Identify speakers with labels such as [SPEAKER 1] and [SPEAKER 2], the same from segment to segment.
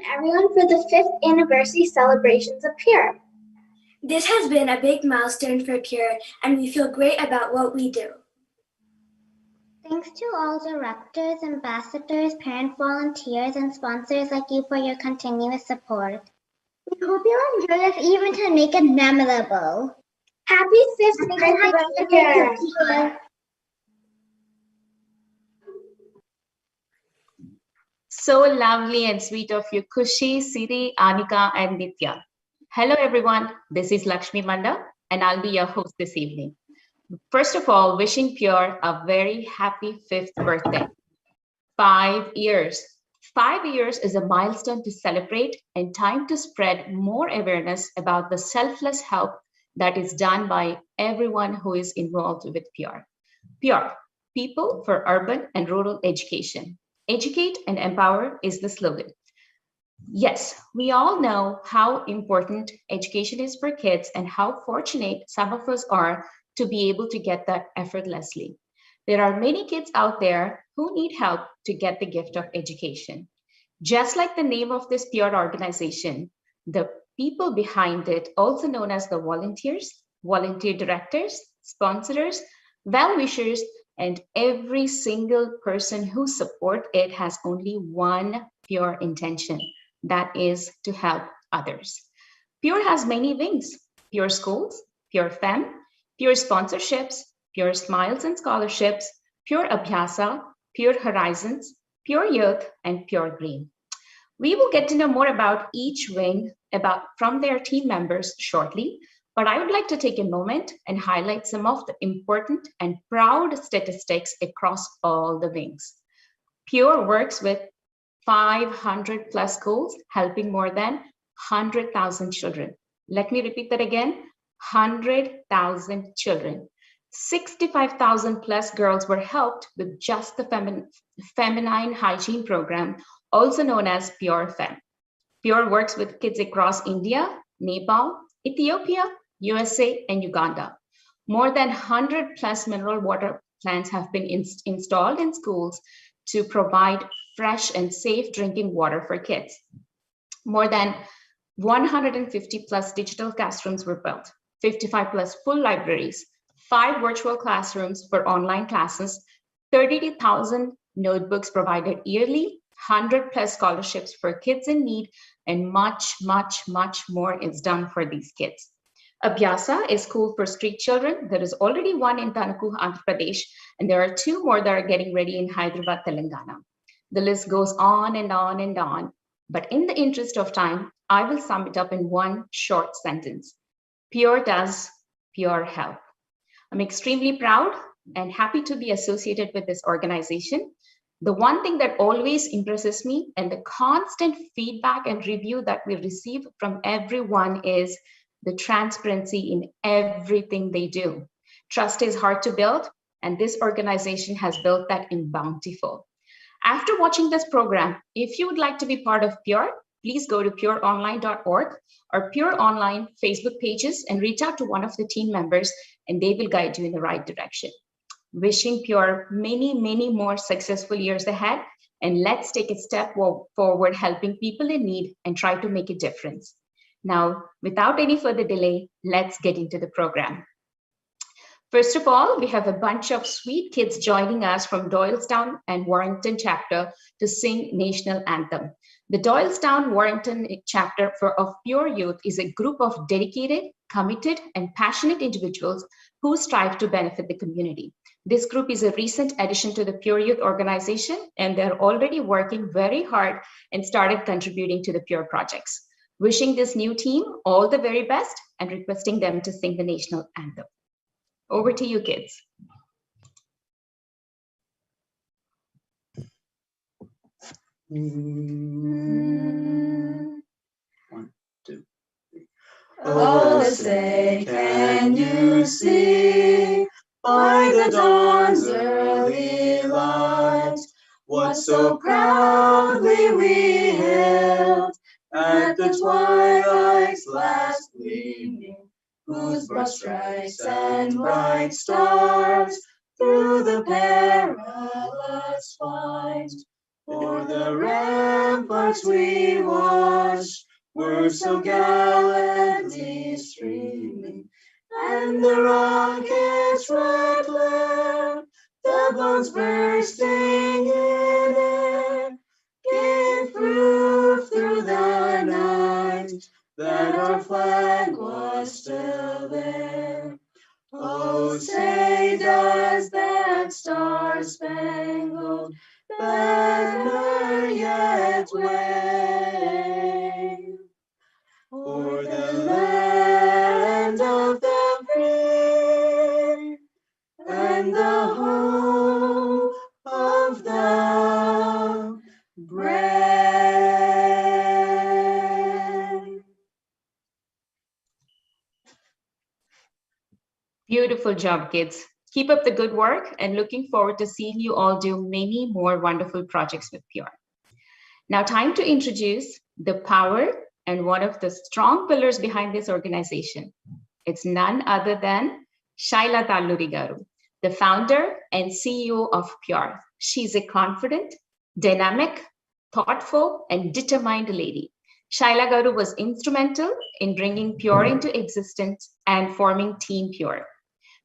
[SPEAKER 1] Everyone for the 5th anniversary celebrations of Pure.
[SPEAKER 2] This has been a big milestone for Pure, and we feel great about what we do.
[SPEAKER 3] Thanks to all directors, ambassadors, parent volunteers, and sponsors like you for your continuous support. We hope you'll enjoy this event and make it memorable.
[SPEAKER 1] Happy 5th birthday, Pure!
[SPEAKER 4] So lovely and sweet of you, Kushi, Siri, Anika, and Nitya. Hello, everyone. This is Lakshmi Manda, and I'll be your host this evening. First of all, wishing Pure a very happy 5th birthday. 5 years. 5 years is a milestone to celebrate and time to spread more awareness about the selfless help that is done by everyone who is involved with Pure. Pure, people for urban and rural education. Educate and empower is the slogan. Yes, we all know how important education is for kids and how fortunate some of us are to be able to get that effortlessly. There are many kids out there who need help to get the gift of education. Just like the name of this Pure organization, the people behind it, also known as the volunteers, volunteer directors, sponsors, well-wishers, and every single person who support it has only one pure intention, that is to help others. Pure has many wings: Pure Schools, Pure Femme, Pure Sponsorships, Pure Smiles and Scholarships, Pure Abhyasa, Pure Horizons, Pure Youth, and Pure Green. We will get to know more about each wing from their team members shortly, but I would like to take a moment and highlight some of the important and proud statistics across all the wings. Pure works with 500 plus schools, helping more than 100,000 children. Let me repeat that again, 100,000 children. 65,000 plus girls were helped with just the feminine hygiene program, also known as Pure Femme. Pure works with kids across India, Nepal, Ethiopia, USA, and Uganda. More than 100 plus mineral water plants have been installed in schools to provide fresh and safe drinking water for kids. More than 150 plus digital classrooms were built, 55 plus full libraries, 5 virtual classrooms for online classes, 32,000 notebooks provided yearly, 100 plus scholarships for kids in need, and much, much, much more is done for these kids. Abhyasa is school for street children. There is already one in Tanuku, Andhra Pradesh, and there are 2 more that are getting ready in Hyderabad, Telangana. The list goes on and on and on, but in the interest of time, I will sum it up in one short sentence. Pure does, Pure help. I'm extremely proud and happy to be associated with this organization. The one thing that always impresses me and the constant feedback and review that we receive from everyone is the transparency in everything they do. Trust is hard to build, and this organization has built that in Bountiful. After watching this program, if you would like to be part of Pure, please go to pureonline.org or Pure Online Facebook pages and reach out to one of the team members, and they will guide you in the right direction. Wishing Pure many, many more successful years ahead, and let's take a step forward helping people in need and try to make a difference. Now, without any further delay, let's get into the program. First of all, we have a bunch of sweet kids joining us from Doylestown and Warrington chapter to sing National Anthem. The Doylestown Warrington chapter of Pure Youth is a group of dedicated, committed, and passionate individuals who strive to benefit the community. This group is a recent addition to the Pure Youth organization, and they're already working very hard and started contributing to the Pure projects. Wishing this new team all the very best and requesting them to sing the national anthem. Over to you, kids.
[SPEAKER 5] One, two, three. Oh, say, can you see by the dawn's early light what so proudly we hailed at the twilight's last gleaming, whose broad stripes and bright stars through the perilous fight o'er the rampart hearts we wash were so gallantly streaming, and the rocket's red glare, the bombs bursting in air, gave proof through the night that our flag was still there. Oh, say does that star-spangled banner yet wave o'er the land of the free and the home of the brave?
[SPEAKER 4] Beautiful job, kids. Keep up the good work and looking forward to seeing you all do many more wonderful projects with Pure. Now, time to introduce the power and one of the strong pillars behind this organization. It's none other than Shaila Talluri Garu, the founder and CEO of Pure. She's a confident, dynamic, thoughtful, and determined lady. Shaila Garu was instrumental in bringing Pure into existence and forming Team Pure.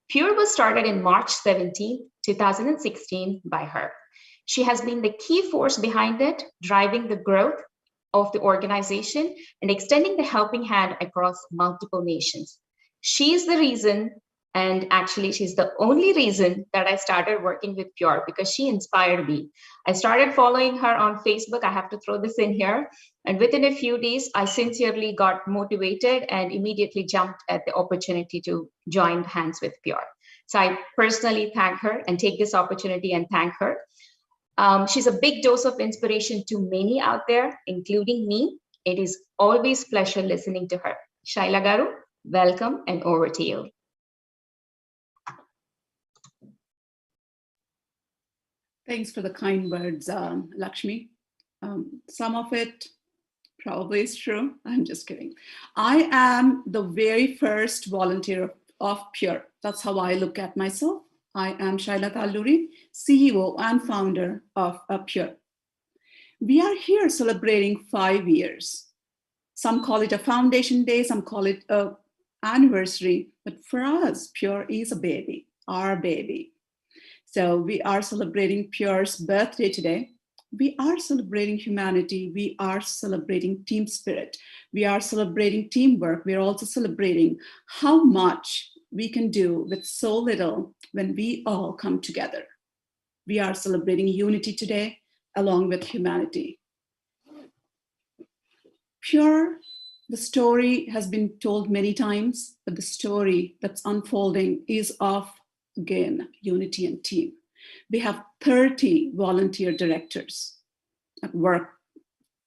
[SPEAKER 4] Pure was started in March 17, 2016 by her. She has been the key force behind it, driving the growth of the organization and extending the helping hand across multiple nations. She's the reason, and actually she's the only reason that I started working with Pure, because she inspired me. I started following her on Facebook. I have to throw this in here. And within a few days, I sincerely got motivated and immediately jumped at the opportunity to join hands with Pure. So I personally thank her and take this opportunity and thank her. She's a big dose of inspiration to many out there, including me. It is always a pleasure listening to her. Shaila Garu, welcome and over to you.
[SPEAKER 6] Thanks for the kind words, Lakshmi. Some of it probably is true. I'm just kidding. I am the very first volunteer of Pure. That's how I look at myself. I am Shaila Talluri, CEO and founder of Pure. We are here celebrating 5 years. Some call it a foundation day, some call it an anniversary, but for us, Pure is a baby, our baby. So we are celebrating Pure's birthday today. We are celebrating humanity. We are celebrating team spirit. We are celebrating teamwork. We're also celebrating how much we can do with so little when we all come together. We are celebrating unity today, along with humanity. Pure, the story has been told many times, but the story that's unfolding is of, again, unity and team. We have 30 volunteer directors that work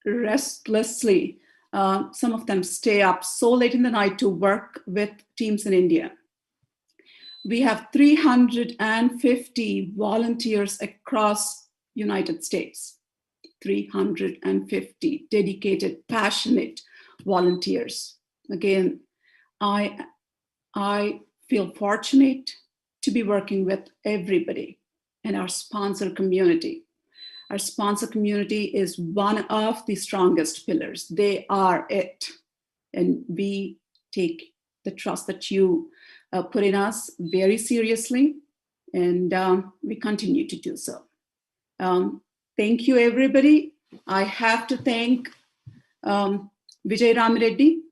[SPEAKER 6] restlessly. Some of them stay up so late in the night to work with teams in India. We have 350 volunteers across United States. 350 dedicated, passionate volunteers. Again, I feel fortunate to be working with everybody and our sponsor community. Our sponsor community is one of the strongest pillars. They are it. And we take the trust that you put in us very seriously, and we continue to do so. Thank you, everybody. I have to thank Vijay Ramareddy,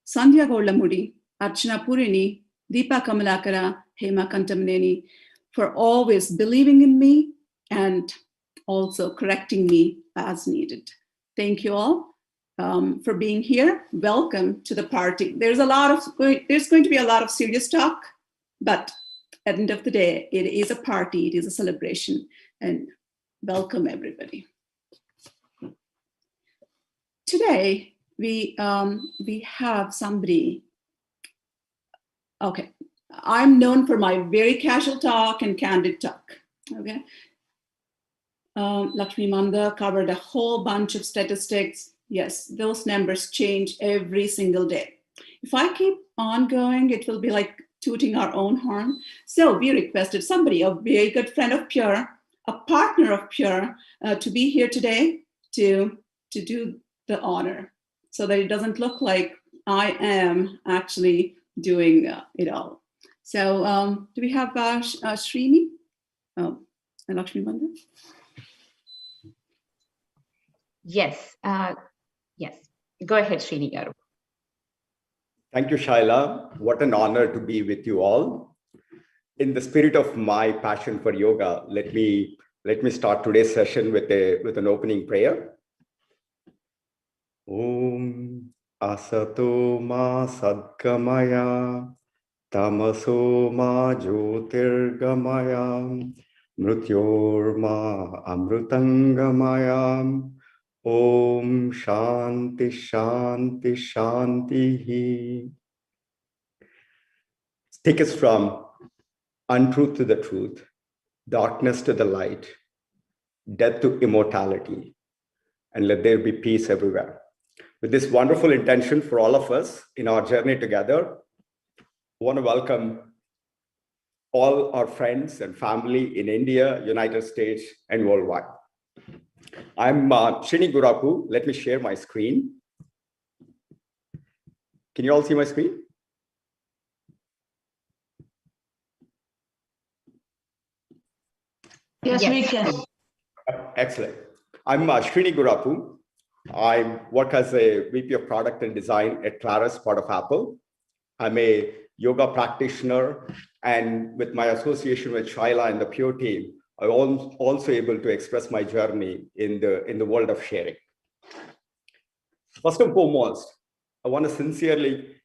[SPEAKER 6] Sandhya Gollamudi, Archana Purini, Deepa Kamalakara, Hema Kamineni, for always believing in me and also correcting me as needed. Thank you all for being here. Welcome to the party. There's going to be a lot of serious talk, but at the end of the day, it is a party, it is a celebration, and welcome everybody. Today, we have somebody. Okay, I'm known for my very casual talk and candid talk. Okay, Lakshmi Manda covered a whole bunch of statistics. Yes, those numbers change every single day. If I keep on going, it will be like tooting our own horn. So we requested somebody, a very good friend of Pure, a partner of Pure, to be here today to to do the honor so that it doesn't look like I am actually doing it all. So do we have Srini? Oh, and Lakshmi Manda?
[SPEAKER 4] Yes, yes. Go ahead, Srini Garu.
[SPEAKER 7] Thank you, Shaila. What an honor to be with you all. In the spirit of my passion for yoga, let me start today's session with an opening prayer. Om Asato Ma Sadgamaya Tamaso Ma Jyotirgamaya Mrityorma Amrutangamaya Om Shanti Shanti Shanti. Take us from untruth to the truth, darkness to the light, death to immortality, and let there be peace everywhere. With this wonderful intention for all of us in our journey together, I want to welcome all our friends and family in India, United States, and worldwide. I'm Srini Gurapu. Let me share my screen. Can you all see my screen?
[SPEAKER 5] Yes, we can.
[SPEAKER 7] Excellent. I'm Srini Gurapu. I work as a VP of Product and Design at Claris, part of Apple. I'm a yoga practitioner, and with my association with Shaila and the Pure team, I'm also able to express my journey in the world of sharing. First and foremost, I want to sincerely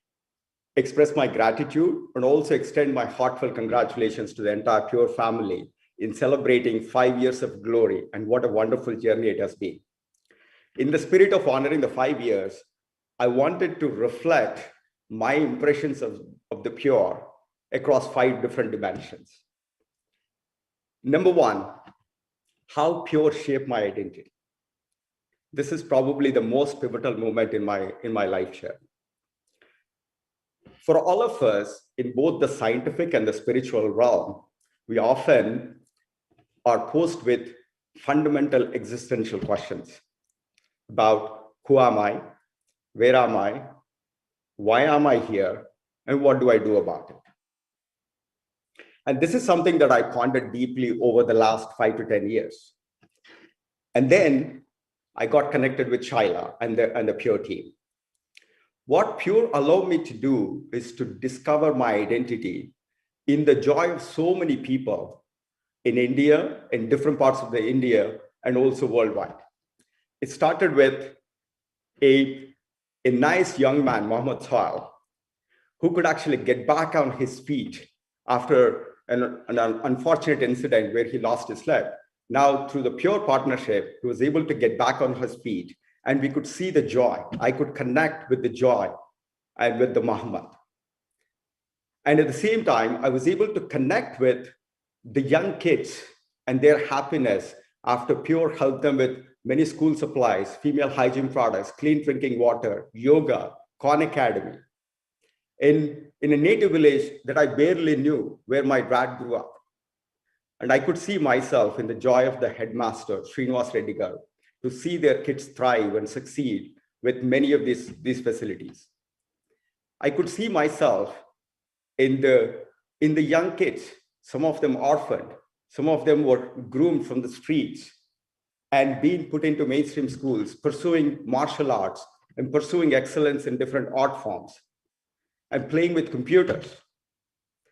[SPEAKER 7] express my gratitude and also extend my heartfelt congratulations to the entire Pure family in celebrating 5 years of glory, and what a wonderful journey it has been. In the spirit of honoring the 5 years, I wanted to reflect my impressions of the Pure across 5 different dimensions. Number one, how Pure shaped my identity. This is probably the most pivotal moment in my life journey. For all of us, in both the scientific and the spiritual realm, we often are posed with fundamental existential questions about who am I, where am I, why am I here, and what do I do about it? And this is something that I pondered deeply over the last 5 to 10 years. And then I got connected with Shaila and the Pure team. What Pure allowed me to do is to discover my identity in the joy of so many people in India, in different parts of the India, and also worldwide. It started with a nice young man, Mohammed Sahal, who could actually get back on his feet after an unfortunate incident where he lost his leg. Now, through the Pure partnership, he was able to get back on his feet, and we could see the joy. I could connect with the joy and with the Muhammad. And at the same time, I was able to connect with the young kids and their happiness after Pure helped them with many school supplies, female hygiene products, clean drinking water, yoga, Khan Academy. In a native village that I barely knew, where my dad grew up. And I could see myself in the joy of the headmaster, Srinivas Reddy Garu, to see their kids thrive and succeed with many of these facilities. I could see myself in the young kids, some of them orphaned, some of them were groomed from the streets and being put into mainstream schools, pursuing martial arts and pursuing excellence in different art forms and playing with computers.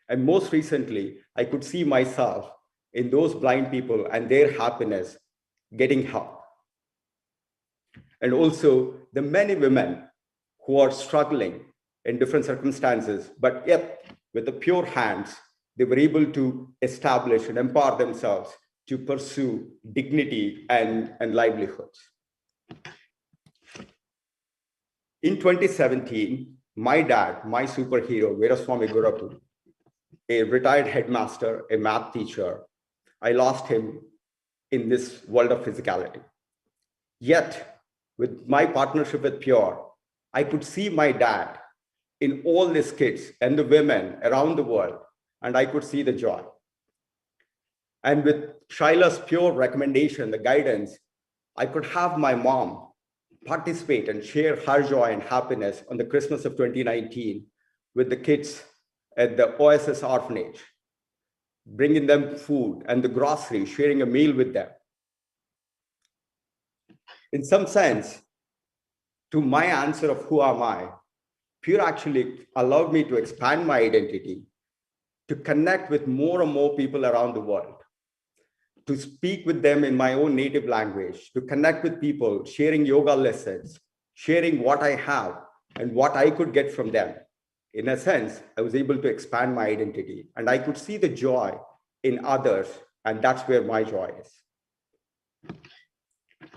[SPEAKER 7] And most recently, I could see myself in those blind people and their happiness getting help. And also the many women who are struggling in different circumstances, but yet with the Pure hands, they were able to establish and empower themselves to pursue dignity and livelihoods. In 2017, my dad, my superhero, Veeraswamy Gurapu, a retired headmaster, a math teacher, I lost him in this world of physicality. Yet, with my partnership with Pure, I could see my dad in all these kids and the women around the world, and I could see the joy. And with Shaila's Pure recommendation, the guidance, I could have my mom participate and share her joy and happiness on the Christmas of 2019 with the kids at the OSS orphanage, bringing them food and the groceries, sharing a meal with them. In some sense, to my answer of who am I, Pure actually allowed me to expand my identity, to connect with more and more people around the world, to speak with them in my own native language, to connect with people, sharing yoga lessons, sharing what I have and what I could get from them. In a sense, I was able to expand my identity and I could see the joy in others, and that's where my joy is.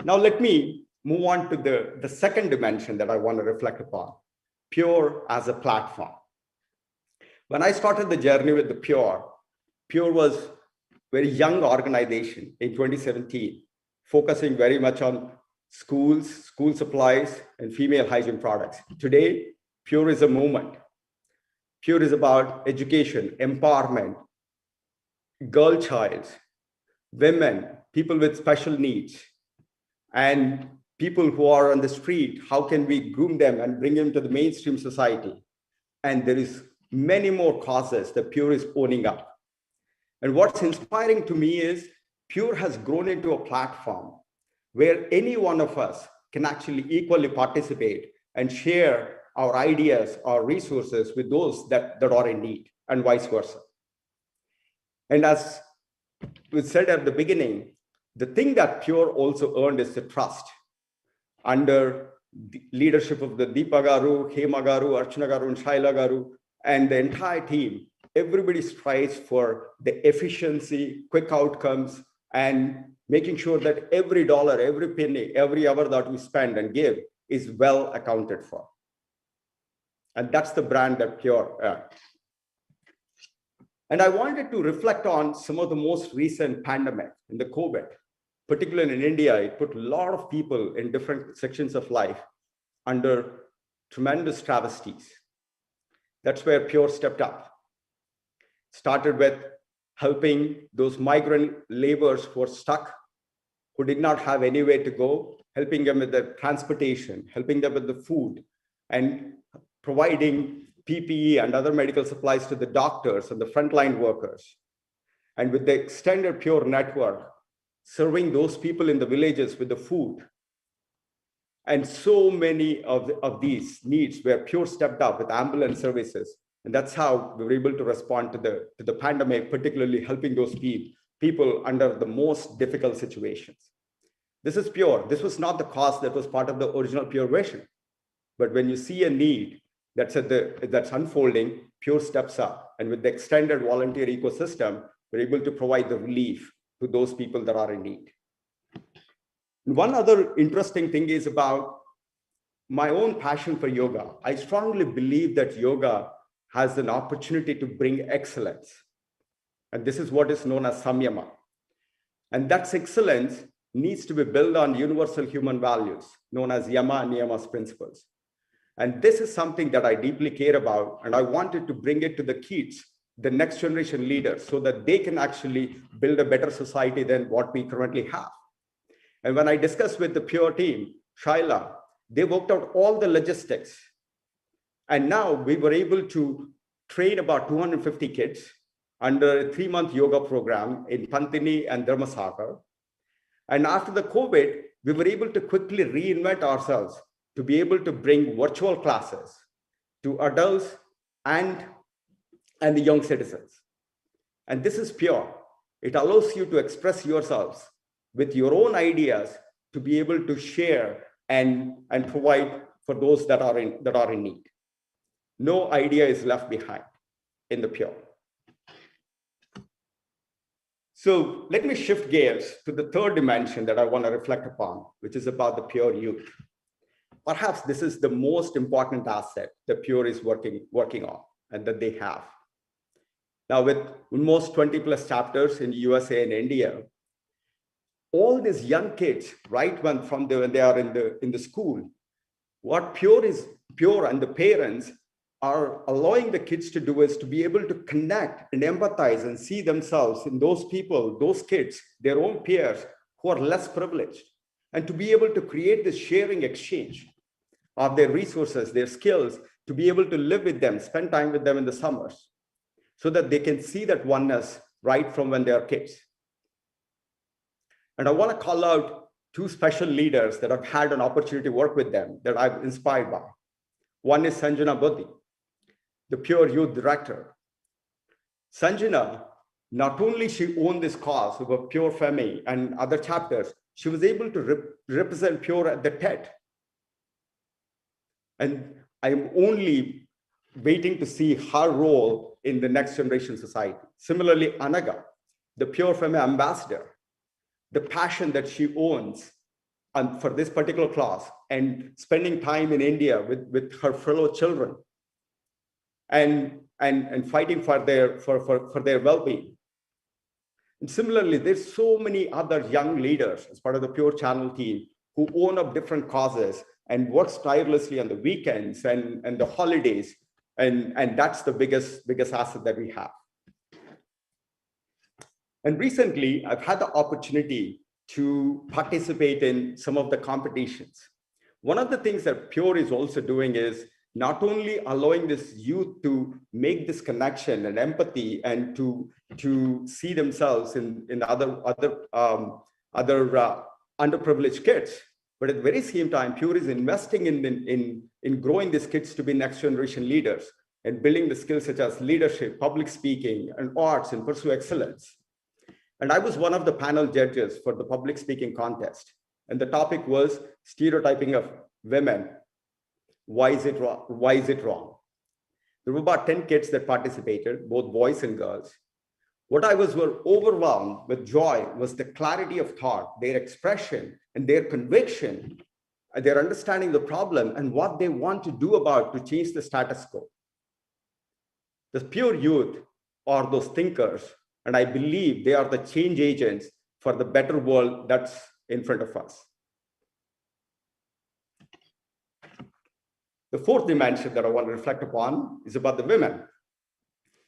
[SPEAKER 7] Now, let me move on to the second dimension that I want to reflect upon, Pure as a platform. When I started the journey with the Pure was a very young organization in 2017, focusing very much on schools, school supplies, and female hygiene products. Today, Pure is a movement. Pure is about education, empowerment, girl child, women, people with special needs, and people who are on the street. How can we groom them and bring them to the mainstream society? And there is many more causes that Pure is owning up. And what's inspiring to me is Pure has grown into a platform where any one of us can actually equally participate and share our ideas, our resources with those that are in need, and vice versa. And as we said at the beginning, the thing that Pure also earned is the trust. Under the leadership of the Deepa Garu, Hema Garu, Archana Garu, and Shaila Garu, and the entire team, everybody strives for the efficiency, quick outcomes, and making sure that every dollar, every penny, every hour that we spend and give is well accounted for. And that's the brand that Pure. And I wanted to reflect on some of the most recent pandemic in the COVID, particularly in India. It put a lot of people in different sections of life under tremendous travesties. That's where Pure stepped up. Started with helping those migrant laborers who were stuck, who did not have anywhere to go, helping them with the transportation, helping them with the food, and providing PPE and other medical supplies to the doctors and the frontline workers. And with the extended Pure network, serving those people in the villages with the food. And so many of these needs where Pure stepped up with ambulance services. And that's how we were able to respond to the pandemic, particularly helping those people under the most difficult situations. This is Pure. This was not the cause that was part of the original Pure vision. But when you see a need that's unfolding, Pure steps up. And with the extended volunteer ecosystem, we're able to provide the relief to those people that are in need. One other interesting thing is about my own passion for yoga. I strongly believe that yoga has an opportunity to bring excellence. And this is what is known as samyama. And that excellence needs to be built on universal human values, known as yama and niyamas principles. And this is something that I deeply care about. And I wanted to bring it to the kids, the next generation leaders, so that they can actually build a better society than what we currently have. And when I discussed with the Pure team, Shaila, they worked out all the logistics. And now we were able to train about 250 kids under a 3-month yoga program in Pantini and Dharmasagar. And after the COVID, we were able to quickly reinvent ourselves to be able to bring virtual classes to adults and the young citizens. And this is Pure. It allows you to express yourselves with your own ideas to be able to share and provide for those that are in need. No idea is left behind in the Pure. So let me shift gears to the third dimension that I want to reflect upon, which is about the Pure youth. Perhaps this is the most important asset that Pure is working on and that they have. Now, with almost 20 plus chapters in USA and India, all these young kids, right when they are in the school, what Pure and the parents are allowing the kids to do is to be able to connect and empathize and see themselves in those people, those kids, their own peers who are less privileged. and to be able to create this sharing exchange of their resources, their skills, to be able to live with them, spend time with them in the summers, so that they can see that oneness right from when they are kids. And I want to call out two special leaders that I've had an opportunity to work with them that I'm inspired by. One is Sanjana Buddhi, the Pure Youth Director. Sanjana, not only she owned this cause of Pure Femme and other chapters, she was able to represent Pure at the TED. And I'm only waiting to see her role in the next generation society. Similarly, Anaga, the Pure Femme ambassador, the passion that she owns for this particular class and spending time in India with her fellow children and fighting for their well-being. And similarly, there's so many other young leaders as part of the Pure Channel team who own up different causes and works tirelessly on the weekends and the holidays. And that's the biggest asset that we have. And recently, I've had the opportunity to participate in some of the competitions. One of the things that Pure is also doing is not only allowing this youth to make this connection and empathy and to see themselves in other underprivileged kids, but at the very same time, Pure is investing in growing these kids to be next generation leaders and building the skills such as leadership, public speaking, and arts and pursue excellence. And I was one of the panel judges for the public speaking contest. And the topic was stereotyping of women. Why is it wrong? Why is it wrong? There were about 10 kids that participated, both boys and girls. What I was overwhelmed with joy was the clarity of thought, their expression, and their conviction, and their understanding the problem and what they want to do about to change the status quo. The Pure youth are those thinkers, and I believe they are the change agents for the better world that's in front of us. The fourth dimension that I want to reflect upon is about the women.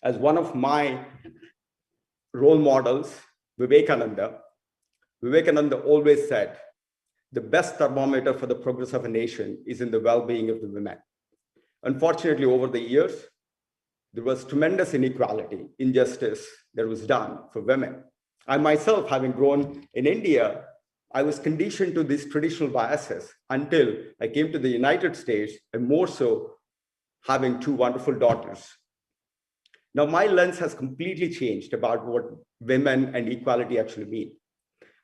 [SPEAKER 7] As one of my role models, Vivekananda always said, the best thermometer for the progress of a nation is in the well-being of the women. Unfortunately, over the years, there was tremendous inequality, injustice that was done for women. I myself, having grown in India, I was conditioned to these traditional biases until I came to the United States, and more so having two wonderful daughters. Now, my lens has completely changed about what women and equality actually mean.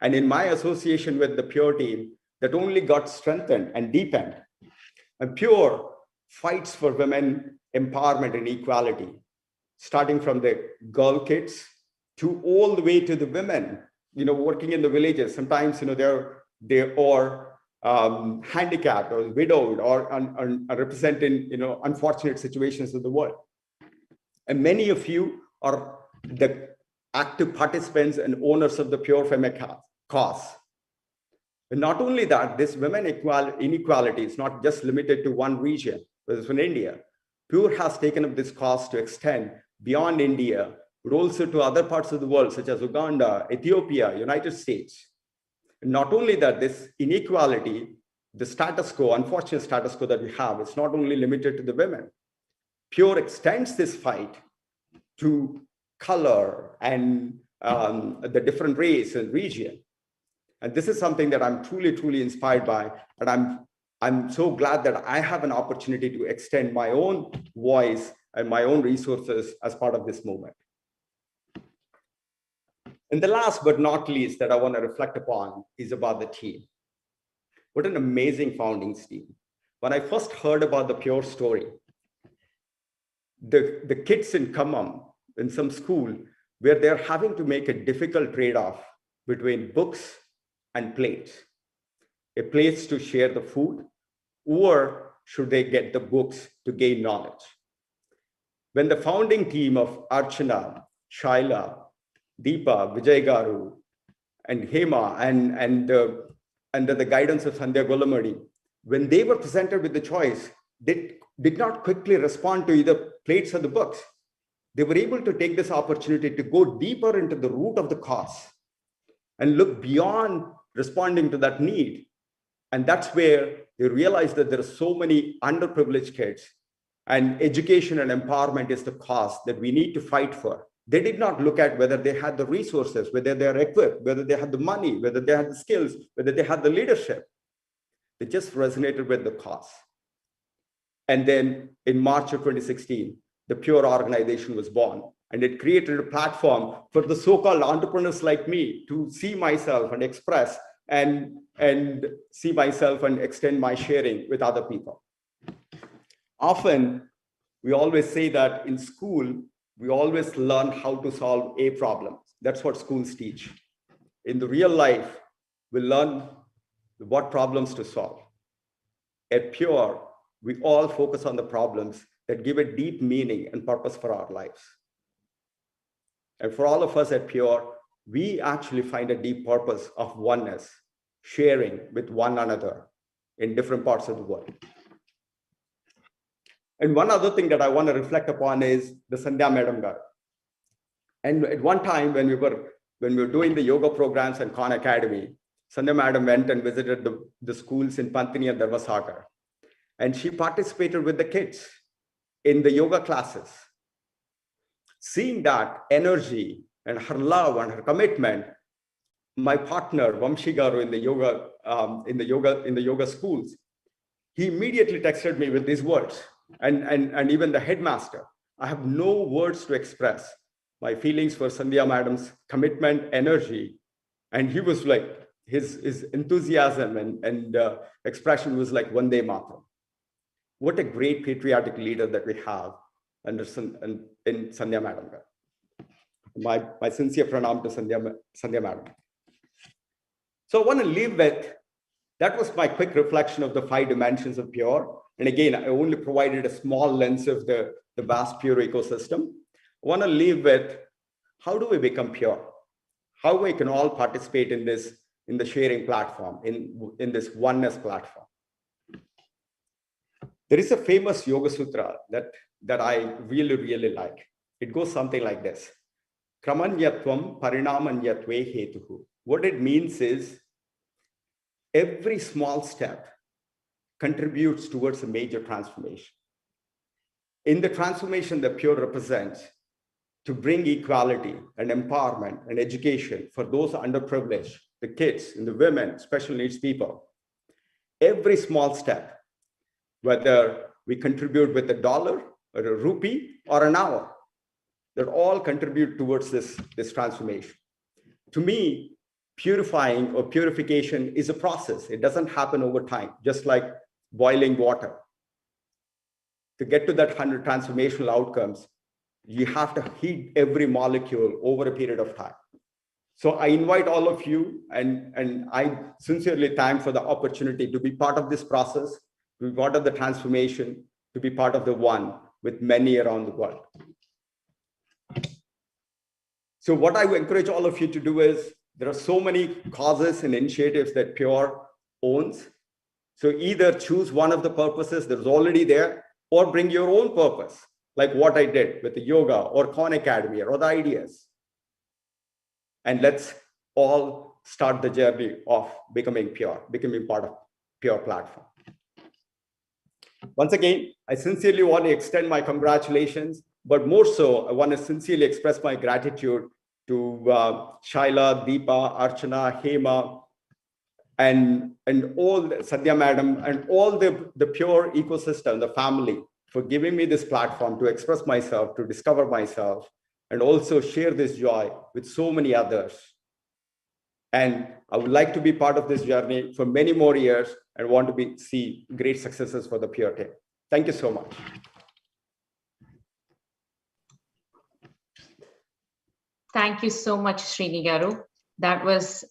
[SPEAKER 7] And in my association with the Pure team, that only got strengthened and deepened. And Pure fights for women empowerment and equality, starting from the girl kids to all the way to the women, working in the villages. Sometimes, they are handicapped or widowed or are representing, unfortunate situations of the world. And many of you are the active participants and owners of the Pure Femme cause. And not only that, this women inequality is not just limited to one region, whether it's in India. Pure has taken up this cause to extend beyond India, but also to other parts of the world, such as Uganda, Ethiopia, United States. And not only that, this inequality, the status quo, unfortunate status quo that we have, it's not only limited to the women. Pure extends this fight to color and the different race and region. And this is something that I'm truly, truly inspired by. And I'm so glad that I have an opportunity to extend my own voice and my own resources as part of this movement. And the last but not least that I want to reflect upon is about the team. What an amazing founding team. When I first heard about the Pure story, the kids in Khammam, in some school, where they're having to make a difficult trade-off between books and plates. A place to share the food, or should they get the books to gain knowledge? When the founding team of Archana, Shaila, Deepa, Vijay Garu, and Hema, and under the guidance of Sandhya Golamadi, when they were presented with the choice, they did not quickly respond to either plates or the books. They were able to take this opportunity to go deeper into the root of the cause and look beyond responding to that need. And that's where they realized that there are so many underprivileged kids, and education and empowerment is the cause that we need to fight for. They did not look at whether they had the resources, whether they are equipped, whether they had the money, whether they had the skills, whether they had the leadership. They just resonated with the cause. And then in March of 2016, the Pure organization was born, and it created a platform for the so-called entrepreneurs like me to see myself and express and see myself and extend my sharing with other people. Often, we always say that in school, we always learn how to solve a problem. That's what schools teach. In the real life, we learn what problems to solve. At Pure, we all focus on the problems that give a deep meaning and purpose for our lives. And for all of us at Pure, we actually find a deep purpose of oneness, sharing with one another in different parts of the world. And one other thing that I want to reflect upon is the Sandhya Madam Gar. And at one time when we were doing the yoga programs and Khan Academy, Sandhya Madam went and visited the schools in Pantini and Dharmasagar. And she participated with the kids in the yoga classes. Seeing that energy and her love and her commitment, my partner Vamshi Garu in the yoga schools, he immediately texted me with these words, and even the headmaster. I have no words to express my feelings for Sandhya Madam's commitment, energy, and he was like, his enthusiasm and expression was like Vande Mataram. What a great patriotic leader that we have in Sandhya Madam. My sincere pranam to Sandhya Madam. So I want to leave with, that was my quick reflection of the 5 dimensions of Pure. And again, I only provided a small lens of the vast Pure ecosystem. I want to leave with, how do we become pure? How we can all participate in the sharing platform, in this oneness platform. There is a famous Yoga Sutra that I really, really like. It goes something like this. Kramanyatvam parinamanyatve hetuhu. What it means is every small step contributes towards a major transformation. In the transformation that Pure represents, to bring equality and empowerment and education for those underprivileged, the kids and the women, special needs people, every small step, whether we contribute with $1 or a rupee or an hour, that all contribute towards this transformation. To me, purifying or purification is a process. It doesn't happen over time, just like boiling water. To get to that 100 transformational outcomes, you have to heat every molecule over a period of time. So I invite all of you, and I sincerely thank for the opportunity to be part of this process, to be part of the transformation, to be part of the one with many around the world. So what I would encourage all of you to do is, there are so many causes and initiatives that Pure owns. So either choose one of the purposes that's already there, or bring your own purpose, like what I did with the yoga or Khan Academy or other ideas. And let's all start the journey of becoming Pure, becoming part of Pure platform. Once again, I sincerely want to extend my congratulations, but more so, I want to sincerely express my gratitude to Shaila, Deepa, Archana, Hema, and all Sandhya Madam, and all the Pure ecosystem, the family, for giving me this platform to express myself, to discover myself, and also share this joy with so many others. And I would like to be part of this journey for many more years and want to see great successes for the Pure team. Thank you so much.
[SPEAKER 4] Thank you so much, Srini Garu. That was,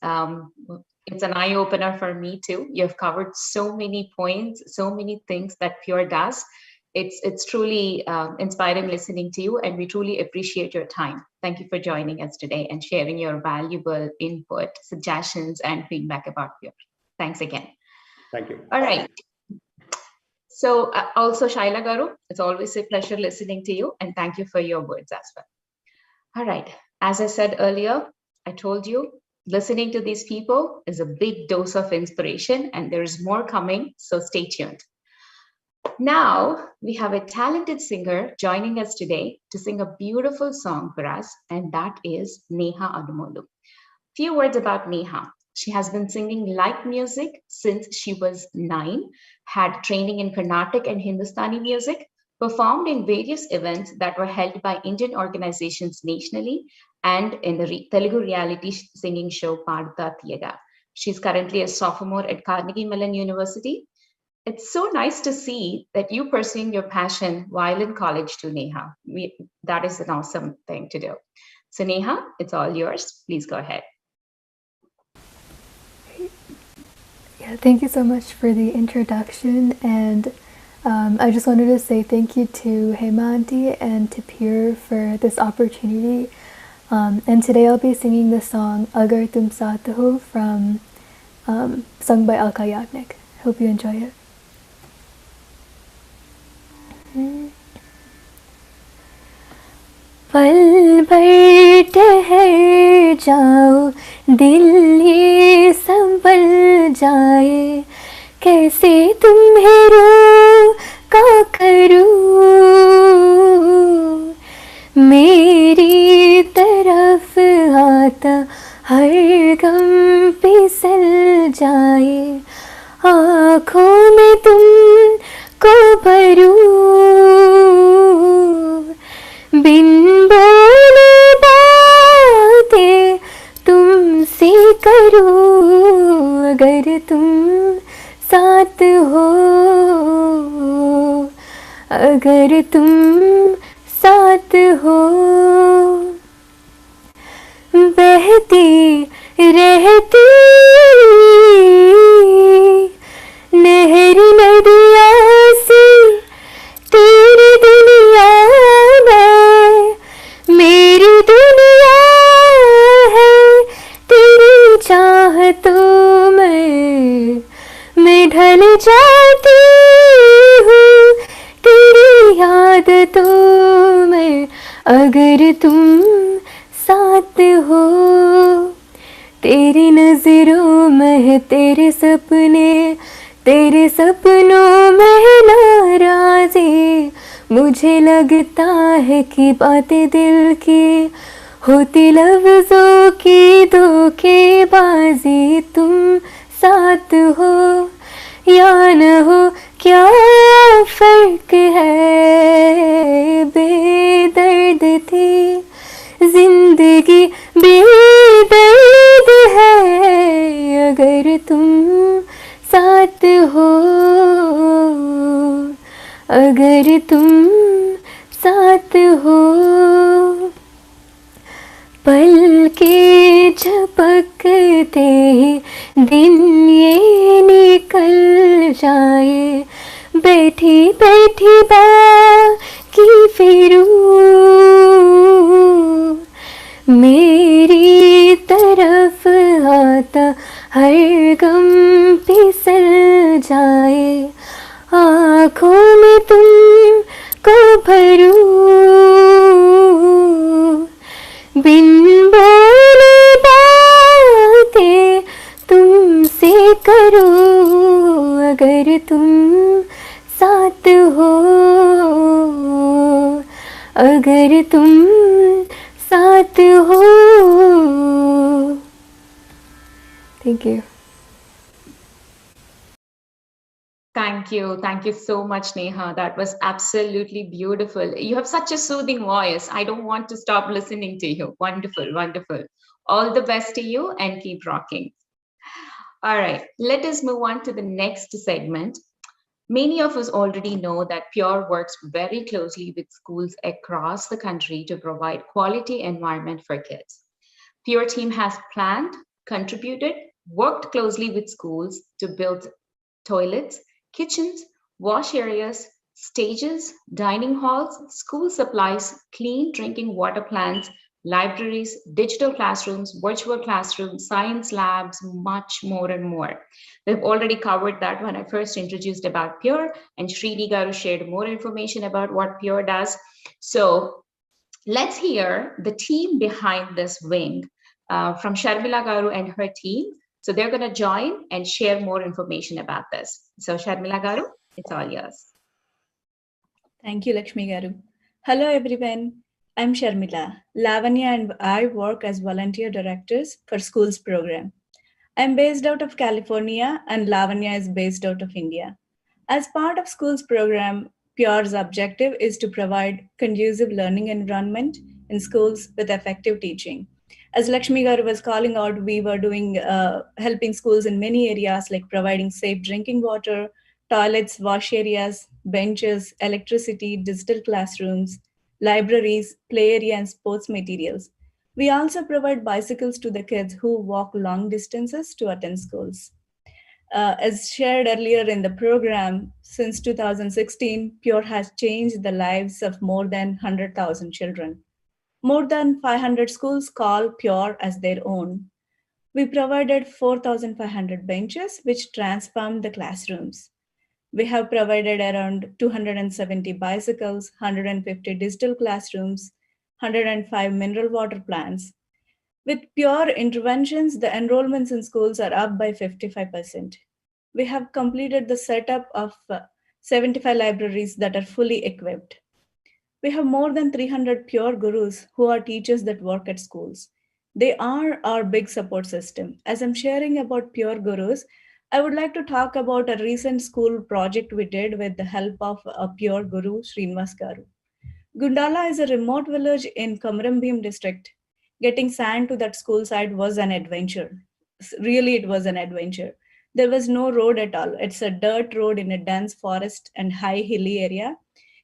[SPEAKER 4] it's an eye-opener for me too. You've covered so many points, so many things that Pure does. It's truly inspiring listening to you, and we truly appreciate your time. Thank you for joining us today and sharing your valuable input, suggestions, and feedback about Pure. Thanks again.
[SPEAKER 7] Thank you.
[SPEAKER 4] All right. So also, Shaila Garu, it's always a pleasure listening to you, and thank you for your words as well. All right. As I said earlier, I told you Listening to these people is a big dose of inspiration, and there is more coming, so stay tuned. Now, we have a talented singer joining us today to sing a beautiful song for us, and that is Neha Adumolu. Few words about Neha. She has been singing light music since she was 9, had training in Carnatic and Hindustani music, performed in various events that were held by Indian organizations nationally, and in the Telugu reality singing show Tvasia. She's currently a sophomore at Carnegie Mellon University. It's so nice to see that you pursuing your passion while in college too, Neha. That is an awesome thing to do. So Neha, it's all yours. Please go ahead.
[SPEAKER 8] Yeah, thank you so much for the introduction, and I just wanted to say thank you to Hemanti and to Pure for this opportunity. And today I'll be singing the song Agar Tum Saath Ho from sung by Alka Yagnik. Hope you enjoy it. पल भर ठहर जाओ, दिल ये संभल जाए, कैसे तुम्हें रोका करूं, मेरी तरफ आता हर गम फिसल जाए, आँखों में तुमको भरूं, बिन बोले बातें तुमसे करूं, अगर तुम साथ हो, अगर तुम साथ हो, बहती रहती नहर नदियाँ से तेरी दुनिया में, मेरी दुनिया है तेरी चाहतों में, मैं ढल जाती हूँ तेरी आदतों में, अगर तुम साथ हो, तेरी नजरों में तेरे सपने, तेरे सपनों में नाराज़ी, मुझे लगता है कि बातें दिल की होती लफ्ज़ों की धोखेबाजी, तुम साथ हो या न हो क्या फ़र्क है, बेदर्द थी जिंदगी बेदर्द है, अगर तुम साथ हो, अगर तुम साथ हो, पल के झपकते ही दिन ये निकल जाए, बैठी बैठी बाकी फिरूं, मेरी तरफ आता हर गम फिसल जाए, आँखों में तुमको भरूं, बिन बोले बातें तुमसे करूं, अगर तुम साथ हो, अगर तुम साथ हो. Thank you.
[SPEAKER 4] Thank you so much, Neha. That was absolutely beautiful. You have such a soothing voice. I don't want to stop listening to you. Wonderful, wonderful. All the best to you and keep rocking. All right, let us move on to the next segment. Many of us already know that Pure works very closely with schools across the country to provide quality environment for kids. Pure team has planned, contributed, worked closely with schools to build toilets, kitchens, wash areas, stages, dining halls, school supplies, clean drinking water plants, libraries, digital classrooms, virtual classrooms, science labs, much more and more. We've already covered that when I first introduced about Pure, and Srini Garu shared more information about what Pure does. So let's hear the team behind this wing from Sharmila Garu and her team. So they're going to join and share more information about this. So Sharmila Garu, it's all yours.
[SPEAKER 9] Thank you, Lakshmi Garu. Hello, everyone. I'm Sharmila. Lavanya and I work as volunteer directors for schools program. I'm based out of California and Lavanya is based out of India. As part of schools program, Pure's objective is to provide conducive learning environment in schools with effective teaching. As Lakshmi Garu was calling out, we were doing helping schools in many areas like providing safe drinking water, toilets, wash areas, benches, electricity, digital classrooms, libraries, play area, and sports materials. We also provide bicycles to the kids who walk long distances to attend schools. As shared earlier in the program, since 2016, Pure has changed the lives of more than 100,000 children. More than 500 schools call Pure as their own. We provided 4,500 benches, which transformed the classrooms. We have provided around 270 bicycles, 150 digital classrooms, 105 mineral water plants. With Pure interventions, the enrollments in schools are up by 55%. We have completed the setup of 75 libraries that are fully equipped. We have more than 300 Pure Gurus who are teachers that work at schools. They are our big support system. As I'm sharing about Pure Gurus, I would like to talk about a recent school project we did with the help of a Pure Guru, Srinivas Garu. Gundala is a remote village in Kamarambim district. Getting sand to that school site was an adventure. Really, it was an adventure. There was no road at all. It's a dirt road in a dense forest and high hilly area.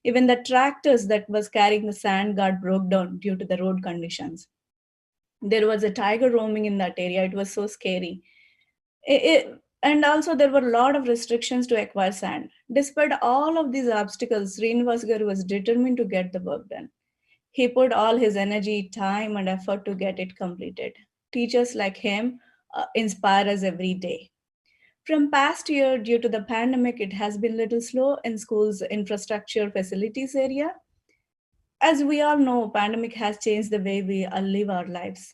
[SPEAKER 9] Even the tractors that was carrying the sand got broke down due to the road conditions. There was a tiger roaming in that area. It was so scary. And also there were a lot of restrictions to acquire sand. Despite all of these obstacles, Srinivas Garu was determined to get the work done. He put all his energy, time, and effort to get it completed. Teachers like him inspire us every day. From past year, due to the pandemic, it has been a little slow in schools' infrastructure facilities area. As we all know, pandemic has changed the way we live our lives.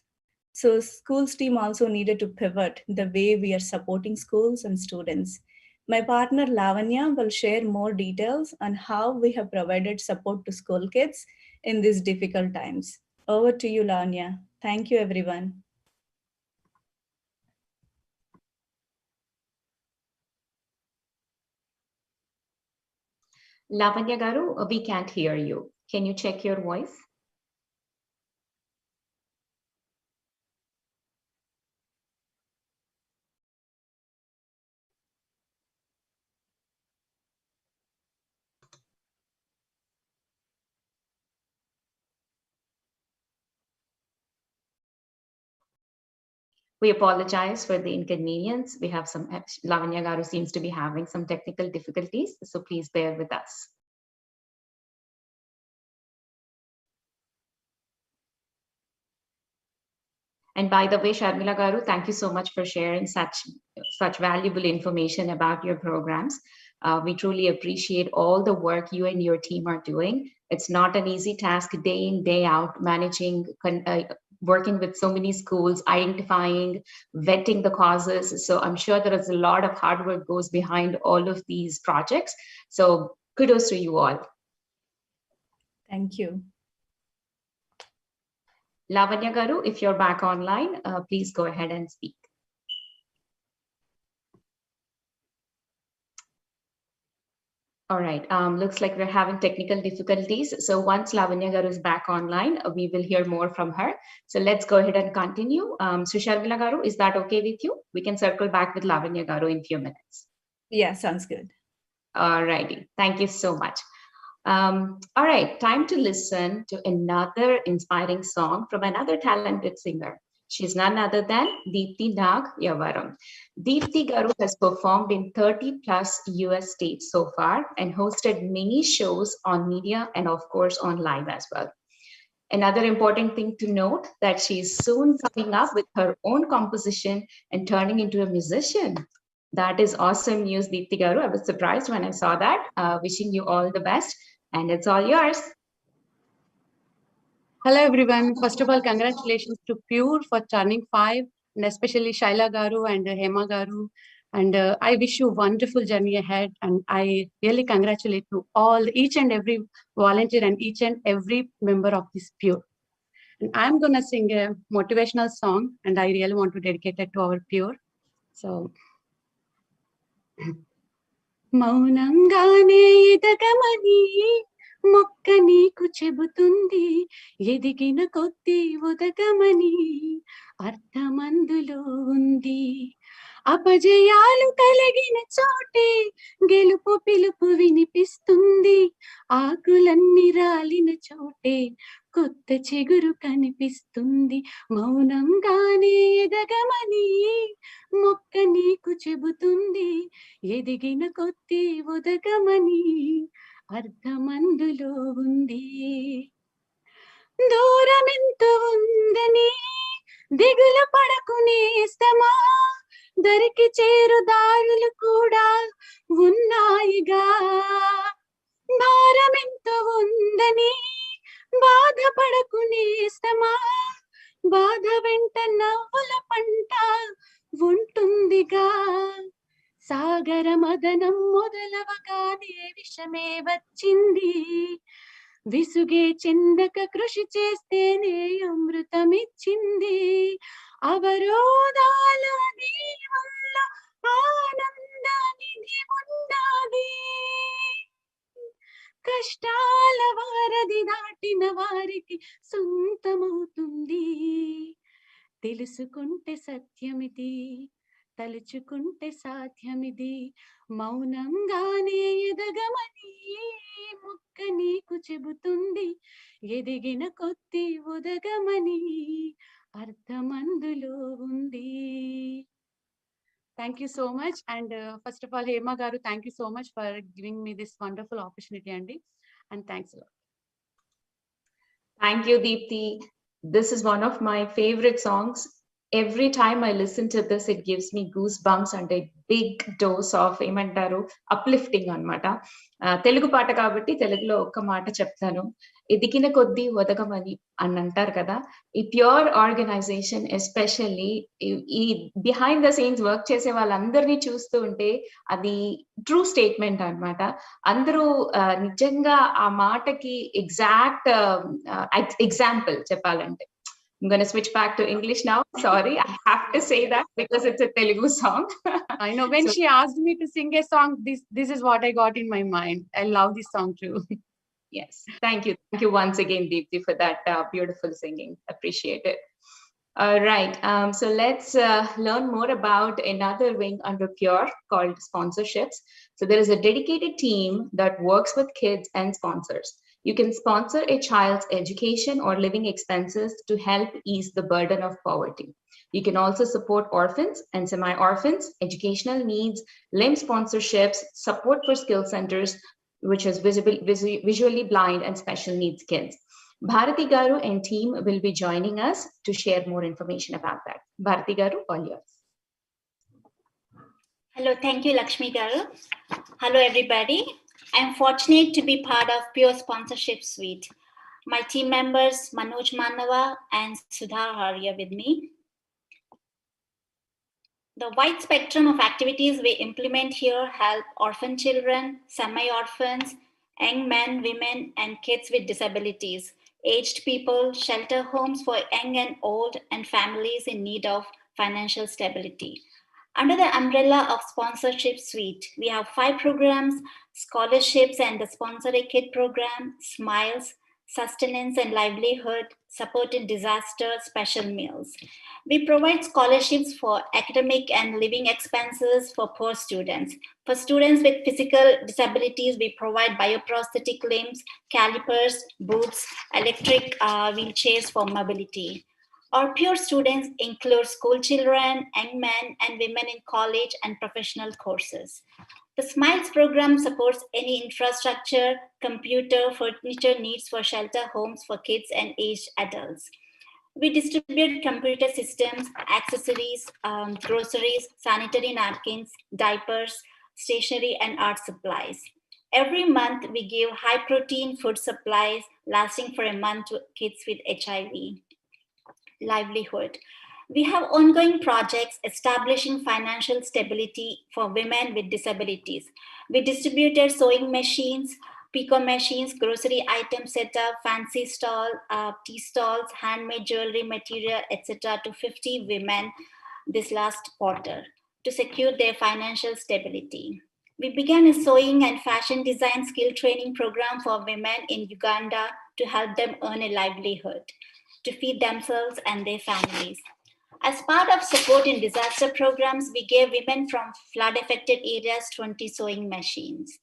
[SPEAKER 9] So schools team also needed to pivot the way we are supporting schools and students. My partner Lavanya will share more details on how we have provided support to school kids in these difficult times. Over to you, Lavanya. Thank you, everyone.
[SPEAKER 4] Lavanya Garu, we can't hear you. Can you check your voice? We apologize for the inconvenience. We have some, Lavanya Garu seems to be having some technical difficulties, so please bear with us. And by the way, Sharmila Garu, thank you so much for sharing such valuable information about your programs. We truly appreciate all the work you and your team are doing. It's not an easy task day in, day out, managing, working with so many schools, identifying, vetting the causes. So I'm sure there is a lot of hard work goes behind all of these projects. So kudos to you all.
[SPEAKER 9] Thank you.
[SPEAKER 4] Lavanya Garu, if you're back online, please go ahead and speak. All right, looks like we're having technical difficulties. So once Lavanya Garu is back online, we will hear more from her. So let's go ahead and continue. So Sharmila Garu, is that okay with you? We can circle back with Lavanya Garu in a few minutes.
[SPEAKER 9] Yeah, sounds good.
[SPEAKER 4] All righty, thank you so much. All right, time to listen to another inspiring song from another talented singer. She's none other than Deepthi Nag Yavaram. Deepthi Garu has performed in 30 plus US states so far and hosted many shows on media and of course on live as well. Another important thing to note that she's soon coming up with her own composition and turning into a musician. That is awesome news, Deepthi Garu. I was surprised when I saw that. Wishing you all the best and it's all yours.
[SPEAKER 10] Hello everyone. First of all, congratulations to Pure for turning 5, and especially Shaila Garu and Hema Garu. And I wish you a wonderful journey ahead. And I really congratulate to each and every volunteer and each and every member of this Pure. And I'm gonna sing a motivational song, and I really want to dedicate it to our Pure. So. మౌనంగానే ఎదగమని మొక్క నీకు చెబుతుంది, ఎదిగిన కొద్దీ ఒదగమని అర్థమందులో ఉంది. అపజయాలు కలిగిన చోటే గెలుపు పిలుపు వినిపిస్తుంది, ఆకులన్నీ రాలిన చోటే కొత్త చిగురు కనిపిస్తుంది. మౌనంగానే ఎదగమని మొక్క నీకు చెబుతుంది, ఎదిగిన కొద్దీ ఒదగమని అర్థమందులో ఉంది. దూరమెంత ఉందని దిగులు పడకునేస్తమా, దరికి చేరు దారులు కూడా ఉన్నాయిగా. భారమెంత ఉందని బాధపడకునేస్తమా, బాధ వెంట నవ్వుల పంట ఉంటుందిగా. సాగర మదనం మొదలవగానే విషమే వచ్చింది, విసుగే చెందక కృషి చేస్తేనే అమృతమిచ్చింది. అవరోధాల దీవుల్లో ఆనందానిధి ఉన్నది, కష్టాల వారధి దాటిన వారికి సొంతమవుతుంది. తెలుసుకుంటే సత్యమిది, తలుచుకుంటే సాధ్యమిది. మౌనంగానే ఎదగమని మొక్క నీకు చెబుతుంది, ఎదిగిన కొద్ది ఒదగమని అర్థమందులో ఉంది. Thank you so much. And first of all, Hema Garu, thank you so much for giving me this wonderful opportunity, Andy. And thanks a lot.
[SPEAKER 4] Thank you, Deepthi. This is one of my favorite songs. Every time I listen to this, it gives me goosebumps and a big dose of uplifting anamata. Telugu paata kabatti Telugulo okka maata cheptanu. ఎదిగిన కొద్దీ ఒదగమని అని అంటారు కదా. ఈ pure organisation especially ఈ behind the scenes work చేసే వాళ్ళందరినీ చూస్తూ ఉంటే అది ట్రూ స్టేట్మెంట్ అన్నమాట. అందరూ నిజంగా ఆ మాటకి ఎగ్జాక్ట్ ఎగ్జాంపుల్ చెప్పాలంటే. I'm going to switch back to English now. Sorry, I have to say that because it's a Telugu song.
[SPEAKER 10] I know when she asked me to sing a song, this is what I got in my mind. I love this song too.
[SPEAKER 4] Yes, thank you. Thank you once again, Deepthi, for that beautiful singing. Appreciate it. All right, so let's learn more about another wing under Pure called sponsorships. So there is a dedicated team that works with kids and sponsors. You can sponsor a child's education or living expenses to help ease the burden of poverty. You can also support orphans and semi-orphans, educational needs, limb sponsorships, support for skill centers, which is visually blind and special needs kids. Bharati Garu and team will be joining us to share more information about that. Bharati Garu, all yours.
[SPEAKER 11] Hello, thank you, Lakshmi Garu. Hello, everybody. I'm fortunate to be part of Pure Sponsorship Suite. My team members, Manoj Manava and Sudhar, are here with me. The wide spectrum of activities we implement here help orphan children, semi-orphans, young men, women, and kids with disabilities, aged people, shelter homes for young and old, and families in need of financial stability. Under the umbrella of Sponsorship Suite, we have 5 programs: scholarships and the Sponsor a Kid program, Smiles, Sustenance and Livelihood, Support in Disaster, Special Meals. We provide scholarships for academic and living expenses for poor students. For students with physical disabilities, we provide bioprosthetic limbs, calipers, boots, electric wheelchairs for mobility. Our Pure students include school children, young men and women in college and professional courses. The Smiles program supports any infrastructure, computer, furniture needs for shelter homes for kids and aged adults. We distribute computer systems, accessories, groceries, sanitary napkins, diapers, stationery, and art supplies. Every month, we give high-protein food supplies lasting for a month to kids with HIV. Livelihood. We have ongoing projects establishing financial stability for women with disabilities. We distributed sewing machines, pico machines, grocery item setup, fancy stall, tea stalls, handmade jewelry material, etc. to 50 women this last quarter to secure their financial stability. We began a sewing and fashion design skill training program for women in Uganda to help them earn a livelihood, to feed themselves and their families. As part of support in disaster programs, we gave women from flood-affected areas 20 sewing machines.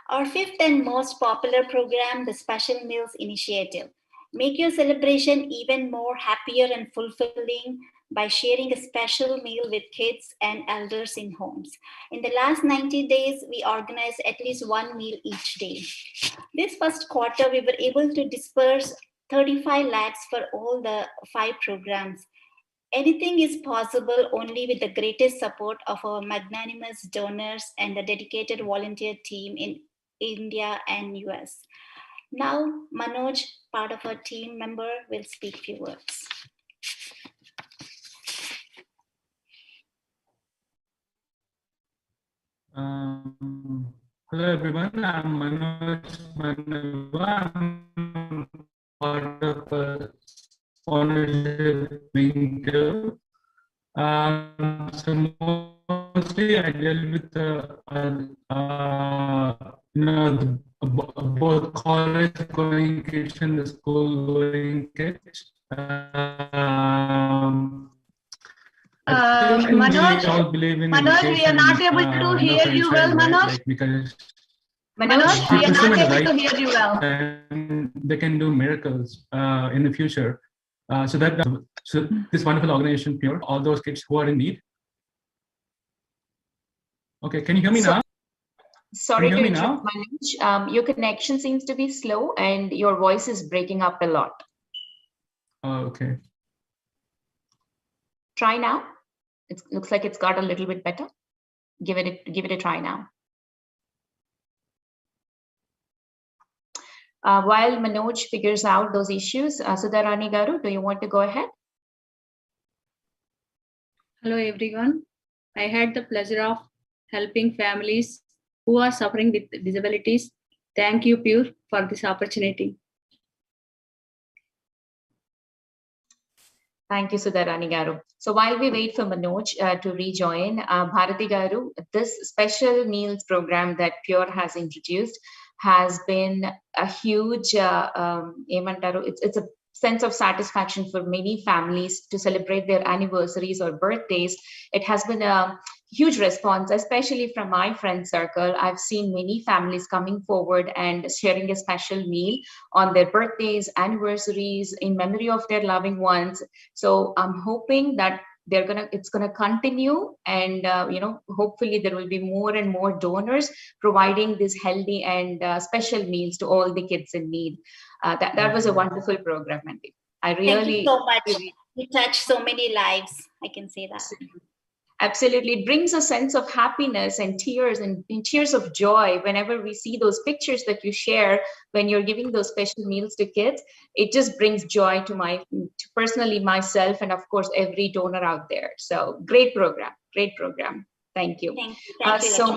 [SPEAKER 11] Our fifth and most popular program, the Special Meals Initiative. Make your celebration even more happier and fulfilling by sharing a special meal with kids and elders in homes. In the last 90 days, we organized at least one meal each day. This first quarter, we were able to disperse 35 lakhs for all the 5 programs. Anything is possible only with the greatest support of our magnanimous donors and the dedicated volunteer team in India and US. Now, Manoj, part of our team member, will speak few words.
[SPEAKER 12] Hello everyone, I'm Manoj Manava. I'm part of a sponsorship wing too. So mostly I deal with both college going kids and the school going kids.
[SPEAKER 13] Manoj, we are not able to hear you well, Manoj.
[SPEAKER 12] Like, because
[SPEAKER 13] Manoj, we are not able to hear you well.
[SPEAKER 12] They can do miracles in the future. So this wonderful organization, Pure, all those kids who are in need. Okay, can you hear me now?
[SPEAKER 4] Sorry to interrupt, Manoj. Your connection seems to be slow and your voice is breaking up a lot.
[SPEAKER 12] Okay.
[SPEAKER 4] Try now. It looks like it's got a little bit better. Give it a try now. While Manoj figures out those issues, Sudharani Garu, do you want to go ahead?
[SPEAKER 14] Hello everyone. I had the pleasure of helping families who are suffering with disabilities. Thank you, Pure, for this opportunity.
[SPEAKER 4] Thank you, Sudharani Garu. So while we wait for Manoj to rejoin, Bharati Garu, this special meals program that Pure has introduced has been a huge, it's a sense of satisfaction for many families to celebrate their anniversaries or birthdays. It has been a huge response, especially from my friend circle. I've seen many families coming forward and sharing a special meal on their birthdays, anniversaries, in memory of their loving ones. So I'm hoping that it's gonna continue, and hopefully there will be more and more donors providing these healthy and special meals to all the kids in need. That was a wonderful program, Mandy. I really
[SPEAKER 11] thank you so much. You touched so many lives. I can say that.
[SPEAKER 4] Absolutely, it brings a sense of happiness and tears of joy whenever we see those pictures that you share when you're giving those special meals to kids. It just brings joy to personally myself, and of course every donor out there. So great program. Thank you.
[SPEAKER 11] Thank you,
[SPEAKER 4] so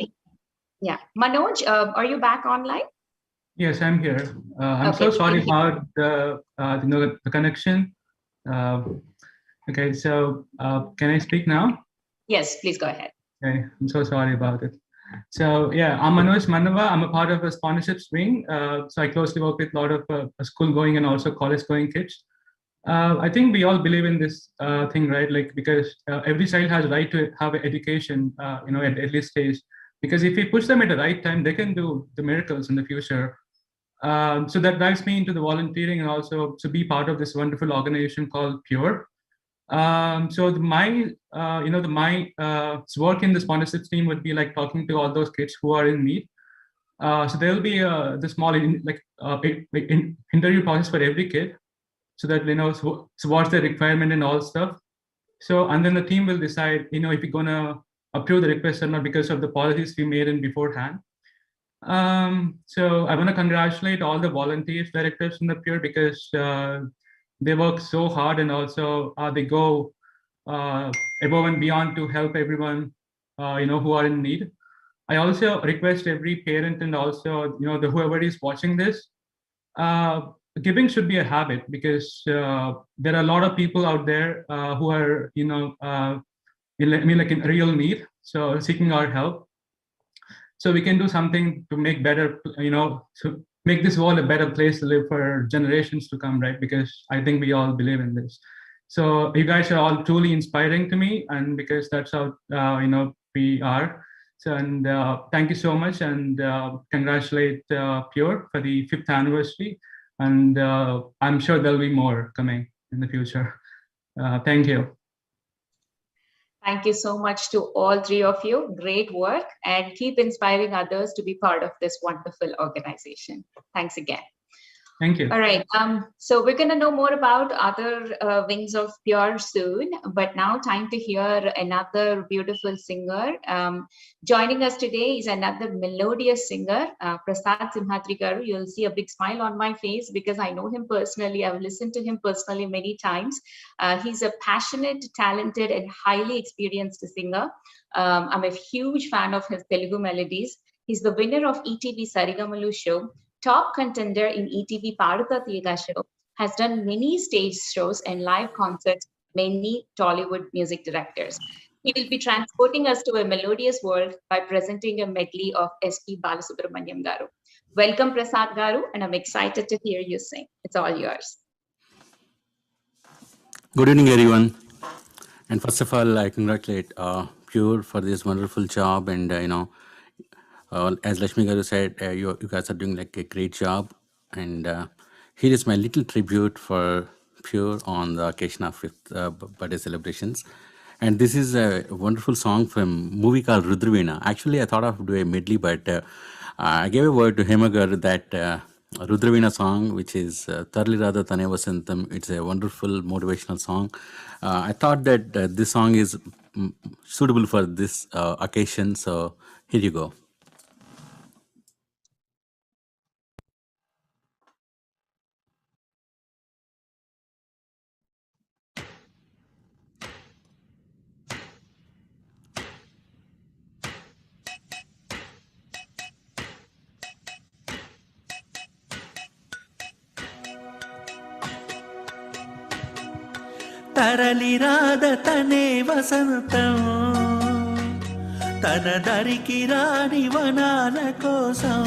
[SPEAKER 4] yeah, Manoj, are you back online?
[SPEAKER 12] Yes, I'm here. I'm
[SPEAKER 4] Okay,
[SPEAKER 12] so sorry about the connection. Okay, so can I speak now?
[SPEAKER 4] Yes, please go ahead.
[SPEAKER 12] Okay, I'm so sorry about it. So yeah, I'm Manoj Manava. I'm a part of a sponsorship wing. So I closely work with a lot of school-going and also college-going kids. I think we all believe in this thing, right? Like, because every child has a right to have an education, at early stage. Because if we push them at the right time, they can do the miracles in the future. So that drives me into the volunteering and also to be part of this wonderful organization called Pure. So my work in the sponsorship team would be like talking to all those kids who are in need. So there will be the small interview process for every kid, so that so what's the requirement and all stuff. So and then the team will decide if you're gonna approve the request or not because of the policies we made in beforehand. So I want to congratulate all the volunteers, directives in the Pure, because they work so hard, and also they go above and beyond to help everyone, who are in need. I also request every parent and also, whoever is watching this, giving should be a habit, because there are a lot of people out there who are, in real need, so seeking our help. So we can do something to make better, to make this world a better place to live for generations to come, right? Because I think we all believe in this. So you guys are all truly inspiring to me, and because that's how, we are. So, and thank you so much, and congratulate Pure for the 5th anniversary. And I'm sure there'll be more coming in the future. Thank you.
[SPEAKER 4] Thank you so much to all 3 of you. Great work, and keep inspiring others to be part of this wonderful organization. Thanks again.
[SPEAKER 12] Thank you.
[SPEAKER 4] All right. So we're going to know more about other wings of Pure soon, but now time to hear another beautiful singer. Joining us today is another melodious singer, Prasad Simhatri Garu. You'll see a big smile on my face because I know him personally. I've listened to him personally many times. He's a passionate, talented, and highly experienced singer. I'm a huge fan of his Telugu melodies. He's the winner of ETV Sarigamalu show, top contender in ETV Paduta Thiyaga show, has done many stage shows and live concerts, many Tollywood music directors. He will be transporting us to a melodious world by presenting a medley of S.P. Balasubramaniam Garu. Welcome, Prasad Garu, and I'm excited to hear you sing. It's all yours.
[SPEAKER 15] Good evening, everyone. And first of all, I congratulate Pure for this wonderful job, and as Lakshmi Garu said, you guys are doing like a great job. And here is my little tribute for Pure on the occasion of 5th birthday celebrations. And this is a wonderful song from a movie called Rudravina. Actually, I thought of doing a medley, but I gave a word to Hema Garu that Rudravina song, which is Tarli Radha Tane Vasantam, it's a wonderful motivational song. I thought that this song is suitable for this occasion. So here you go.
[SPEAKER 16] తరలిరాద తనే వసంతం తన దరికి రాని వనాల కోసం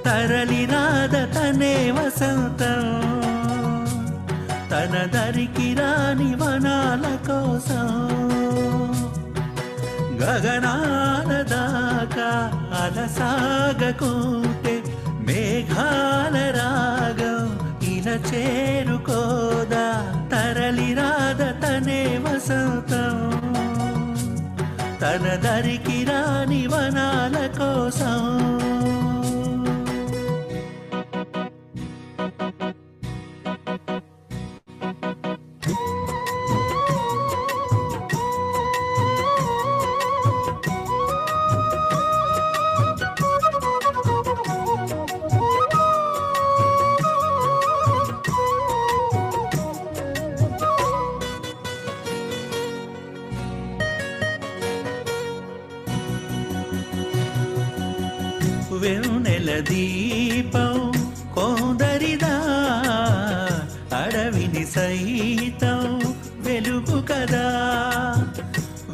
[SPEAKER 16] తరలిరాద తనే వసంతం తన దరికి రాని వనాల కోసం గగనాల దాకా అలసాగకుంటే మేఘాల రాగం ఇలా చేరుకోదా తరలిరాద తనే వసంతం తన దరికి రాని వనాల కోసం వెన్నెల దీపం కొందరిదా అడవిని సైతం వెలుగు కదా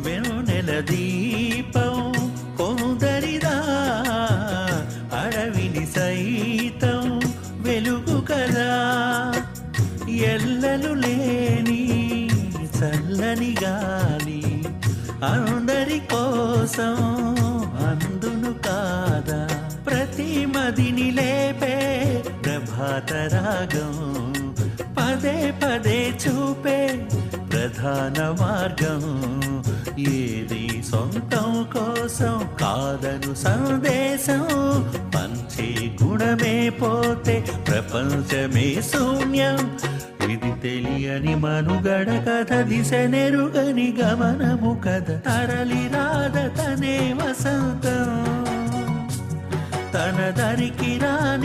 [SPEAKER 16] వెన్నెల దీపం కొందరిదా అడవిని సైతం వెలుగు కదా ఎల్లలు లేని చల్లని గాలి అందరి కోసం అందును కాదా ప్రతి మదిని లేపే ప్రభాత రాగం పదే పదే చూపే ప్రధాన మార్గం ఏది సొంతం కోసం కాదను సందేశం పంచే గుణమే పోతే ప్రపంచమే శూన్యం ఇది తెలియని మనుగడ కథ దిశ నెరుగని గమనము కథ తరలి రాద తనే వసంతం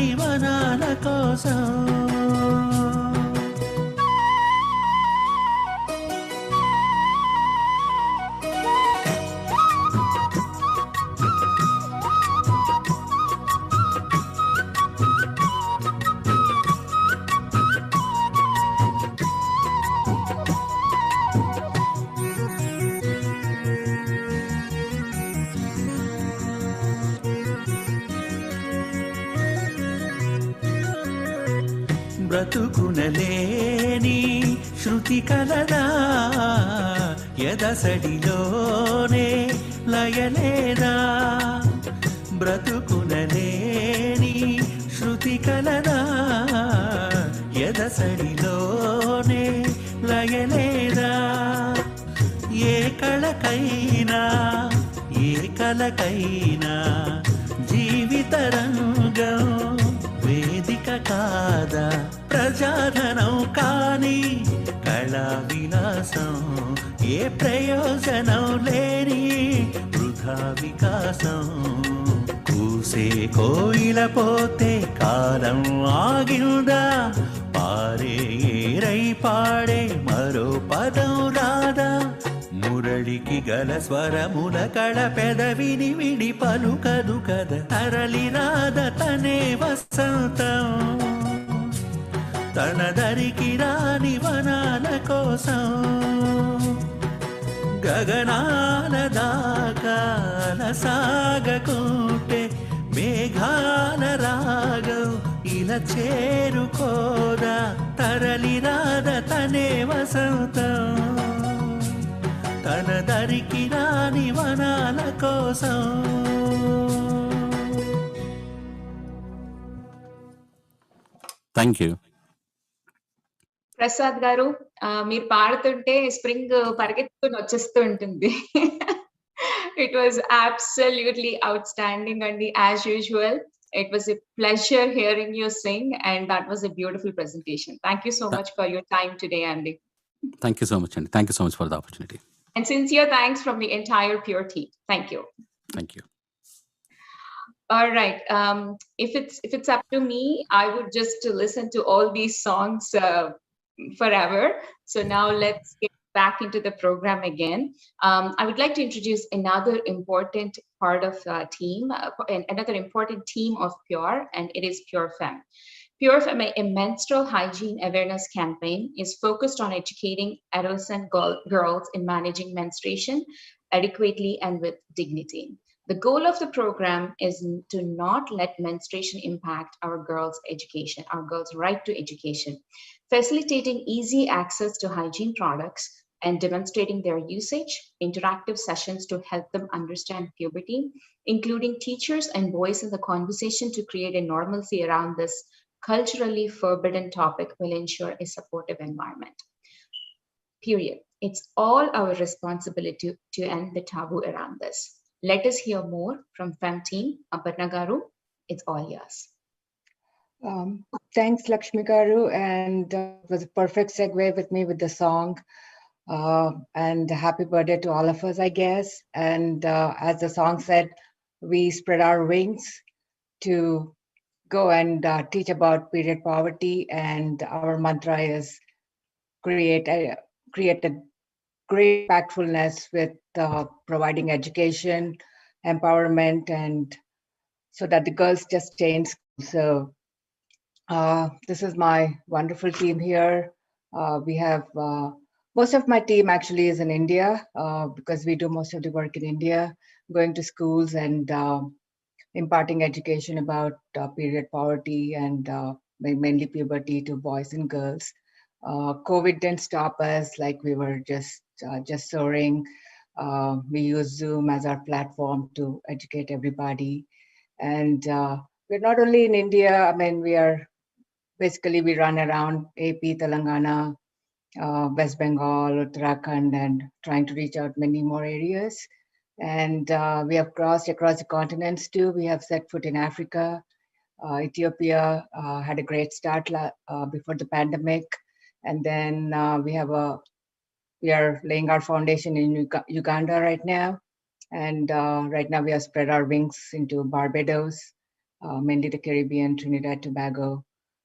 [SPEAKER 16] నివనాల కోసం బ్రతుకునలేని శృతి కలదా ఎదసడిలోనే లయలేదా బ్రతుకునలేని శృతి కలదా ఎదసడిలోనే లయలేదా ఏ కళకైనా ఏ కలకైనా జీవిత రంగం వేదిక కాదా ప్రజాధనం కాని కళా విలాసం ఏ ప్రయోజనం లేని వృధా వికాసం కూసే కోయిల పోతే కాలం ఆగిందా పారే ఏరై పాడే మరో పదం రాదా మురళికి గల స్వరముల కళ పెదవిని విడి పలుకదు కద తరలి రాద తనే వసంతం తన దరికి రాని వనాల కోసం గగనాల దాకాల సాగకుంటే మేఘాల రాగం ఇలా చేరుకోదా తరలి రాద తనే వసంతం తన దరికి రాని వనాల కోసం
[SPEAKER 15] థ్యాంక్ యూ.
[SPEAKER 4] ప్రసాద్ గారు, మీరు పాడుతుంటే స్ప్రింగ్ పరిగెత్తుకుని వచ్చేస్తూ ఉంటుంది. It was absolutely outstanding, Andy, as usual. It was a pleasure hearing you sing, and that was a beautiful presentation. Thank you so much for your time today, Andy.
[SPEAKER 15] Thank you so much, Andy. Thank you so much for the opportunity.
[SPEAKER 4] And sincere thanks from the entire Pure team. Thank you.
[SPEAKER 15] Thank you.
[SPEAKER 4] All right. If it's up to me, I would just listen to all these songs forever. So now let's get back into the program again. I would like to introduce another important part of team, another important team of Pure, and it is Pure Femme. Pure Femme, a menstrual hygiene awareness campaign, is focused on educating adolescent girls in managing menstruation adequately and with dignity. The goal of the program is to not let menstruation impact our girls' education, our girls' right to education, facilitating easy access to hygiene products and demonstrating their usage, interactive sessions to help them understand puberty, including teachers and boys in the conversation to create a normalcy around this culturally forbidden topic will ensure a supportive environment. Period. It's all our responsibility to end the taboo around this. Let us hear more from Femme team. Aparna Garu, it's all yours.
[SPEAKER 17] Thanks, Lakshmi Garu, and it was a perfect segue with me with the song. And happy birthday to all of us, I guess. And as the song said, we spread our wings to go and teach about period poverty, and our mantra is create a great impactfulness with providing education, empowerment, and so that the girls just stay in school. So this is my wonderful team here. We have most of my team actually is in India because we do most of the work in India, going to schools and imparting education about period poverty and mainly puberty to boys and girls. COVID didn't stop us, like we were just soaring. We use Zoom as our platform to educate everybody. And we're not only in India, I mean, we run around AP, Telangana, West Bengal, Uttarakhand, and trying to reach out many more areas. And we have crossed across the continents too. We have set foot in Africa. Ethiopia had a great start before the pandemic. And then we are laying our foundation in Uganda right now. And right now we have spread our wings into Barbados. mainly the Caribbean, Trinidad, Tobago.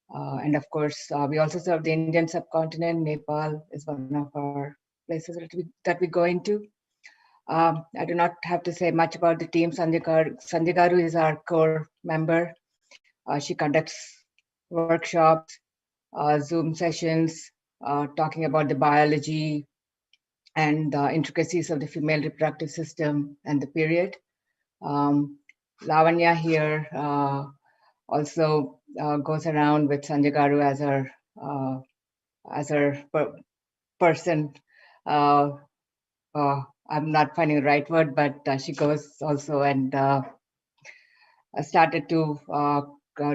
[SPEAKER 17] And of course, we also serve the Indian subcontinent. Nepal is one of our places that we go into. I do not have to say much about the team. Sandhya Garu is our core member. She conducts workshops, Zoom sessions, talking about the biology and intricacies of the female reproductive system and the period. Lavanya here also goes around with Sandhya Garu as her person. I'm not finding the right word, but she goes also and started to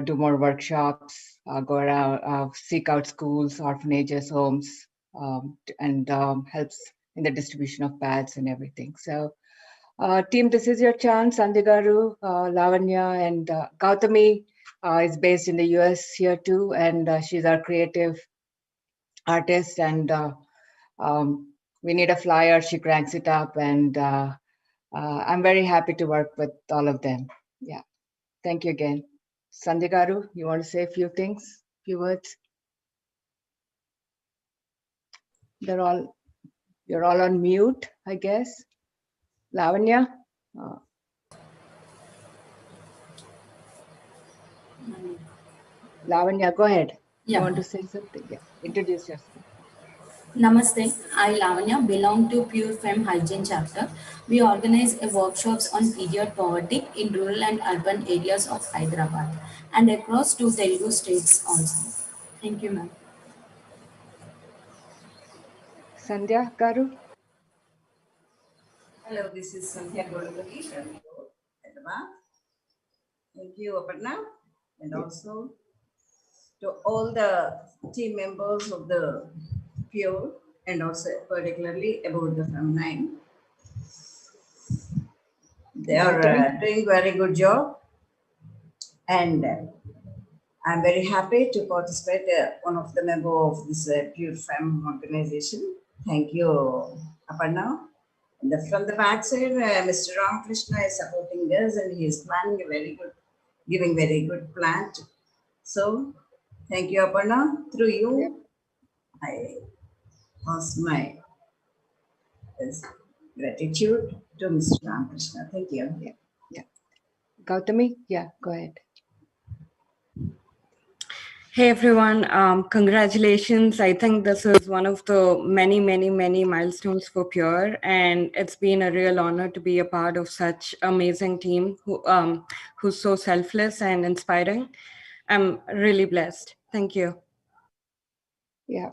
[SPEAKER 17] do more workshops, go around, seek out schools, orphanages, homes, and helps in the distribution of pads and everything. So team, this is your chance. Sandhya Garu, Lavanya, and Gautami is based in the US here too, and she's our creative artist, and we need a flyer, she cranks it up, and I'm very happy to work with all of them. Yeah, thank you again. Sandhya Garu, you want to say a few things, few words? You're all on mute, I guess. Lavanya? Lavanya, go ahead.
[SPEAKER 18] Yeah.
[SPEAKER 17] You want to say something? Yeah, introduce yourself.
[SPEAKER 18] Namaste, I Lavanya belong to Pure Femme Hygiene chapter. We organize workshops on period poverty in rural and urban areas of Hyderabad and across 2 Telugu states also. Thank you, ma'am.
[SPEAKER 17] Sandhya Garu?
[SPEAKER 19] Hello, this is Sandhya Garu from Hyderabad. Thank you, Aparna, and also to all the team members of the Pure, and also particularly about the Feminine. They are doing very good job, and I'm very happy to participate one of the member of this Pure Femme organization. Thank you, Aparna. And from the backside, Mr. Ramakrishna is supporting us, and he is planning a very good, giving very good plan. So, thank you, Aparna. Through you, I pass my gratitude to Mr. Ramakrishna. Thank you.
[SPEAKER 17] Yeah. Gautami, yeah, go ahead.
[SPEAKER 20] Hey everyone, congratulations. I think this is one of the many milestones for Pure, and it's been a real honor to be a part of such amazing team who's so selfless and inspiring. I'm really blessed. Thank you.
[SPEAKER 17] Yeah,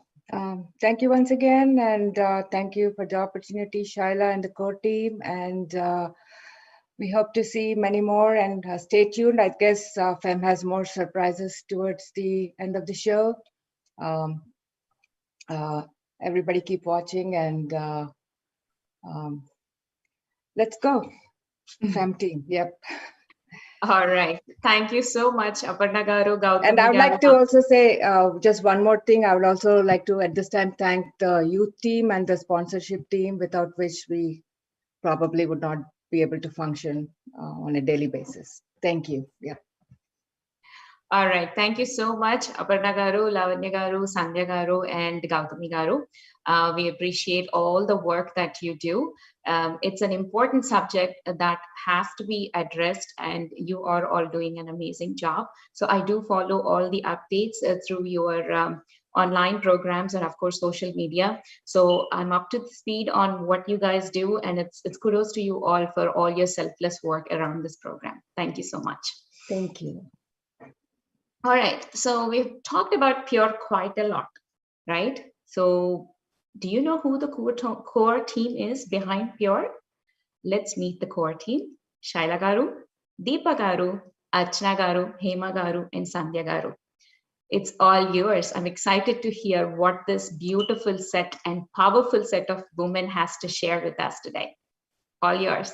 [SPEAKER 17] thank you once again, and thank you for the opportunity, Shaila and the core team, and we hope to see many more, and stay tuned. I guess Femme has more surprises towards the end of the show. Everybody keep watching, and let's go. Femme team, yep.
[SPEAKER 4] All right. Thank you so much, Aparna Garu, Gautami.
[SPEAKER 17] And I would like to also say just one more thing. I would also like to at this time thank the youth team and the sponsorship team, without which we probably would not be able to function on a daily basis. Thank you. Yeah.
[SPEAKER 4] All right. Thank you so much, Aparna Garu, Lavanya Garu, Sandhya Garu, and Gautami Garu. We appreciate all the work that you do. It's an important subject that has to be addressed, and you are all doing an amazing job. So I do follow all the updates through your online programs and of course social media. So I'm up to speed on what you guys do, and it's kudos to you all for all your selfless work around this program. Thank you so much.
[SPEAKER 17] Thank you.
[SPEAKER 4] All right, so we've talked about Pure quite a lot, right? So do you know who the core team is behind Pure? Let's meet the core team. Shaila Garu, Deepa Garu, Archana Garu, Hema Garu, and Sandhya Garu. It's all yours. I'm excited to hear what this beautiful set and powerful set of women has to share with us today. All yours.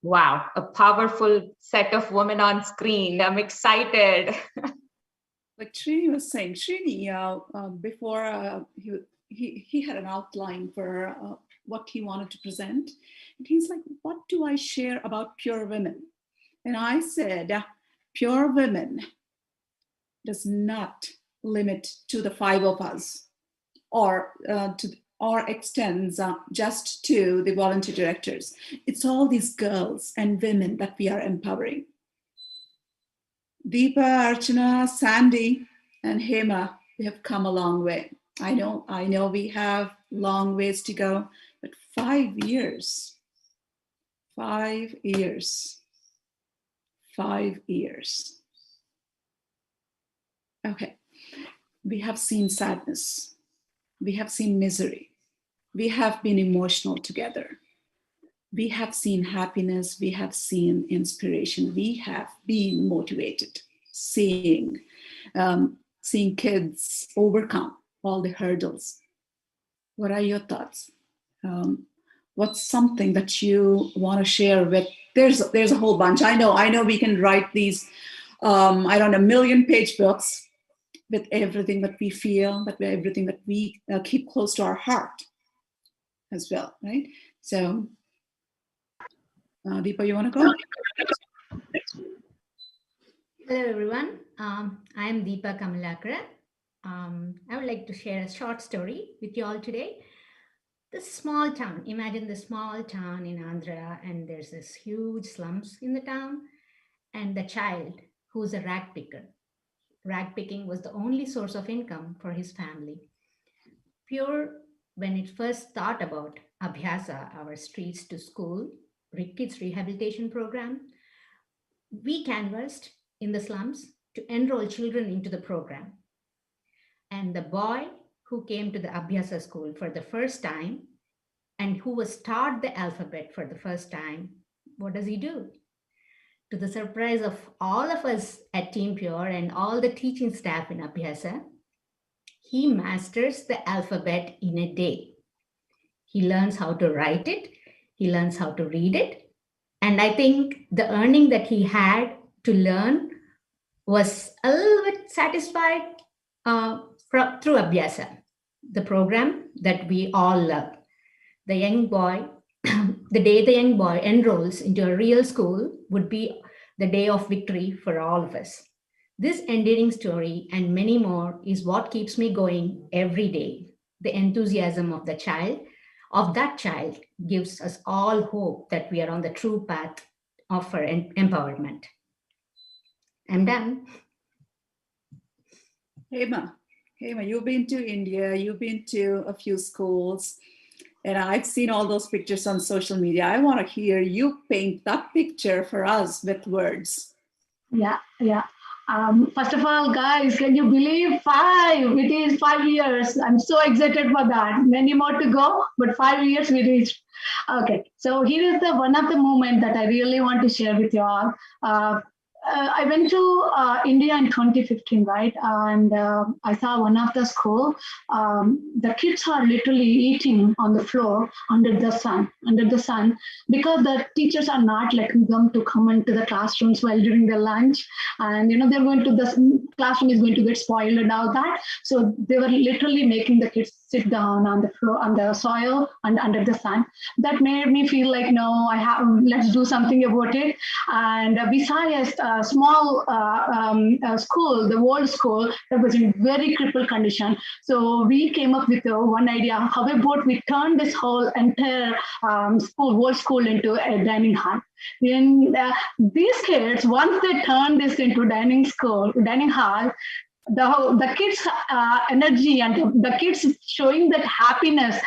[SPEAKER 4] Wow, a powerful set of women on screen. I'm excited.
[SPEAKER 6] Like Srini was saying, Srini, before he had an outline for what he wanted to present. And he's like, what do I share about pure women? And I said, pure women does not limit to the 5 of us or extends just to the volunteer directors. It's all these girls and women that we are empowering. Deepa, Archana, Sandy, and Hema, we have come a long way. I know we have long ways to go, but 5 years, 5 years, 5 years. Okay, we have seen sadness. We have seen misery. We have been emotional together. We have seen happiness. We have seen inspiration. We have been motivated, seeing kids overcome all the hurdles. What are your thoughts? What's something that you want to share with? There's a whole bunch. I know we can write these, 1,000,000-page books with everything that we feel, but everything that we keep close to our heart as well, right? So, Deepa, you want to go?
[SPEAKER 21] Hello, everyone. I am Deepa Kamalakara. I would like to share a short story with you all today. This small town, imagine the small town in Andhra, and there's this huge slums in the town, and the child who's a rag picker. Rag picking was the only source of income for his family. Pure, when it first thought about Abhyasa, our streets to school, kids rehabilitation program, we canvassed in the slums to enroll children into the program. And the boy who came to the Abhyasa school for the first time and who was taught the alphabet for the first time, what does he do? To the surprise of all of us at Team Pure and all the teaching staff in Upasana, he masters the alphabet in a day. He learns how to write it, he learns how to read it, and I think the earning that he had to learn was a little bit satisfied through Abhyasa, the program that we all love. The young boy, the day the young boy enrolls into a real school would be the day of victory for all of us. This endearing story and many more is what keeps me going every day. The enthusiasm of that child gives us all hope that we are on the true path of our empowerment. I'm done.
[SPEAKER 6] Hema, you've been to India, you've been to a few schools, and I've seen all those pictures on social media. I want to hear you paint that picture for us with words.
[SPEAKER 13] Yeah. First of all, guys, can you believe 5? It is 5 years. I'm so excited for that. Many more to go, but 5 years we reached. Okay, so here is one of the moments that I really want to share with you all. I went to India in 2015, right? And I saw one of the school. The kids are literally eating on the floor under the sun, because the teachers are not letting them to come into the classrooms while during their lunch. And, they're going to, the classroom is going to get spoiled and all that. So they were literally making the kids sit down on the floor, on the soil and under the sun. That made me feel like, no, let's do something about it. And besides a small school, the World School, that was in very critical condition. So we came up with one idea, how about we turn this whole entire World School into a dining hall. Then these kids, once they turn this into dining hall, the kids' energy and the kids showing that happiness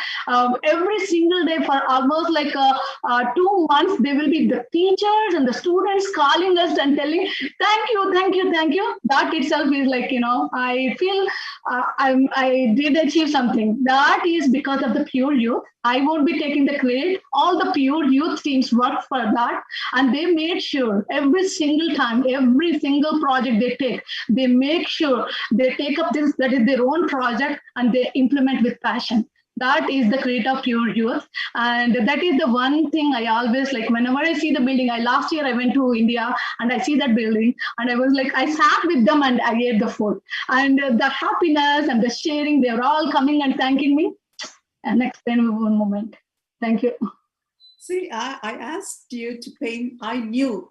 [SPEAKER 13] every single day for almost like 2 months, they will be the teachers and the students calling us and telling, thank you. That itself is like, I feel I did achieve something. That is because of the Pure Youth. I won't be taking the credit. All the Pure Youth teams worked for that, and they made sure every single time, every single project they take, they make sure they take up this, that is their own project, and they implement with passion. That is the create of pure youth. And that is the one thing I always like. Whenever I see the building, last year I went to India and I see that building and I was like, I sat with them and I ate the food. And the happiness and the sharing, they were all coming and thanking me. And explain one moment. Thank you.
[SPEAKER 6] See, I asked you to paint. I knew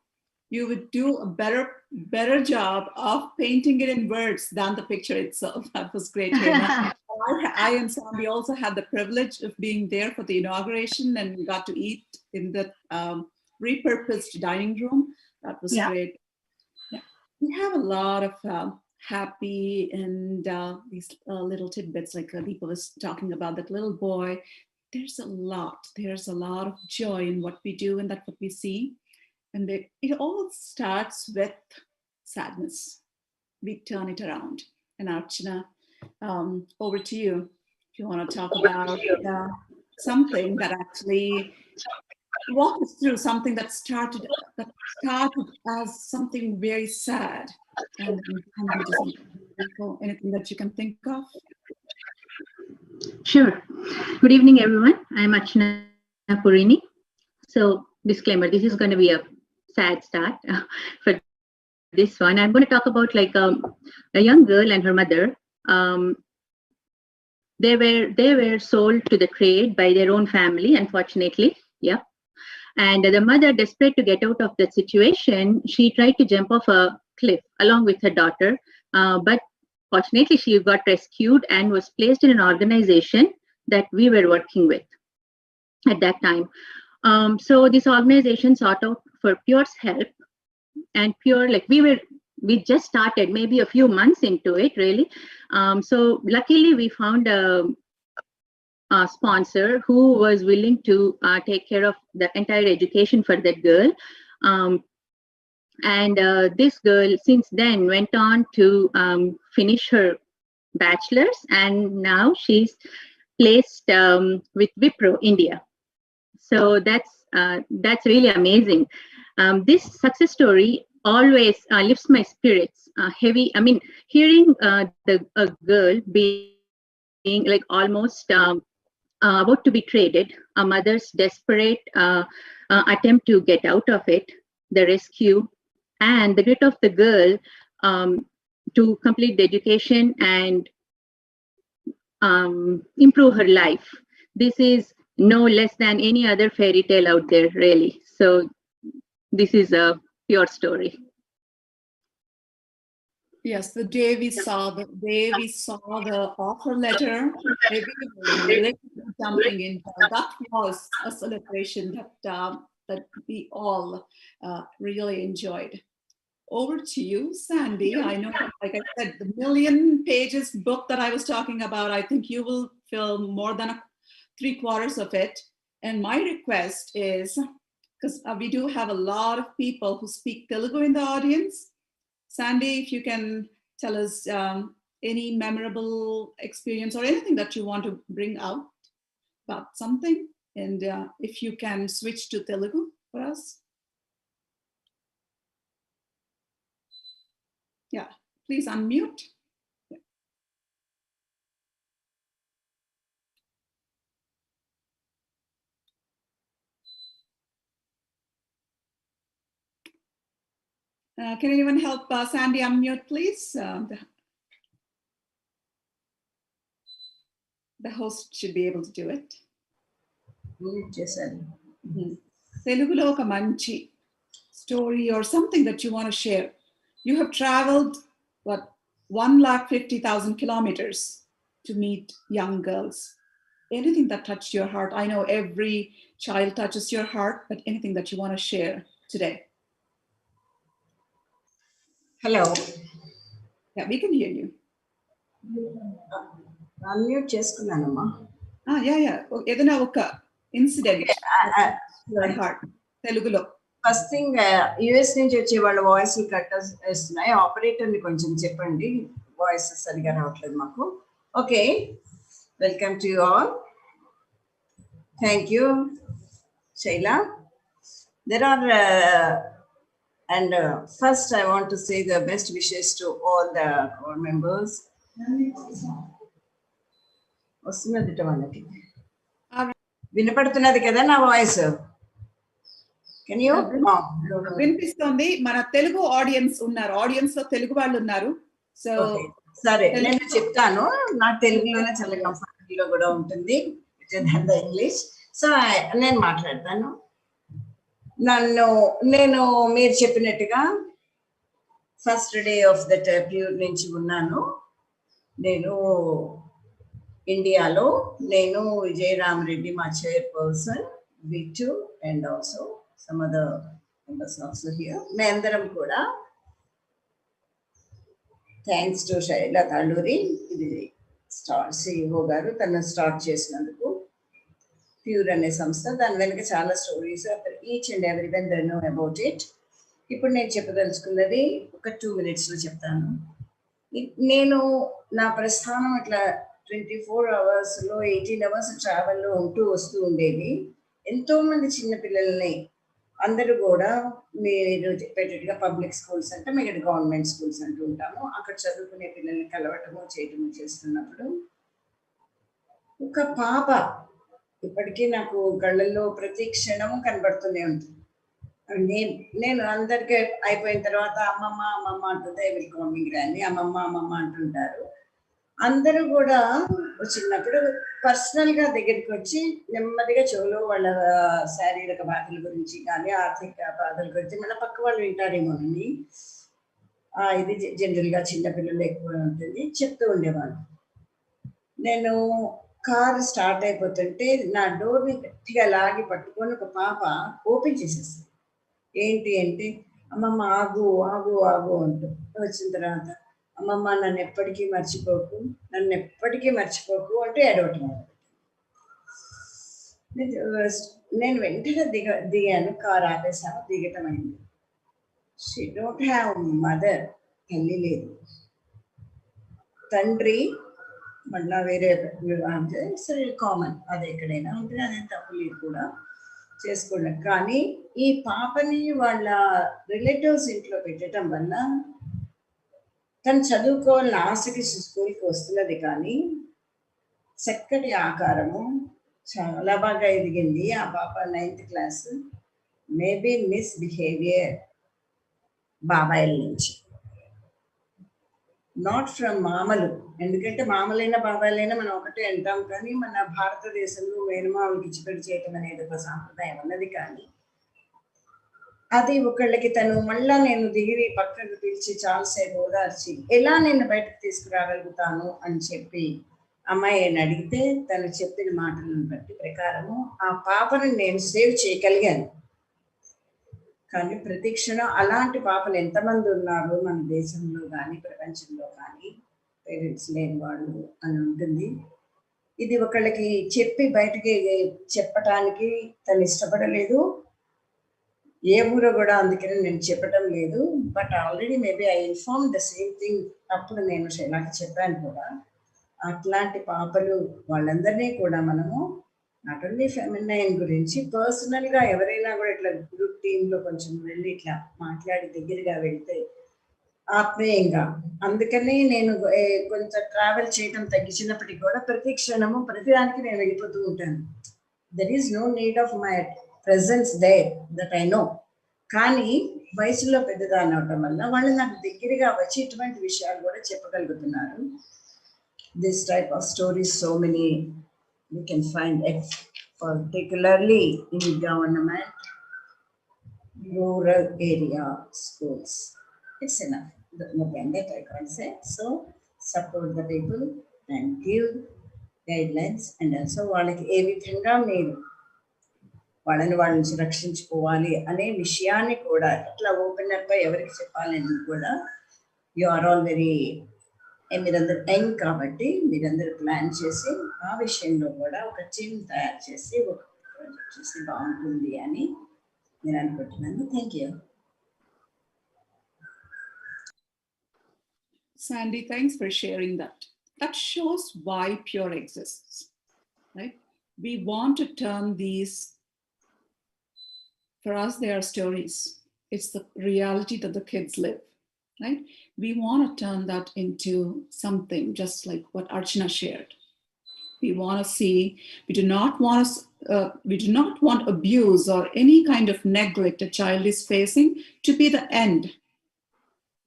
[SPEAKER 6] you would do a better job of painting it in words than the picture itself. That was great. I and Sandy also had the privilege of being there for the inauguration, and we got to eat in the repurposed dining room. That was great. Yeah. We have a lot of happy and these little tidbits, like Deepa was talking about, that little boy. There's a lot of joy in what we do, and that's what we see. And it all starts with sadness. We turn it around. And Archana, over to you. If you want to talk about something that actually walk us through something that started as something very sad, and anything that you can think of.
[SPEAKER 2] Sure. Good evening, everyone. I'm Archana Purini. So, disclaimer, this is going to be a sad start for this one. I'm going to talk about like a young girl and her mother. They were sold to the trade by their own family, unfortunately. Yeah. And the mother, desperate to get out of that situation, she tried to jump off a cliff along with her daughter. But fortunately, she got rescued and was placed in an organization that we were working with at that time. So this organization sought out for Pure's help, and Pure, like we just started maybe a few months into it, really. So luckily we found a sponsor who was willing to take care of the entire education for that girl. And this girl since then went on to finish her bachelor's, and now she's placed with Wipro India. So that's really amazing. This success story always lifts my spirits heavy. I mean, hearing a girl being like almost about to be traded, a mother's desperate attempt to get out of it, the rescue, and the grit of the girl to complete the education and improve her life. This is no less than any other fairy tale out there, really. So this is a pure story.
[SPEAKER 6] Yes, the day we saw the offer letter, we were jumping in. That was a celebration that we all really enjoyed. Over to you, Sandy. I know, like I said, the 1,000,000 pages book that I was talking about, I think you will fill more than 3/4 of it. And my request is, because we do have a lot of people who speak Telugu in the audience. Sandy, if you can tell us any memorable experience or anything that you want to bring out about something, and if you can switch to Telugu for us. Yeah, please unmute. Can anyone help Sandy unmute, please? The host should be able to do it. Telugulo oka manchi story or something that you want to share. You have traveled, what, 150,000 kilometers to meet young girls. Anything that touched your heart? I know every child touches your heart, but anything that you want to share today?
[SPEAKER 19] Hello.
[SPEAKER 6] Yeah, we can hear you.
[SPEAKER 19] Unmute చేసుకున్నానమ్మా.
[SPEAKER 6] Yeah. ఏదైనా ఒక incident your heart తెలుగులో.
[SPEAKER 19] First thing US నుంచి వచ్చే వాళ్ళ voice cut వస్తున్నాయి. Operator ని కొంచెం చెప్పండి, వాయిస్ సరిగా రావట్లేదు మాకు. Okay, welcome to you all. Thank you Shaila. There are and first I want to say the best wishes to all the core members. వస్తున్నది వాళ్ళకి వినపడుతున్నది కదా నా వాయిస్? Can you?
[SPEAKER 6] వినిపిస్తుంది. మన తెలుగు ఆడియన్స్ ఉన్నారు, ఆడియన్స్ లో తెలుగు వాళ్ళు ఉన్నారు. సో
[SPEAKER 19] సరే, నేను చెప్తాను. నాకు తెలుగులోనే చాలా కంఫర్టబుల్ గా కూడా ఉంటుంది ఇంగ్లీష్. సో నేను మాట్లాడతాను. నేను మీరు చెప్పినట్టుగా first day of that pure నుంచి ఉన్నాను. నేను ఇండియాలో విజయరామ్ రెడ్డి మా chairperson, Bittu and also some other members also here. మేమందరం కూడా థ్యాంక్స్ టు శైలా తాళూరి, ఇది సిఇఓ గారు తను స్టార్ట్ చేసినందుకు ప్యూర్ అనే సంస్థ. దాని వెనక చాలా stories, each and every one they know about it. ఇప్పుడు నేను చెప్పదలుచుకున్నది ఒక 2 minutes లో చెప్తాను. నేను నా ప్రస్థానం ఇట్లా 24 hours 18 hours ట్రావెల్లో వస్తూ ఉండేది. ఎంతో మంది చిన్నపిల్లల్ని అందరూ కూడా మీరు చెప్పేటట్టుగా పబ్లిక్ స్కూల్స్ అంటే మేము గవర్నమెంట్ స్కూల్స్ అంటూ ఉంటాము, అక్కడ చదువుకునే పిల్లల్ని కలవటము చేయటము చేస్తున్నప్పుడు ఒక పాప ఇప్పటికీ నాకు కళ్ళల్లో ప్రతి క్షణము కనబడుతూనే ఉంటుంది. నేను అందరికీ అయిపోయిన తర్వాత అమ్మమ్మ అమ్మమ్మ అంటుంది, I will call me grand, అమ్మమ్మ అమ్మమ్మ అంటుంటారు. అందరూ కూడా వచ్చినప్పుడు పర్సనల్ గా దగ్గరికి వచ్చి నెమ్మదిగా చెవులో వాళ్ళ శారీరక బాధల గురించి కానీ ఆర్థిక బాధల గురించి మన పక్క వాళ్ళు వింటారేమోనని, ఇది జనరల్ గా చిన్నపిల్లలు ఎక్కువ ఉంటుంది, చెప్తూ ఉండేవాళ్ళు. నేను కారు స్టార్ట్ అయిపోతుంటే నా డోర్ని గట్టిగా లాగి పట్టుకొని ఒక పాప ఓపెన్ చేసేస్తుంది. ఏంటి అంటే, అమ్మమ్మ ఆగు ఆగు ఆగు అంటూ వచ్చిన తర్వాత, అమ్మమ్మ నన్ను ఎప్పటికీ మర్చిపోకు, నన్ను ఎప్పటికీ మర్చిపోకు అంటే ఏడవటం. నేను వెంటనే దిగాను, కారు ఆపేసాను, దిగటం అయింది. షీ డోంట్ హ్యావ్ మదర్, తల్లి లేదు, తండ్రి మళ్ళా వేరే అంటే సరే కామన్, అది ఎక్కడైనా ఉంటుంది, అదేం తప్పు లేదు కూడా చేసుకోవడం. కానీ ఈ పాపని వాళ్ళ రిలేటివ్స్ ఇంట్లో పెట్టడం వల్ల తను చదువుకోవాలని ఆశకి స్కూల్కి వస్తున్నది, కానీ చక్కటి ఆకారము, చాలా బాగా ఎదిగింది ఆ పాప. 9th class, మేబీ మిస్బిహేవియర్ బాబాయిల నుంచి, నాట్ ఫ్రమ్ మామలు. ఎందుకంటే మామలైనా బాబాయిలైనా మనం ఒకటే అంటాం, కానీ మన భారతదేశంలో మేనమామలకి ఇచ్చిపెట్టి చేయటం అనేది ఒక సాంప్రదాయం ఉన్నది. కానీ అది ఒకళ్ళకి తను మళ్ళా నేను దిగి పక్కకు పిలిచి చాలాసేపు ఓదార్చి ఎలా నేను బయటకు తీసుకురాగలుగుతాను అని చెప్పి అమ్మాయిని అడిగితే తను చెప్పిన మాటలను బట్టి ప్రకారము ఆ పాపను నేను సేవ్ చేయగలిగాను. కానీ ప్రతి క్షణం అలాంటి పాపలు ఎంతమంది ఉన్నారు మన దేశంలో కానీ ప్రపంచంలో కానీ, పేరెంట్స్ లేని వాళ్ళు అని ఉంటుంది. ఇది ఒకళ్ళకి చెప్పి బయటకి చెప్పటానికి తను ఇష్టపడలేదు, ఏ ఊరో కూడా, అందుకని నేను చెప్పటం లేదు. But already maybe I inform the same thing. అప్పుడు నేను శైలాకి చెప్పాను కూడా, అట్లాంటి పాపలు వాళ్ళందరినీ కూడా మనము నాట్ ఓన్లీ ఫెమినైన్ గురించి పర్సనల్గా ఎవరైనా కూడా ఇట్లా గ్రూప్ టీంలో కొంచెం వెళ్ళి ఇట్లా మాట్లాడి దగ్గరగా వెళ్తే ఆత్మీయంగా, అందుకని నేను కొంచెం ట్రావెల్ చేయడం తగ్గించినప్పటికీ కూడా ప్రతి క్షణము ప్రతిదానికి నేను వెళ్ళిపోతూ ఉంటాను. There is no need of my presence there, that I know. కానీ వయసులో పెద్దదాన్ని అవటం వల్ల వాళ్ళు నాకు దగ్గరగా వచ్చి ఇటువంటి విషయాలు కూడా చెప్పగలుగుతున్నారు. This type of stories so many we can find it, particularly in government rural area schools. It's enough. More than that I can't say. So support the people and give guidelines, and also వాళ్ళకి ఏ విధంగా మీరు వాళ్ళని రక్షించుకోవాలి అనే విషయాన్ని కూడా ఇట్లా open up ఎవరికి చెప్పాలని కూడా యు ఆర్ ఆల్ వెరీ, మీరందరూ టైం కాబట్టి మీరందరూ ప్లాన్ చేసి ఆ విషయంలో కూడా ఒక టీమ్ తయారు చేసి ఒక ప్రాజెక్ట్ చేసి బాగుంటుంది అని నేను అనుకుంటున్నాను. Thank you.
[SPEAKER 6] Sandy, thanks for sharing that. That shows why Pure exists, right? We want to turn these, for us, they are stories. It's the reality that the kids live, right? We want to turn that into something just like what Archana shared. We want to see, we do not want abuse or any kind of neglect a child is facing to be the end.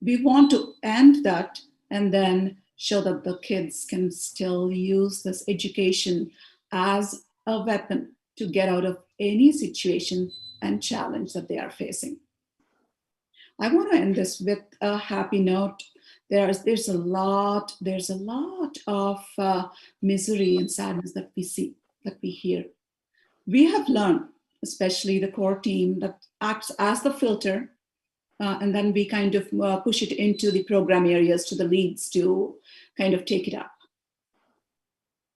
[SPEAKER 6] We want to end that and then show that the kids can still use this education as a weapon to get out of any situation and challenge that they are facing. I want to end this with a happy note. There's a lot of misery and sadness that we see, that we hear. We have learned, especially the core team that acts as the filter, and then we kind of push it into the program areas to the leads to kind of take it up.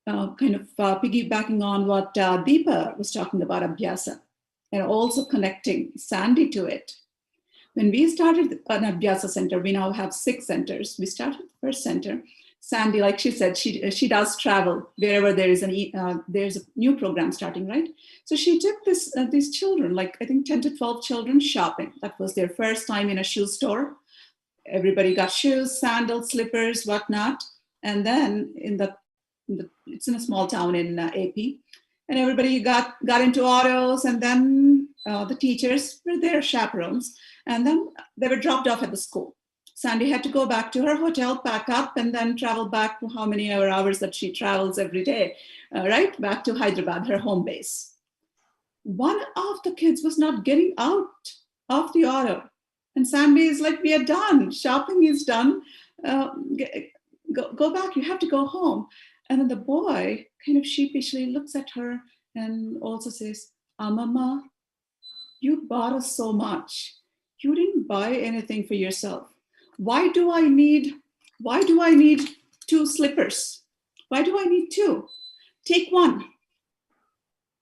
[SPEAKER 6] Piggybacking on what Deepa was talking about, Abhyasa, and also connecting Sandy to it. When we started an Abhyasa center, we now have 6 centers. We started the first center. Sandy, like she said, she does travel wherever there's a new program starting, right? So she took these children, like I think 10 to 12 children shopping. That was their first time in a shoe store. Everybody got shoes, sandals, slippers, whatnot. And then it's in a small town in AP. And everybody got into autos, and then the teachers were their chaperones. And then they were dropped off at the school. Sandy had to go back to her hotel, pack up, and then travel back to how many hours that she travels every day, right? Back to Hyderabad, her home base. One of the kids was not getting out of the auto. And Sandy is like, we are done. Shopping is done. Go back, you have to go home. And then the boy kind of sheepishly looks at her and also says, Mama, you bought us so much. You didn't buy anything for yourself. Why do I need 2 slippers? Why do I need 2? Take 1.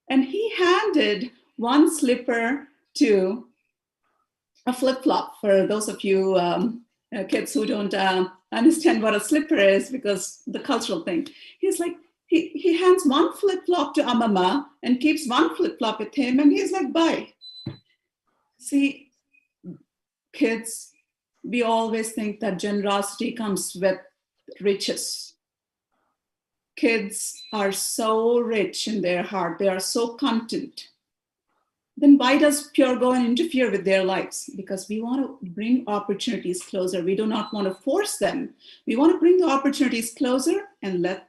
[SPEAKER 6] And he handed 1 slipper to a flip-flop. For those of you kids who don't understand what a slipper is, because the cultural thing, he's like, he hands 1 flip-flop to Amama and keeps 1 flip-flop with him, and he's like, bye. See, kids, we always think that generosity comes with riches. Kids are so rich in their heart. They are so content. Then why does Pure go and interfere with their lives? Because we want to bring opportunities closer. We do not want to force them. We want to bring the opportunities closer and let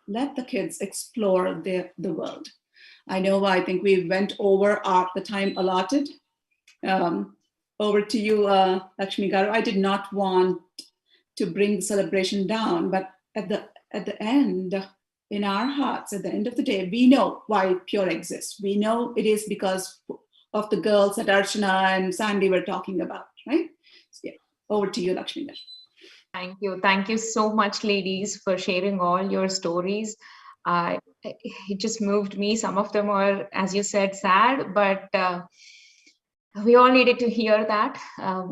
[SPEAKER 6] the kids explore the world. I know, I think we went over the time allotted. Over to you, Lakshmi Garu. I did not want to bring the celebration down, but at the end, in our hearts, at the end of the day, we know why Pure exists. We know it is because of the girls that Archana and Sandy were talking about, right? So, yeah, over to you, Lakshmi Garu.
[SPEAKER 4] Thank you. Thank you so much, ladies, for sharing all your stories. It just moved me. Some of them are, as you said, sad, but we all needed to hear that.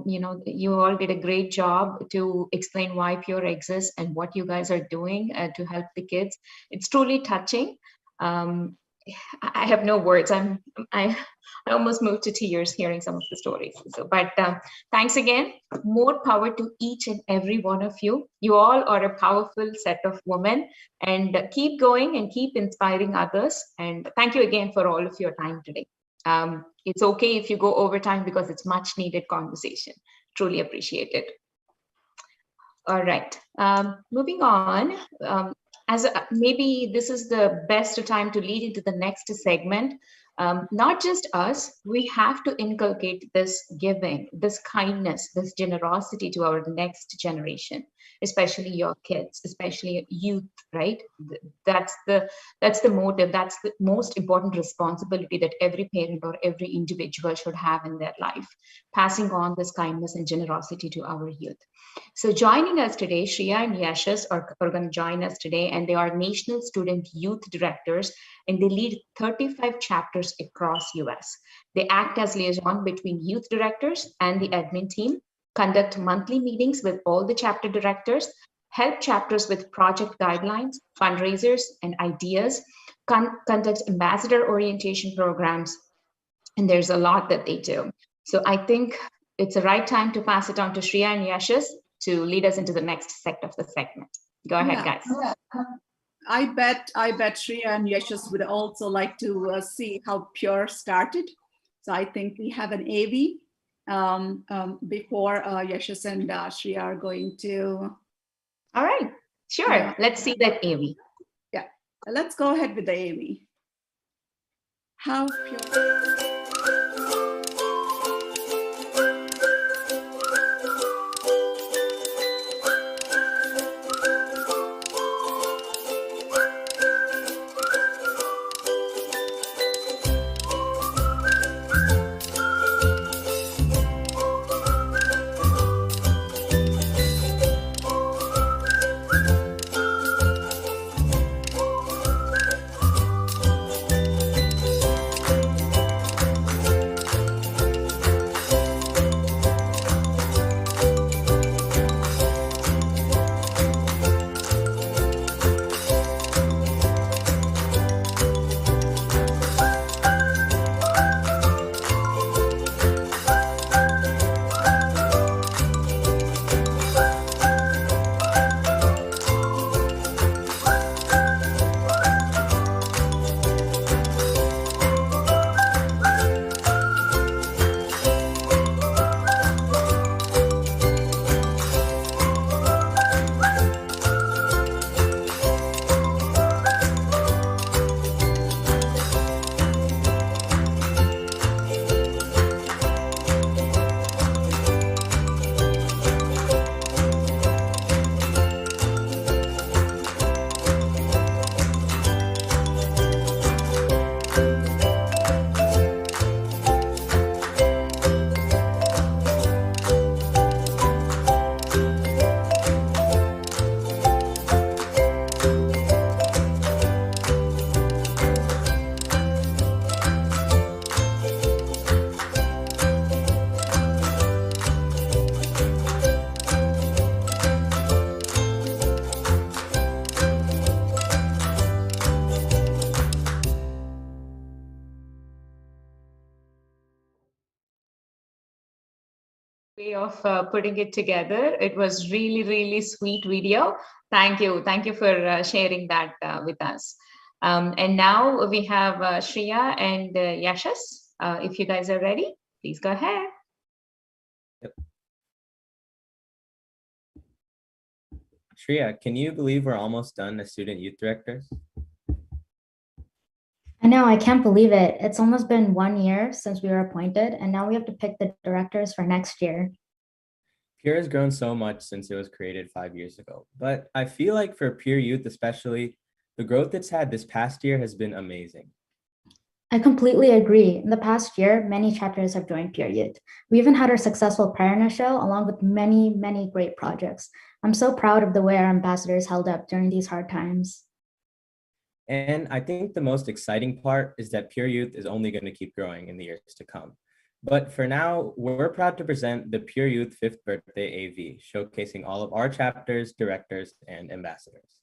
[SPEAKER 4] You all did a great job to explain why Pure exists and what you guys are doing to help the kids. It's truly touching. I have no words. I almost moved to tears hearing some of the stories. But thanks again. More power to each and every one of you. You all are a powerful set of women, and keep going and keep inspiring others. And thank you again for all of your time today. It's okay if you go over time because it's much needed conversation. Truly appreciate it. All right, moving on. Maybe this is the best time to lead into the next segment. Not just us, we have to inculcate this giving, this kindness, this generosity to our next generation, especially your kids, especially youth, right? That's the motive. That's the most important responsibility that every parent or every individual should have in their life, passing on this kindness and generosity to our youth. So joining us today, Shreya and Yashas are going to join us today, and they are National Student Youth Directors, and they lead 35 chapters across US. They act as liaison between youth directors and the admin team, conduct monthly meetings with all the chapter directors, help chapters with project guidelines, fundraisers, and ideas, conduct ambassador orientation programs, and there's a lot that they do. So I think it's the right time to pass it on to Shreya and Yashas to lead us into the next set of the segment. Go ahead, guys.
[SPEAKER 6] I bet Shreya and Yashas would also like to see how Pure started. So I think we have an AV before Yashas and Shreya are going to.
[SPEAKER 4] All right, sure.
[SPEAKER 6] Yeah.
[SPEAKER 4] Let's see that AV.
[SPEAKER 6] Yeah, let's go ahead with the AV. How Pure.
[SPEAKER 4] Way of putting it together. It was really, really sweet video. Thank you for sharing that with us. And now we have Shreya and Yashas. If you guys are ready, please go ahead.
[SPEAKER 3] Yep. Shreya, can you believe we're almost done as student youth directors?
[SPEAKER 22] I know, I can't believe it. It's almost been 1 year since we were appointed, and now we have to pick the directors for next year.
[SPEAKER 3] Pure has grown so much since it was created 5 years ago, but I feel like for Pure Youth especially, the growth it's had this past year has been amazing.
[SPEAKER 22] I completely agree. In the past year, many chapters have joined Pure Youth. We even had our successful Prerna show along with many, many great projects. I'm so proud of the way our ambassadors held up during these hard times.
[SPEAKER 3] And I think the most exciting part is that Pure Youth is only going to keep growing in the years to come. But for now, we're proud to present the Pure Youth 5th Birthday AV, showcasing all of our chapters, directors, and ambassadors.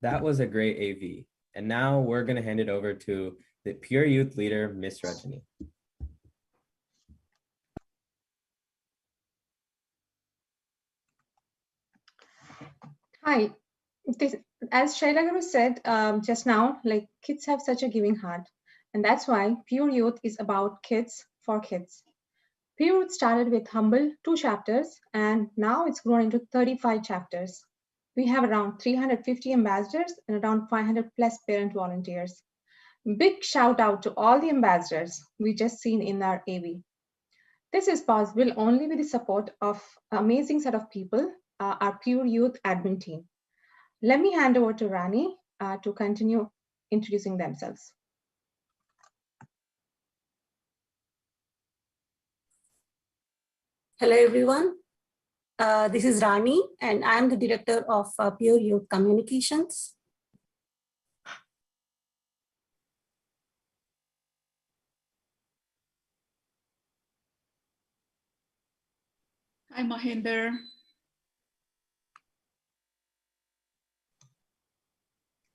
[SPEAKER 3] That was a great AV. And now we're going to hand it over to the Pure Youth leader, Miss Rajani.
[SPEAKER 1] Hi. As Shaila Guru said just now, like kids have such a giving heart. And that's why Pure Youth is about kids for kids. Pure Youth started with humble 2 chapters, and now it's grown into 35 chapters. We have around 350 ambassadors and around 500 plus parent volunteers. Big shout out to all the ambassadors we just seen in our AV. This is possible only with the support of an amazing set of people, our Pure Youth admin team. Let me hand over to Rani to continue introducing themselves.
[SPEAKER 5] Hello, everyone. This is Rani, and I'm the director of Pure Youth Communications.
[SPEAKER 6] Hi, Mahinder.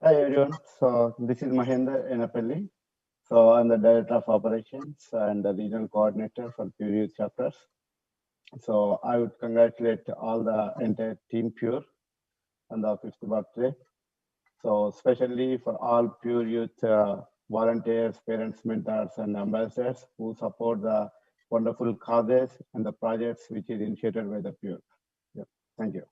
[SPEAKER 23] Hi everyone, so this is Mahinder Enapelli. So I'm the Director of Operations and the Regional Coordinator for Pure Youth Chapters. So I would congratulate all the entire team Pure on the 5th birthday. So especially for all Pure Youth volunteers, parents, mentors and ambassadors who support the wonderful causes and the projects which is initiated by the Pure. Yep. Thank you.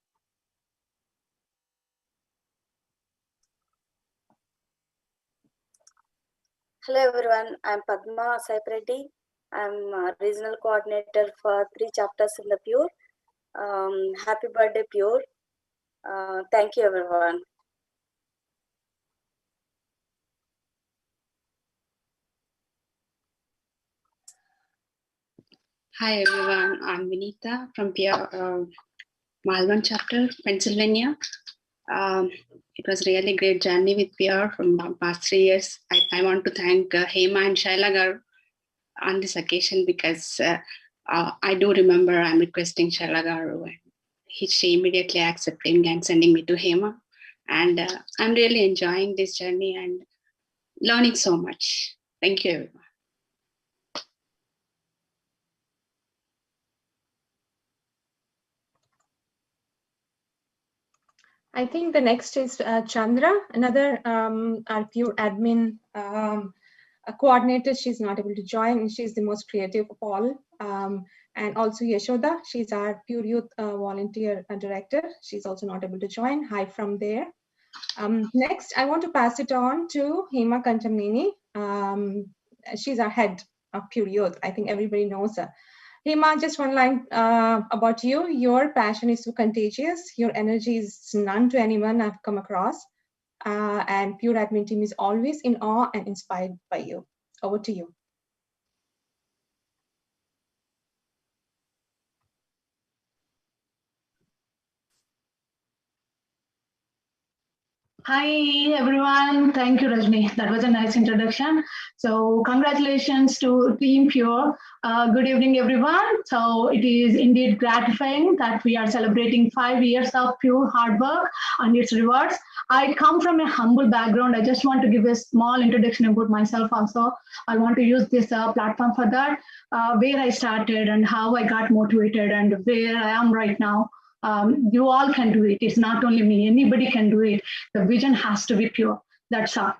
[SPEAKER 24] Hello everyone, I'm Padma Saipredi. I'm a regional coordinator for 3 chapters in the Pure. Happy birthday Pure. Thank you everyone.
[SPEAKER 25] Hi everyone, I'm Vinita from Pure Malvan chapter, Pennsylvania. It was really great journey with Pure from the past 3 years. I want to thank Hema and Shaila Garu on this occasion because I do remember I'm requesting Shaila Garu and she immediately accepting and sending me to Hema. And I'm really enjoying this journey and learning so much. Thank you everyone.
[SPEAKER 1] I think the next is Chandra, another our Pure admin coordinator. She's not able to join. She's the most creative of all. And also Yashoda, she's our Pure Youth volunteer director. She's also not able to join. Hi from there. Next, I want to pass it on to Hema Kamineni. She's our head of Pure Youth. I think everybody knows her. Hema, just one line about you. Your passion is so contagious. Your energy is none to anyone I've come across. And Pure admin team is always in awe and inspired by you. Over to you.
[SPEAKER 13] Hi everyone, thank you Rajni. That was a nice introduction. So congratulations to Team Pure. Good evening everyone. So it is indeed gratifying that we are celebrating 5 years of Pure hard work and its rewards. I come from a humble background. I just want to give a small introduction about myself also. I want to use this platform for that, where I started and how I got motivated and where I am right now. You all can do it. It's not only me, anybody can do it. The vision has to be pure. That's all.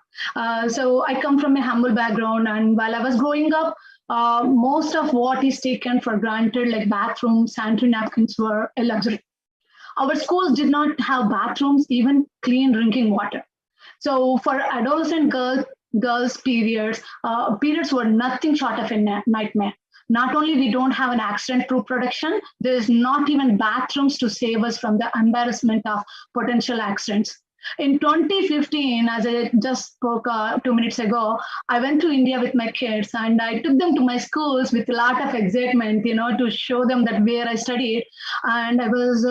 [SPEAKER 13] So I come from a humble background, and while I was growing up, most of what is taken for granted, like bathrooms, sanitary napkins, were a luxury. Our schools did not have bathrooms, even clean drinking water. So for adolescent girls periods were nothing short of a nightmare. Not only we don't have an accident-proof production, there is not even bathrooms to save us from the embarrassment of potential accidents. In 2015, as I just spoke 2 minutes ago, I went to India with my kids and I took them to my schools with a lot of excitement, to show them that where I studied. And I was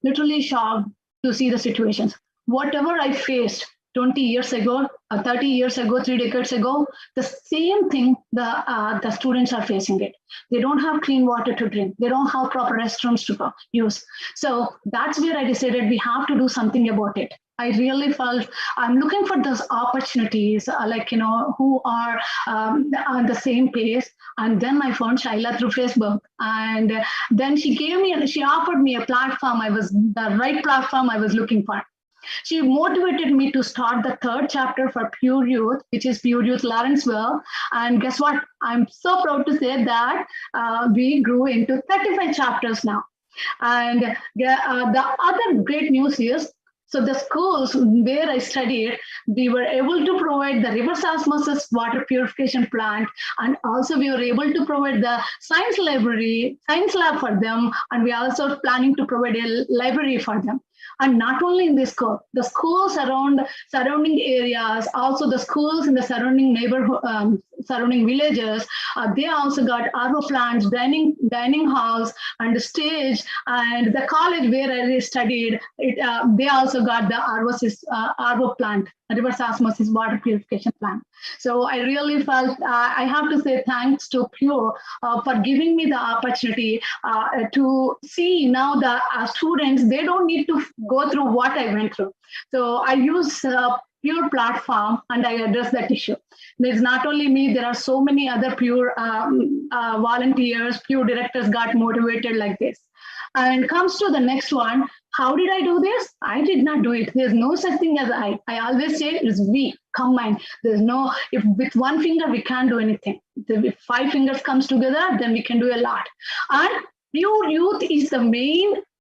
[SPEAKER 13] literally shocked to see the situations. Whatever I faced 20 years ago, 30 years ago, 3 decades ago, the same thing the students are facing it. They don't have clean water to drink. They don't have proper restrooms to use. So that's where I decided we have to do something about it. I really felt I'm looking for those opportunities, who are on the same pace. And then I found Shaila through Facebook, and then she offered me a platform. The right platform I was looking for. She motivated me to start the 3rd chapter for Pure Youth, which is Pure Youth Lawrenceville. And guess what? I'm so proud to say that we grew into 35 chapters now. And the other great news is, so the schools where I studied, we were able to provide the reverse osmosis water purification plant, and also we were able to provide the science lab for them, and we are also planning to provide a library for them. And not only in this school, the schools around surrounding areas, also the schools in the surrounding neighborhood, surrounding villages, they also got RO plants, dining halls, and stage. And the college where I studied, they also got the RO plant, reverse osmosis water purification plant. So I really felt I have to say thanks to Pure for giving me the opportunity to see now the students, they don't need to go through what I went through. So I use Pure platform and I address that issue. There's not only me, there are so many other Pure volunteers, Pure directors got motivated like this. And comes to the next one, how did I do this? I did not do it. There's no such thing as I. I always say it's we, combined. There's no, if with one finger, we can't do anything. If 5 fingers comes together, then we can do a lot. And Pure Youth is the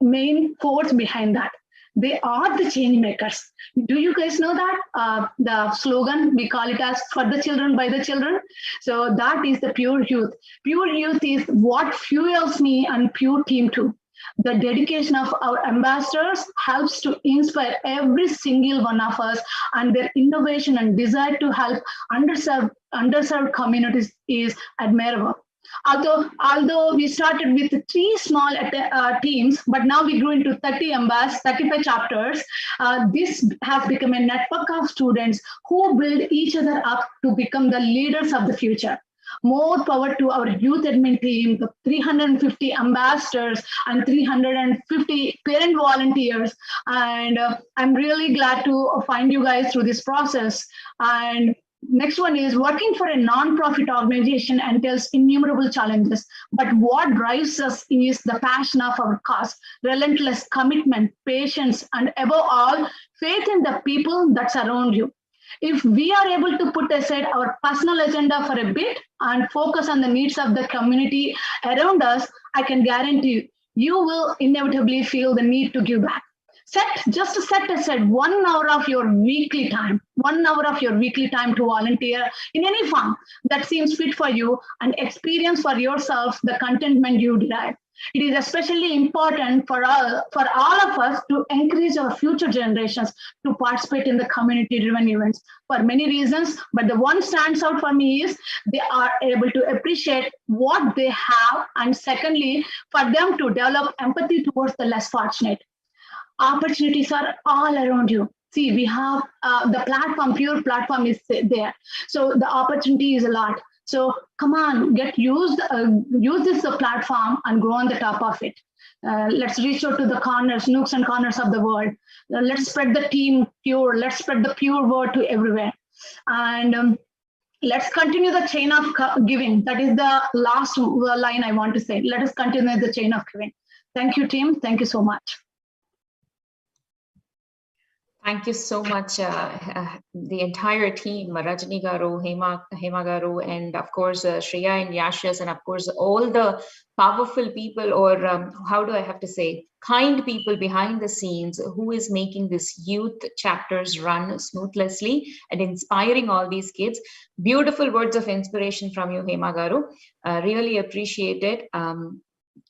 [SPEAKER 13] main force behind that. They are the change makers. Do you guys know that? The slogan, we call it as for the children, by the children. So that is the Pure Youth. Pure Youth is what fuels me and Pure team too. The dedication of our ambassadors helps to inspire every single one of us, and their innovation and desire to help underserved communities is admirable. Although we started with 3 small teams, but now we grew into 35 chapters. This has become a network of students who build each other up to become the leaders of the future. More power to our youth admin team, the 350 ambassadors and 350 parent volunteers. And I'm really glad to find you guys through this process. And next one is working for a non-profit organization entails innumerable challenges, but what drives us is the passion of our cause, relentless commitment, patience, and above all, faith in the people that surround you. If we are able to put aside our personal agenda for a bit and focus on the needs of the community around us, I can guarantee you will inevitably feel the need to give back. Just set aside 1 hour of your weekly time, 1 hour of your weekly time to volunteer in any form that seems fit for you and experience for yourself the contentment you derive. It is especially important for all of us to encourage our future generations to participate in the community-driven events for many reasons, but the one stands out for me is they are able to appreciate what they have, and secondly, for them to develop empathy towards the less fortunate. Opportunities are all around you. See, we have the platform, Pure platform is there. So the opportunity is a lot. So come on, use this platform and grow on the top of it. Let's reach out to the corners, nooks and corners of the world. Let's spread the team Pure. Let's spread the Pure word to everywhere. And let's continue the chain of giving. That is the last line I want to say. Let us continue the chain of giving. Thank you, team. Thank you so much.
[SPEAKER 4] Thank you so much, the entire team, Rajani Garu, Hema Garu, and of course, Shreya and Yashas, and of course, all the powerful people, or how do I have to say, kind people behind the scenes who is making this youth chapters run smoothly and inspiring all these kids. Beautiful words of inspiration from you, Hema Garu. Really appreciate it.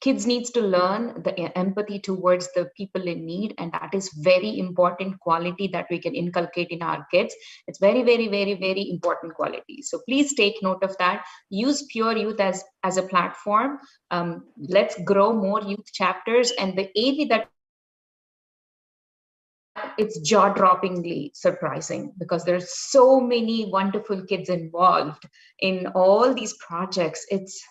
[SPEAKER 4] Kids needs to learn the empathy towards the people in need, and that is very important quality that we can inculcate in our kids. It's very, very, very, very important quality. So please take note of that. Use Pure Youth as a platform. Let's grow more youth chapters, and the AV that it's jaw-droppingly surprising because there's so many wonderful kids involved in all these projects. It's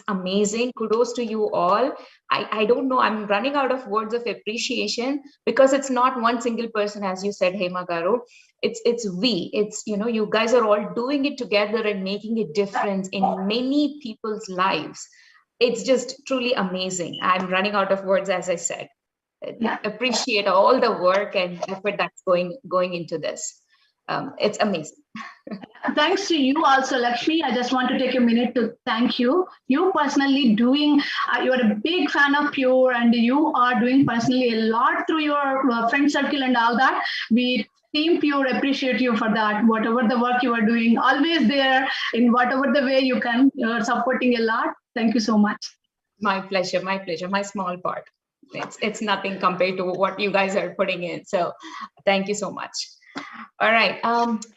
[SPEAKER 4] amazing. Kudos to you all. I don't know, I'm running out of words of appreciation because it's not one single person, as you said, Hema Garu. It's we. It's, you know, you guys are all doing it together and making a difference in many people's lives. It's just truly amazing. I'm running out of words, as I said. Appreciate all the work and effort that's going into this. It's amazing.
[SPEAKER 13] Thanks to you also, Lakshmi. I just want to take a minute to thank you. You personally doing, you're a big fan of Pure, and you are doing personally a lot through your friend circle and all that. We Team Pure appreciate you for that. Whatever the work you are doing, always there in whatever the way you can. You're supporting a lot. Thank you so much.
[SPEAKER 4] My pleasure. My pleasure. My small part. It's nothing compared to what you guys are putting in. So thank you so much. All right,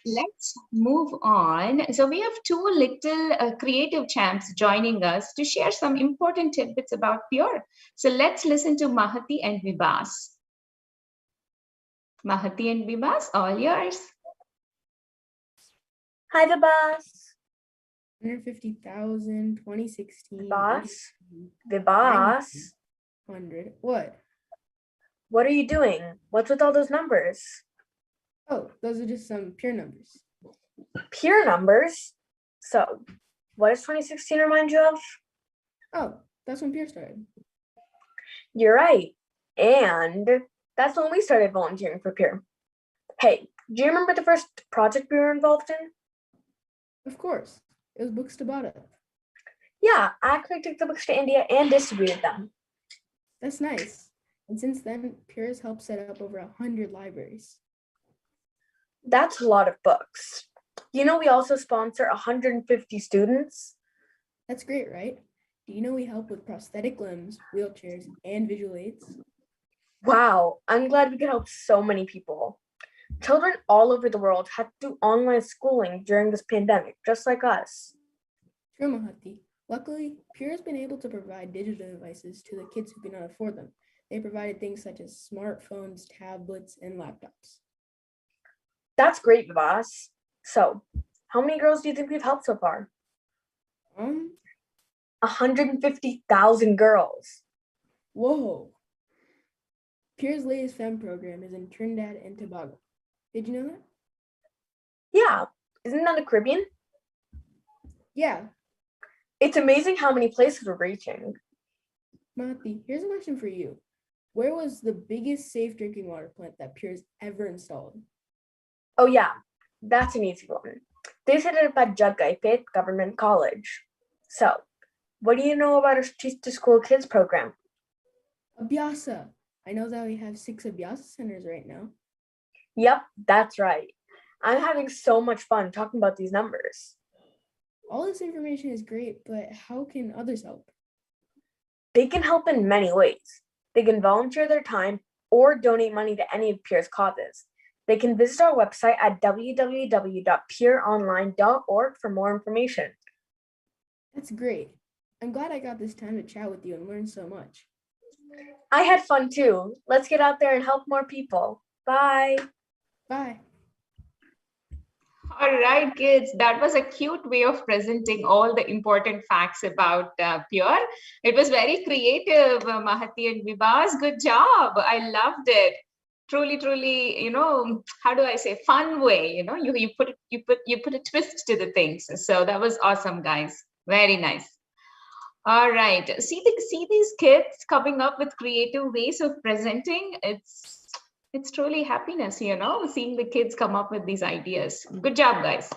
[SPEAKER 4] let's move on. So we have two little creative champs joining us to share some important tidbits about Pure. So let's listen to Mahati and Vibhas. Mahati and Vibhas, all yours.
[SPEAKER 7] Hi, Vibhas.
[SPEAKER 8] 150,000, 2016.
[SPEAKER 7] Vibhas.
[SPEAKER 8] 100. What?
[SPEAKER 7] What are you doing? What's with all those numbers?
[SPEAKER 8] Oh, those are just some pure numbers.
[SPEAKER 7] Pure numbers? So, what does 2016 remind you of?
[SPEAKER 8] Oh, that's when Pure started.
[SPEAKER 7] You're right. And that's when we started volunteering for Pure. Hey, do you remember the first project we were involved in?
[SPEAKER 8] Of course. It was books to Bada.
[SPEAKER 7] Yeah, I actually took the books to India and distributed them.
[SPEAKER 8] That's nice. And since then, Pure has helped set up over 100 libraries.
[SPEAKER 7] That's a lot of books. You know, we also sponsor 150 students.
[SPEAKER 8] That's great, right? Do you know we help with prosthetic limbs, wheelchairs, and visual aids?
[SPEAKER 7] Wow, I'm glad we could help so many people. Children all over the world had to do online schooling during this pandemic, just like us.
[SPEAKER 8] True, Mahati. Luckily, Pure has been able to provide digital devices to the kids who cannot afford them. They provided things such as smartphones, tablets, and laptops.
[SPEAKER 7] That's great, Vibhas. So, how many girls do you think we've helped so far? 150,000 girls.
[SPEAKER 8] Whoa. Pure's latest Femme program is in Trinidad and Tobago. Did you know that?
[SPEAKER 7] Yeah. Isn't that the Caribbean?
[SPEAKER 8] Yeah.
[SPEAKER 7] It's amazing how many places we're reaching.
[SPEAKER 8] Mahati, here's a question for you. Where was the biggest safe drinking water plant that Pure's ever installed?
[SPEAKER 7] Oh yeah, that's an easy one. They set it up at Jagaipet Government College. So, what do you know about our Streets to School Kids program?
[SPEAKER 8] Abhyasa. I know that we have 6 Abhyasa centers right now.
[SPEAKER 7] Yep, that's right. I'm having so much fun talking about these numbers.
[SPEAKER 8] All this information is great, but how can others help?
[SPEAKER 7] They can help in many ways. They can volunteer their time or donate money to any of Pure's causes. They can visit our website at www.pureonline.org for more information.
[SPEAKER 8] That's great. I'm glad I got this time to chat with you and learn so much.
[SPEAKER 7] I had fun too. Let's get out there and help more people. Bye.
[SPEAKER 8] Bye.
[SPEAKER 4] All right, kids, that was a cute way of presenting all the important facts about Pure. It was very creative, Mahati and Vibhas. Good job. I loved it. Truly, truly, you know, how do I say, fun way, you know, you put a twist to the things. So that was awesome, guys. Very nice. All right. See these kids coming up with creative ways of presenting. It's truly happiness, you know, seeing the kids come up with these ideas. Good job, guys.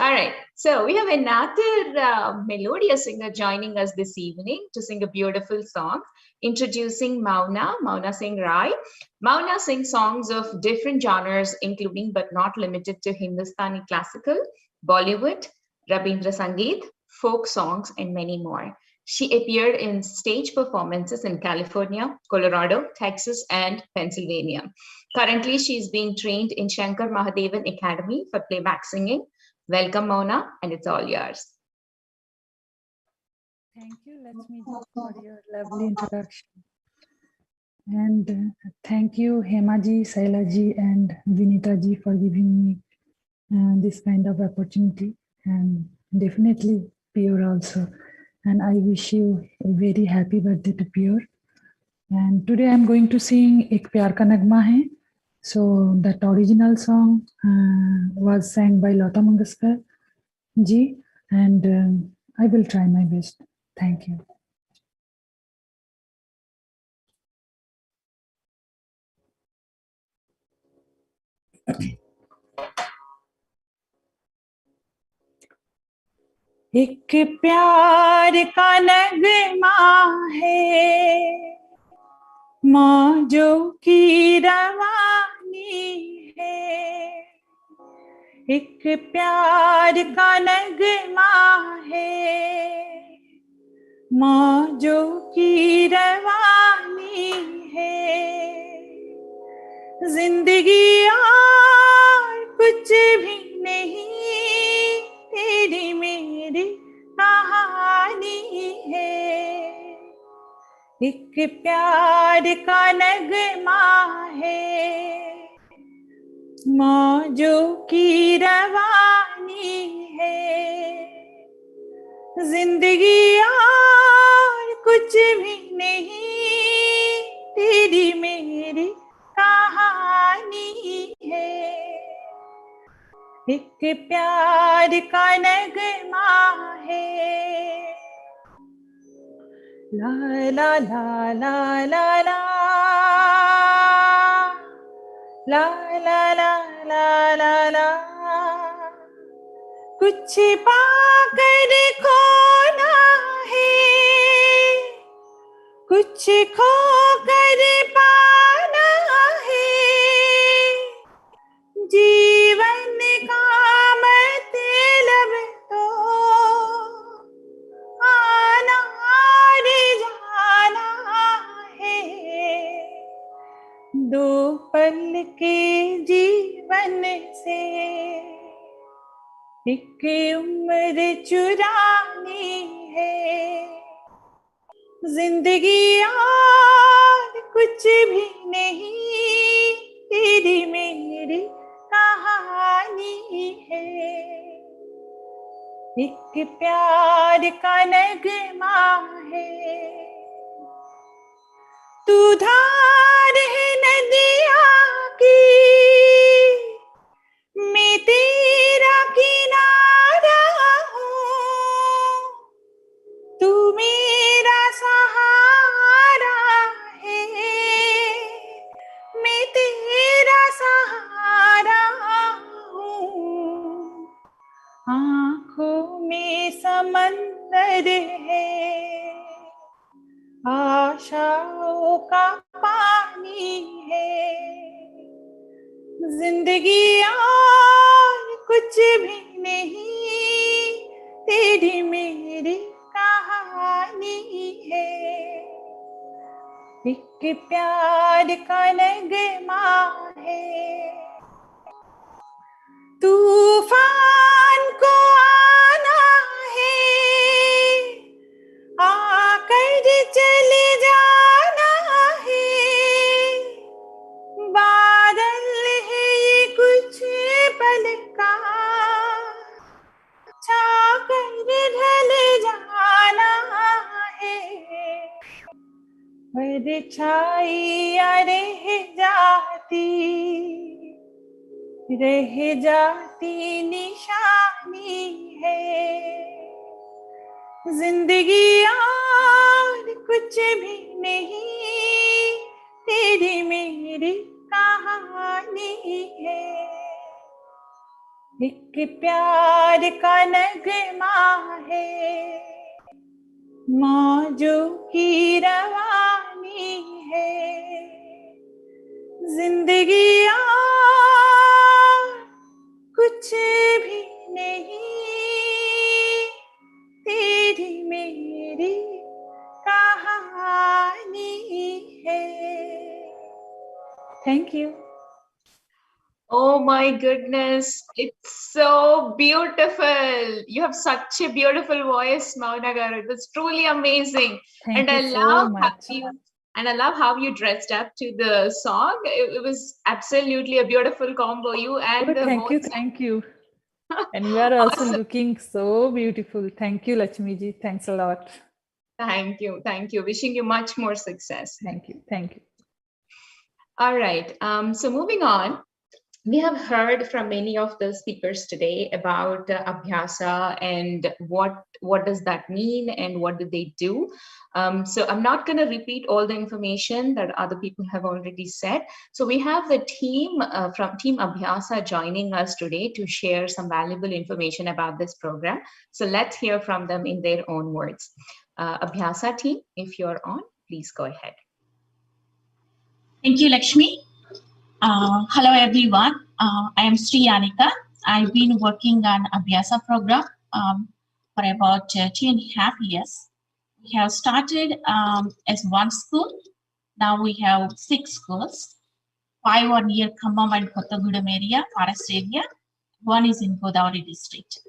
[SPEAKER 4] All right. So we have another melodious singer joining us this evening to sing a beautiful song. Introducing Mauna Singh Rai. Mauna sings songs of different genres, including but not limited to Hindustani classical, Bollywood, Rabindra Sangeet, folk songs, and many more. She appeared in stage performances in California, Colorado, Texas, and Pennsylvania. Currently, she is being trained in Shankar Mahadevan Academy for playback singing. Welcome, Mauna, and it's all yours.
[SPEAKER 9] Thank you, Lakshmi, for your lovely introduction. And thank you, Hemaji, Sailaji, and Vinitaji for giving me this kind of opportunity, and definitely Pure also. And I wish you a very happy birthday to Pure. And today I'm going to sing Ek Pyar Ka Nagma Hai. So that original song was sang by Lata Mangeshkar ji, and I will try my best. Thank you. एक प्यार का नगमा है मौजों की रवानी है, एक प्यार का नगमा है मौजों की रवानी है, जिंदगी और कुछ भी नहीं तेरी मेरी कहानी है, एक प्यार का नगमा है मौजों की रवानी है, जिंदगी और कुछ भी नहीं तेरी मेरी कहानी है, एक प्यार का नगमा है। ला ला ला ला ला ला ला ला ला ला ला ला, कुछ पाकर खोना है, कुछ खोकर पाना है, जीवन का मतलब तो आना और जाना है, दो पल के जीवन से एक उम्र चुरानी है, जिंदगी और कुछ भी नहीं तेरी मेरी कहानी है, एक प्यार का नगमा है। तू धार है नदिया की, मैं तेरा किनारा हूँ, तू मेरा सहारा है, मैं तेरा सहारा हूँ, आँखों में समंदर है, आशाओं का पानी है, जिंदगी और कुछ भी नहीं तेरी मेरी कहानी है, एक प्यार का नगमा है। तूफान को आना है, आकर चले जाना है, बादल है ये कुछ पल का, छाकर ढल जाना है, परछाइयाँ रह जाती निशानी है, जिंदगी और कुछ भी नहीं तेरी मेरी कहानी है, एक प्यार का नगमा है मौजों की रवानी है, जिंदगी और कुछ भी नहीं तेरी मेरी कहानी है। Thank you.
[SPEAKER 4] Oh my goodness, it's so beautiful. You have such a beautiful voice, Maunagar. It was truly amazing.
[SPEAKER 9] Thank
[SPEAKER 4] and
[SPEAKER 9] you
[SPEAKER 4] I
[SPEAKER 9] so
[SPEAKER 4] love
[SPEAKER 9] much.
[SPEAKER 4] And I love how you dressed up to the song. It was absolutely a beautiful combo. You and
[SPEAKER 10] Oh,
[SPEAKER 4] the
[SPEAKER 10] thank you,
[SPEAKER 4] voice.
[SPEAKER 10] thank you. And you are also
[SPEAKER 4] Awesome.
[SPEAKER 10] looking so beautiful. Thank you, Lakshmi ji. Thanks a lot.
[SPEAKER 4] Thank you. Thank you. Wishing you much more success.
[SPEAKER 10] Thank you. Thank you.
[SPEAKER 4] All right. So moving on. We have heard from many of the speakers today about Abhyasa and what does that mean and what do they do. So I'm not going to repeat all the information that other people have already said. So we have the team from Team Abhyasa joining us today to share some valuable information about this program. So let's hear from them in their own words. Abhyasa team, if you're on, please go ahead.
[SPEAKER 11] Thank you, Lakshmi. Hello, everyone. I am Sri Anika. I've been working on Abhyasa program for about 2.5 years. We have started as one school. Now we have 6 schools. 5 are near Khammam and Kottagudem area, forest area. 1 is in Godavari district.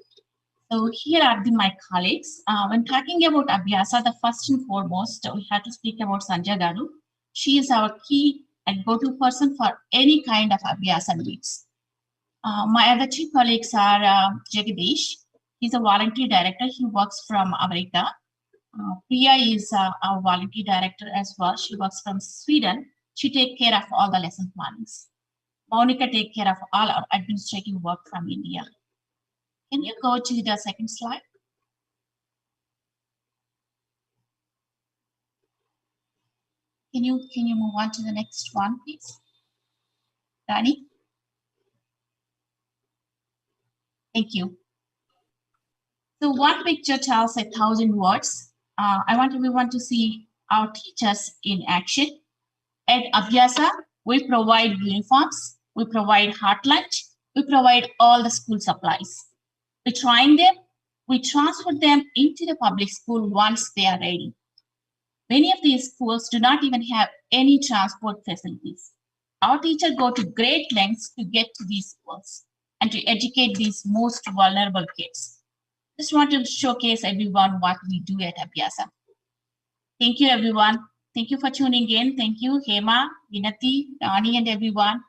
[SPEAKER 11] So here are my colleagues. When talking about Abhyasa, the first and foremost, we have to speak about Sanjay Garu. She is our key and go-to person for any kind of Abhyasa needs. My other 2 colleagues are Jagadish. He's a volunteer director. He works from America. Priya is our volunteer director as well. She works from Sweden. She takes care of all the lesson plannings. Monica takes care of all our administrative work from India. Can you go to the second slide? Can you move on to the next one, please? Rani? Thank you. So one picture tells 1,000 words. I want everyone to see our teachers in action. At Abhyasa, we provide uniforms, we provide hot lunch, we provide all the school supplies. We train them, we transfer them into the public school once they are ready. Many of these schools do not even have any transport facilities. Our teachers go to great lengths to get to these schools and to educate these most vulnerable kids. Just want to showcase everyone what we do at Abhyasa. Thank you, everyone. Thank you for tuning in. Thank you, Hema, Vinati, Rani, and everyone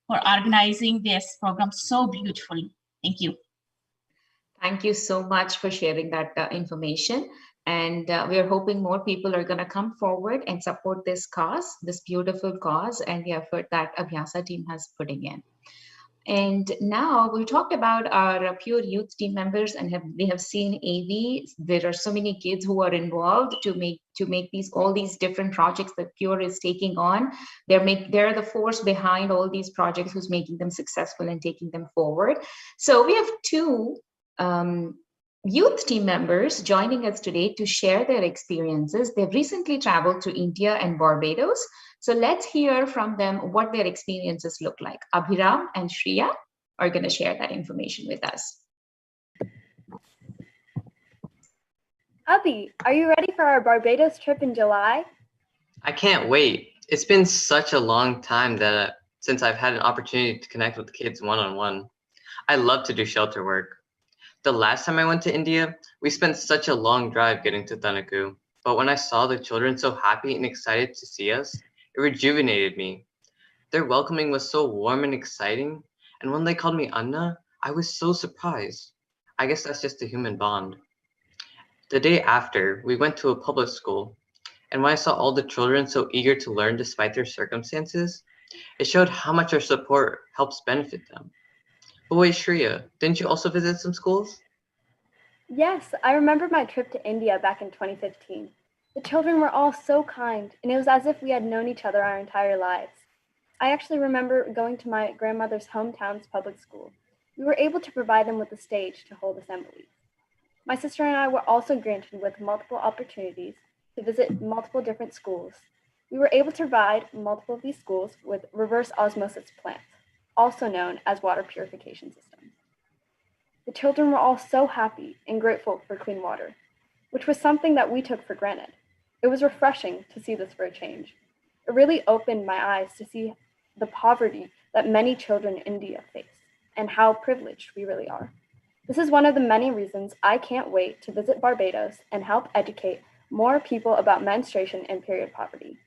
[SPEAKER 11] for organizing this program so beautifully. Thank you.
[SPEAKER 4] Thank you so much for sharing that information. And we are hoping more people are going to come forward and support this cause, this beautiful cause, and the effort that Abhyasa team has putting in. And now we'll talk about our Pure Youth team members, and we have seen AV. There are so many kids who are involved to make all these different projects that Pure is taking on. They're the force behind all these projects who's making them successful and taking them forward. So we have 2 youth team members joining us today to share their experiences. They've recently traveled to India and Barbados. So let's hear from them what their experiences look like. Abhiram and Shreya are going to share that information with us.
[SPEAKER 7] Abhi, are you ready for our Barbados trip in July?
[SPEAKER 12] I can't wait. It's been such a long time since I've had an opportunity to connect with kids one-on-one. I love to do shelter work. The last time I went to India, we spent such a long drive getting to Telugu. But when I saw the children so happy and excited to see us, it rejuvenated me. Their welcoming was so warm and exciting. And when they called me Anna, I was so surprised. I guess that's just a human bond. The day after, we went to a public school. And when I saw all the children so eager to learn despite their circumstances, it showed how much our support helps benefit them. But wait, Shreya, didn't you also visit some schools?
[SPEAKER 7] Yes, I remember my trip to India back in 2015. The children were all so kind, and it was as if we had known each other our entire lives. I actually remember going to my grandmother's hometown's public school. We were able to provide them with a stage to hold assemblies. My sister and I were also granted with multiple opportunities to visit multiple different schools. We were able to provide multiple of these schools with reverse osmosis plants, also known as water purification systems. The children were all so happy and grateful for clean water, which was something that we took for granted. It was refreshing to see this for a change. It really opened my eyes to see the poverty that many children in India face and how privileged we really are. This is one of the many reasons I can't wait to visit Barbados and help educate more people about menstruation and period poverty.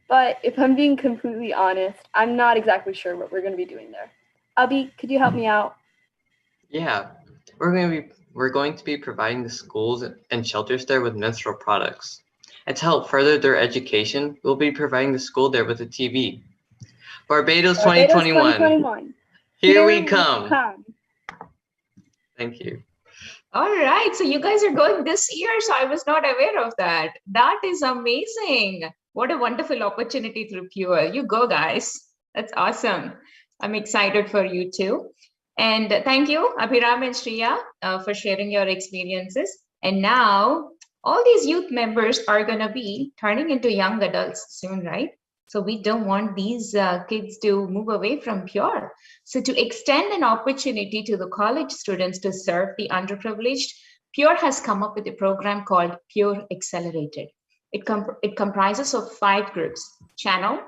[SPEAKER 7] But if I'm being completely honest, I'm not exactly sure what we're going to be doing there. Abhi, could you help me out?
[SPEAKER 12] Yeah, we're going to be providing the schools and shelters there with menstrual products. And to help further their education, we'll be providing the school there with a TV. Barbados 2021. Here we come. Thank you.
[SPEAKER 4] All right, so you guys are going this year, so I was not aware of that. That is amazing. What a wonderful opportunity through Pure. You go, guys. That's awesome. I'm excited for you too. And thank you, Abhiram and Shriya, for sharing your experiences. And now all these youth members are going to be turning into young adults soon, right? So we don't want these kids to move away from Pure. So to extend an opportunity to the college students to serve the underprivileged, Pure has come up with a program called Pure Accelerated. It comprises of 5 groups: Channel,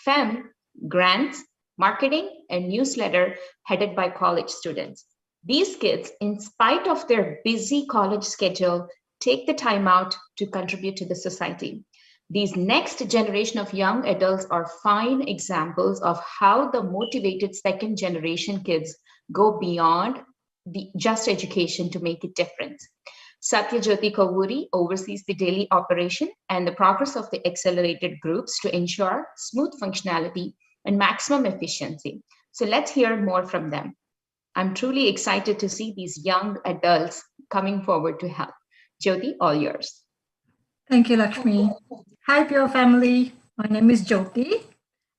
[SPEAKER 4] Femme, Grants, Marketing, and Newsletter, headed by college students. These kids, in spite of their busy college schedule, take the time out to contribute to the society. These next generation of young adults are fine examples of how the motivated second generation kids go beyond the just education to make a difference. Satyajyoti Kavuri oversees the daily operation and the progress of the accelerated groups to ensure smooth functionality and maximum efficiency. So let's hear more from them. I'm truly excited to see these young adults coming forward to help. Jyoti, all yours.
[SPEAKER 14] Thank you, Lakshmi. Hi, Pure family. My name is Jyoti,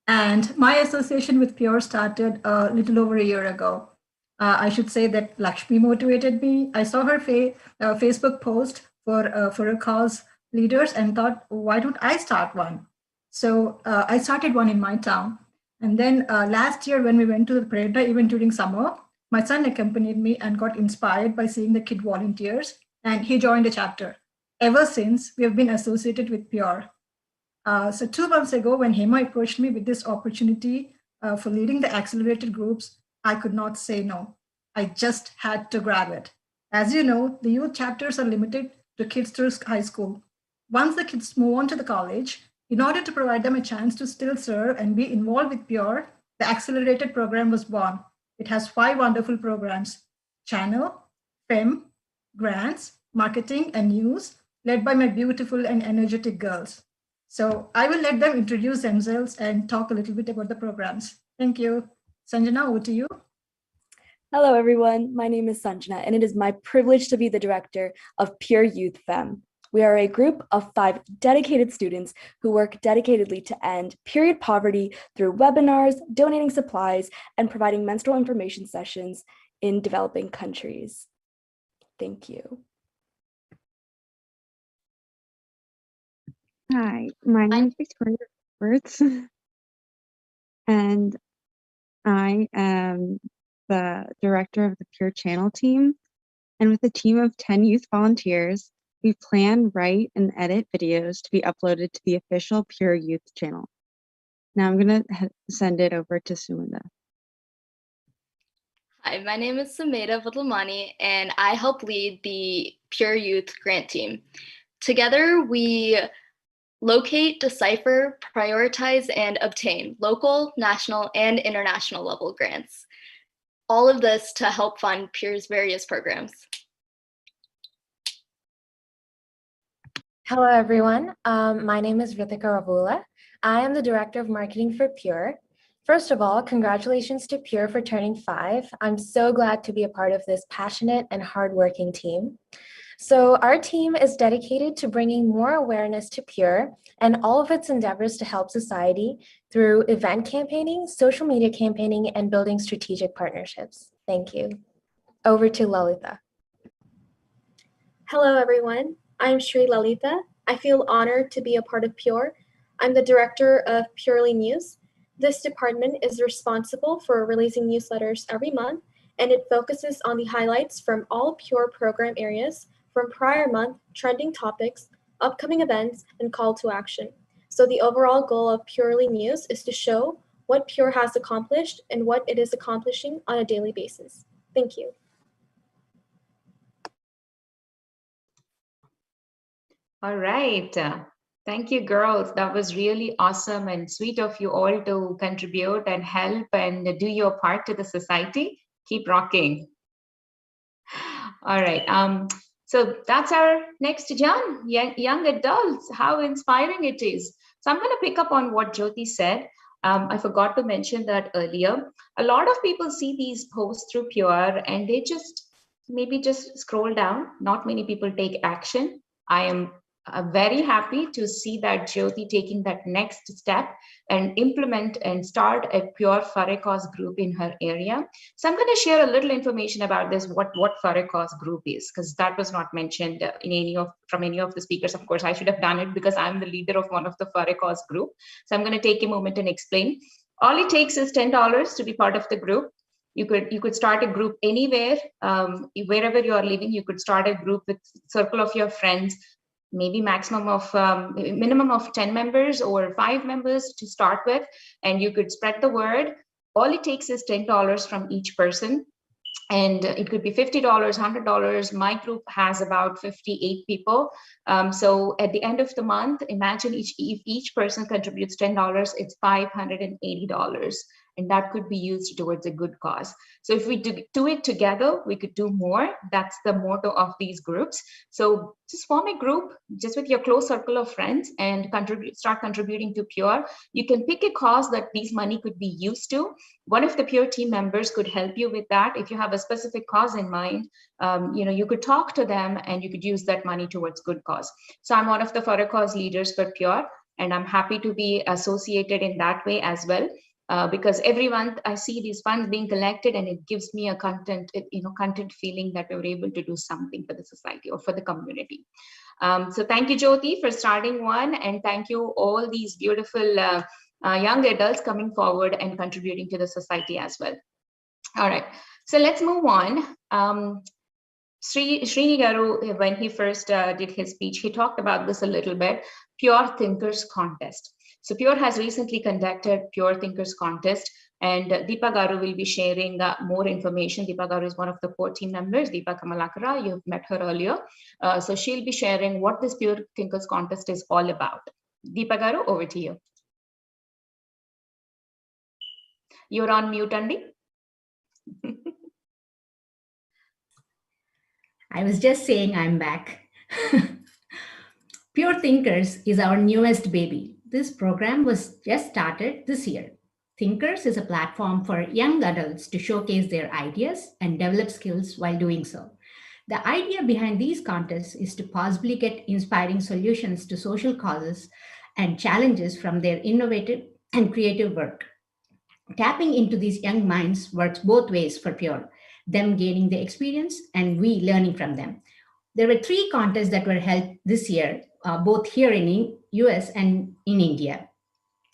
[SPEAKER 14] and my association with Pure started a little over a year ago. I should say that Lakshmi motivated me. I saw her Facebook post for a cause leaders and thought, why don't I start one? So I started one in my town. And then last year when we went to the parade event during summer, my son accompanied me and got inspired by seeing the kid volunteers, and he joined a chapter. Ever since, we have been associated with Pure. So 2 months ago, when Hema approached me with this opportunity for leading the accelerated groups, I could not say no. I just had to grab it. As you know, the youth chapters are limited to kids through high school. Once the kids move on to the college, in order to provide them a chance to still serve and be involved with Pure, the accelerated program was born. It has 5 wonderful programs: Channel, Femme, Grants, Marketing, and News, led by my beautiful and energetic girls. So I will let them introduce themselves and talk a little bit about the programs. Thank you. Sanjana, over to you.
[SPEAKER 7] Hello, everyone. My name is Sanjana, and it is my privilege to be the director of Pure Youth Femme. We are a group of 5 dedicated students who work dedicatedly to end period poverty through webinars, donating supplies, and providing menstrual information sessions in developing countries. Thank you.
[SPEAKER 15] Hi, my name is Victoria Roberts, and I am the director of the Pure Channel team. And with a team of 10 youth volunteers, we plan, write, and edit videos to be uploaded to the official Pure Youth channel. Now I'm going to send it over to Sumida.
[SPEAKER 16] Hi, my name is Sumeda Vadlamani, and I help lead the Pure Youth grant team. Together, we locate, decipher, prioritize, and obtain local, national, and international level grants. All of this to help fund Pure's various programs.
[SPEAKER 18] Hello, everyone. My name is Ritika Ravula. I am the Director of Marketing for Pure. First of all, congratulations to Pure for turning 5. I'm so glad to be a part of this passionate and hardworking team. So our team is dedicated to bringing more awareness to Pure and all of its endeavors to help society through event campaigning, social media campaigning, and building strategic partnerships. Thank you. Over to Lalita.
[SPEAKER 20] Hello, everyone. I'm Sri Lalita. I feel honored to be a part of Pure. I'm the director of Purely News. This department is responsible for releasing newsletters every month, and it focuses on the highlights from all Pure program areas from prior month, trending topics, upcoming events, and call to action. So the overall goal of Purely News is to show what Pure has accomplished and what it is accomplishing on a daily basis. Thank you.
[SPEAKER 4] All right. Thank you, girls. That was really awesome and sweet of you all to contribute and help and do your part to the society. Keep rocking. All right. So that's our next John, young adults, how inspiring it is. So I'm going to pick up on what Jyoti said. I forgot to mention that earlier. A lot of people see these posts through Pure and they maybe just scroll down. Not many people take action. I am very happy to see that Jyoti taking that next step and implement and start a Pure for a Cause group in her area. So I'm going to share a little information about this, what for a Cause group is, because that was not mentioned from any of the speakers. Of course, I should have done it because I'm the leader of one of the for a Cause group. So I'm going to take a moment and explain. All it takes is $10 to be part of the group. You could start a group anywhere, wherever you are living. You could start a group with circle of your friends, maybe minimum of 10 members or 5 members to start with, and you could spread the word. All it takes is $10 from each person, and it could be $50, $100. My group has about 58 people. So at the end of the month, imagine if each person contributes $10, it's $580. And that could be used towards a good cause. So if we do it together, we could do more. That's the motto of these groups. So just form a group just with your close circle of friends and start contributing to Pure. You can pick a cause that these money could be used to. One of the Pure team members could help you with that. If you have a specific cause in mind, you could talk to them and you could use that money towards good cause. So I'm one of the For a Cause leaders for Pure, and I'm happy to be associated in that way as well. Because every month I see these funds being collected and it gives me a content feeling that we were able to do something for the society or for the community. So thank you, Jyoti, for starting one, and thank you all these beautiful young adults coming forward and contributing to the society as well. All right, so let's move on. Srini Garu, when he first did his speech, he talked about this a little bit, Pure Thinkers Contest. So Pure has recently conducted Pure Thinkers Contest, and Deepa Garu will be sharing more information. Deepa Garu is one of the core team members. Deepa Kamalakara, you've met her earlier. So she'll be sharing what this Pure Thinkers Contest is all about. Deepa Garu, over to you. You're on mute, Andy.
[SPEAKER 2] I was just saying I'm back. Pure Thinkers is our newest baby. This program was just started this year. Thinkers is a platform for young adults to showcase their ideas and develop skills while doing so. The idea behind these contests is to possibly get inspiring solutions to social causes and challenges from their innovative and creative work. Tapping into these young minds works both ways for Pure, them gaining the experience and we learning from them. There were 3 contests that were held this year, both here in US and in India.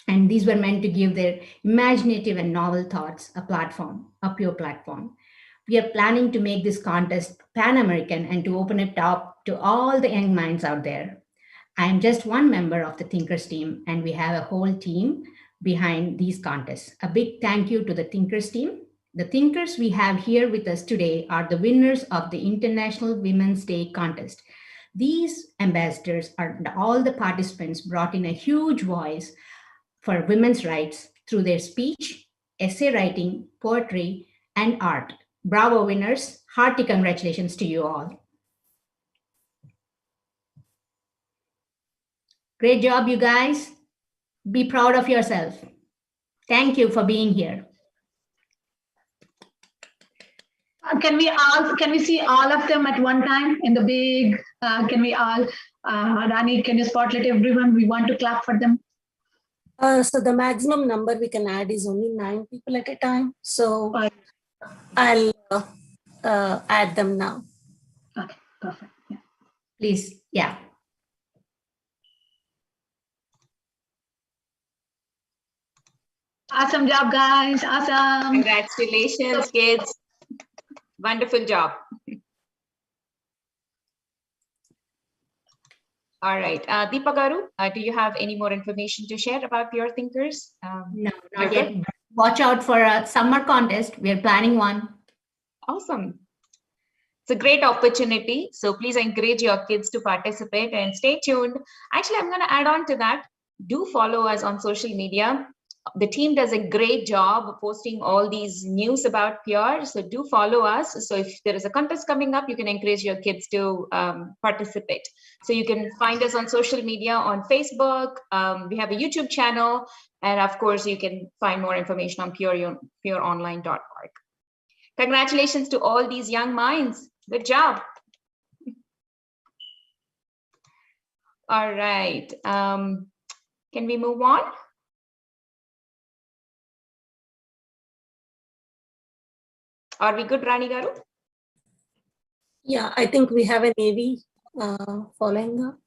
[SPEAKER 2] And these were meant to give their imaginative and novel thoughts a platform, a Pure platform. We are planning to make this contest Pan-American and to open it up to all the young minds out there. I am just one member of the Thinkers team, and we have a whole team behind these contests. A big thank you to the Thinkers team. The thinkers we have here with us today are the winners of the International Women's Day contest. These ambassadors are all the participants brought in a huge voice for women's rights through their speech, essay writing, poetry, and art. Bravo winners, hearty congratulations to you all. Great job, you guys. Be proud of yourself. Thank you for being here.
[SPEAKER 13] Can we see all of them at one time in the big, can we all, Rani, can you spotlight everyone? We want to clap for them.
[SPEAKER 5] So the maximum number we can add is only 9 people at a time. So I'll add them now.
[SPEAKER 13] Okay, perfect. Yeah.
[SPEAKER 2] Please, yeah.
[SPEAKER 13] Awesome job, guys. Awesome.
[SPEAKER 4] Congratulations, kids. Wonderful job. All right, Deepa Garu, do you have any more information to share about Pure Thinkers?
[SPEAKER 2] No, not yet. Watch out for a summer contest. We are planning one.
[SPEAKER 4] Awesome. It's a great opportunity. So please encourage your kids to participate and stay tuned. Actually, I'm going to add on to that. Do follow us on social media. The team does a great job posting all these news about Pure. So do follow us. So if there is a contest coming up, you can encourage your kids to participate. So you can find us on social media on Facebook. We have a YouTube channel. And of course, you can find more information on pureonline.org. Congratulations to all these young minds. Good job. All right. Can we move on? Are we good, Rani Garu?
[SPEAKER 5] Yeah, I think we have an AV following up.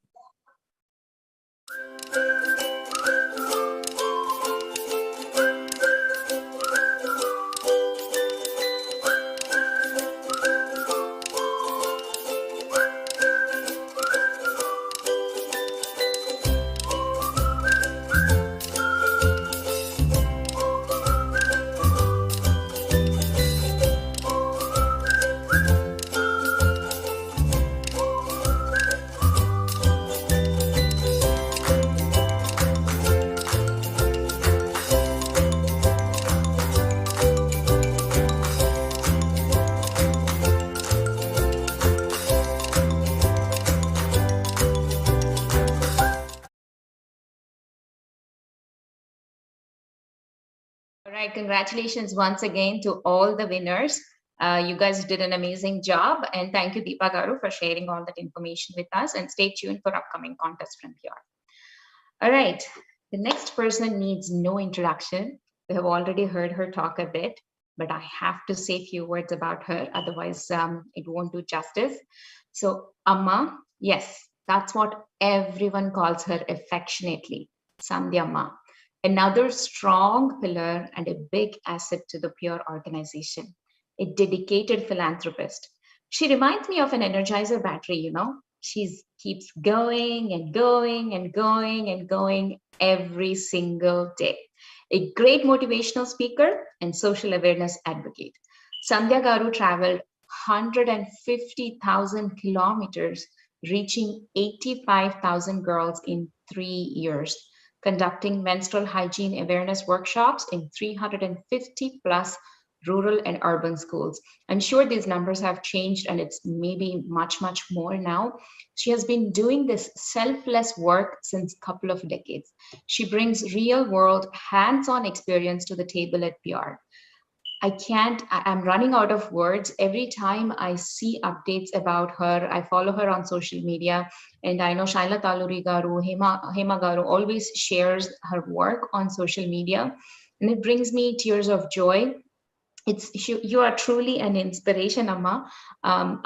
[SPEAKER 4] All right, congratulations once again to all the winners. You guys did an amazing job, and thank you, Deepa Garu, for sharing all that information with us, and stay tuned for upcoming contests from here. All right, the next person needs no introduction. We have already heard her talk a bit, but I have to say a few words about her, otherwise it won't do justice. So Amma, yes, that's what everyone calls her affectionately, Sandhya Amma. Another strong pillar and a big asset to the Pure organization, a dedicated philanthropist. She reminds me of an energizer battery, you know. She keeps going and going and going and going every single day. A great motivational speaker and social awareness advocate. Sandhya Garu traveled 150,000 kilometers, reaching 85,000 girls in 3 years, conducting menstrual hygiene awareness workshops in 350 plus rural and urban schools. I'm sure these numbers have changed and it's maybe much, much more now. She has been doing this selfless work since a couple of decades. She brings real world hands-on experience to the table at PR. I'm running out of words. Every time I see updates about her, I follow her on social media, and I know Shaila Taluri Garu, Hema Garu always shares her work on social media, and it brings me tears of joy. You are truly an inspiration, Amma.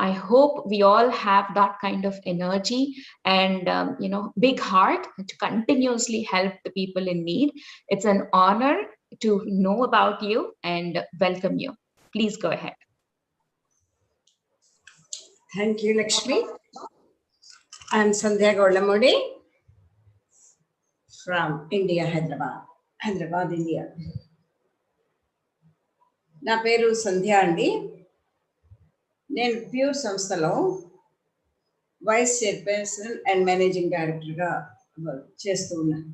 [SPEAKER 4] I hope we all have that kind of energy and big heart to continuously help the people in need. It's an honor to know about you and welcome you. Please go ahead.
[SPEAKER 3] Thank you, Lakshmi. I'm Sandhya Gaulamudi from India, Hyderabad, India. నా పేరు సంధ్య అండి. నేను pure సంస్థలో vice chairperson and managing డైరెక్టర్గా చేస్తూ ఉన్నాను.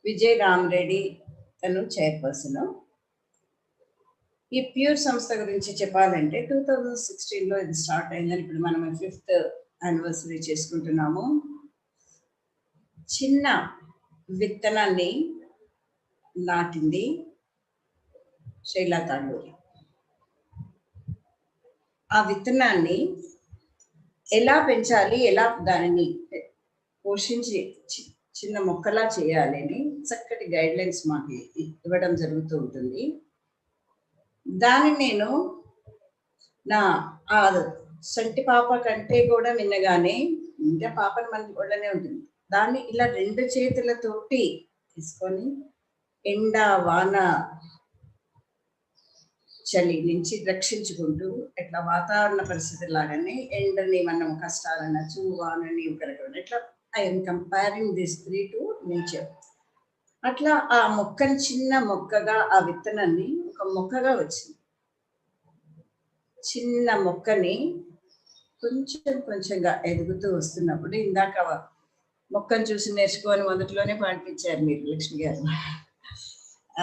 [SPEAKER 3] విజయ్ రామరెడ్డి తను chairperson. ఈ ప్యూర్ సంస్థ గురించి చెప్పాలంటే 2016లో ఇది స్టార్ట్ అయిందని ఇప్పుడు మనం 5th యానివర్సరీ చేసుకుంటున్నాము. చిన్న విత్తనాన్ని నాటింది శైలా తాండూరి. ఆ విత్తనాన్ని ఎలా పెంచాలి, ఎలా దానిని పోషించి చిన్న మొక్కలా చేయాలి అని చక్కటి గైడ్లైన్స్ మాకు ఇవ్వడం జరుగుతూ ఉంటుంది. దాన్ని నేను నా సంటి పాప కంటే కూడా విన్నగానే, ఇంకా పాపని మన ఒళ్ళనే ఉంటుంది, దాన్ని ఇలా 2 చేతులతోటి తీసుకొని ఎండ వాన చలి నుంచి రక్షించుకుంటూ, ఇట్లా వాతావరణ పరిస్థితి లాగానే ఎండని మనం కష్టాలనొచ్చు, వానని కలగడం, ఇట్లా I'm comparing this 3 to nature. అట్లా ఆ మొక్కని చిన్న మొక్కగా, ఆ విత్తనాన్ని ఒక మొక్కగా వచ్చింది. చిన్న మొక్కని కొంచెం కొంచెంగా ఎదుగుతూ వస్తున్నప్పుడు, ఇందాక మొక్కను చూసి నేర్చుకొని మొదట్లోనే పాడిపించారు మీరు లక్ష్మి గారు.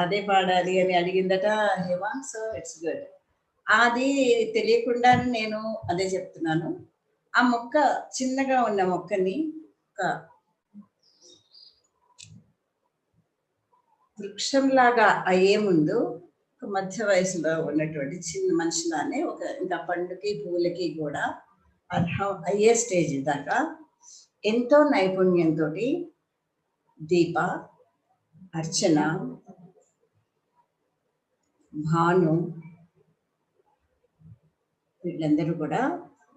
[SPEAKER 3] అదే పాడాలి అని అడిగిందట హేమ. So it's good. అది తెలియకుండానే నేను అదే చెప్తున్నాను. ఆ మొక్క చిన్నగా ఉన్న మొక్కని ఒక వృక్షంలాగా అయ్యే ముందు ఒక మధ్య వయసులో ఉన్నటువంటి చిన్న మనిషిలానే ఒక ఇంకా పండుకి పూలకి కూడా అర్హం అయ్యే స్టేజ్ దాకా ఎంతో నైపుణ్యంతో దీప, అర్చన, భాను వీళ్ళందరూ కూడా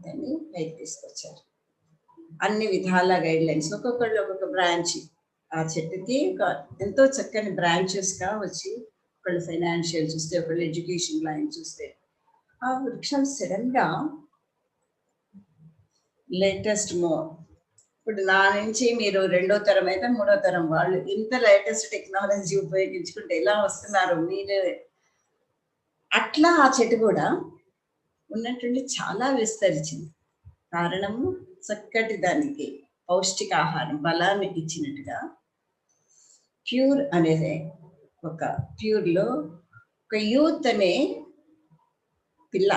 [SPEAKER 3] దాన్ని పైకి తీసుకొచ్చారు. అన్ని విధాల గైడ్ లైన్స్, ఒక్కొక్కళ్ళు ఒక్కొక్క బ్రాంచ్ ఆ చెట్టుకి ఎంతో చక్కని బ్రాంచెస్గా వచ్చి, ఒకళ్ళు ఫైనాన్షియల్ చూస్తే, ఒకళ్ళు ఎడ్యుకేషన్ లైన్ చూస్తే, ఆ వృక్షం సడన్గా లేటెస్ట్ ఇప్పుడు నా నుంచి మీరు 2వ తరం అయితే 3వ తరం వాళ్ళు ఇంత లేటెస్ట్ టెక్నాలజీ ఉపయోగించుకుంటే ఎలా వస్తున్నారు మీరు. అట్లా ఆ చెట్టు కూడా ఉన్నటువంటి చాలా విస్తరించింది. కారణము చక్కటి దానికి పౌష్టికాహారం బలాన్ని ఇచ్చినట్టుగా ప్యూర్ అనేది ఒక ప్యూర్లో ఒక యూత్ అనే పిల్ల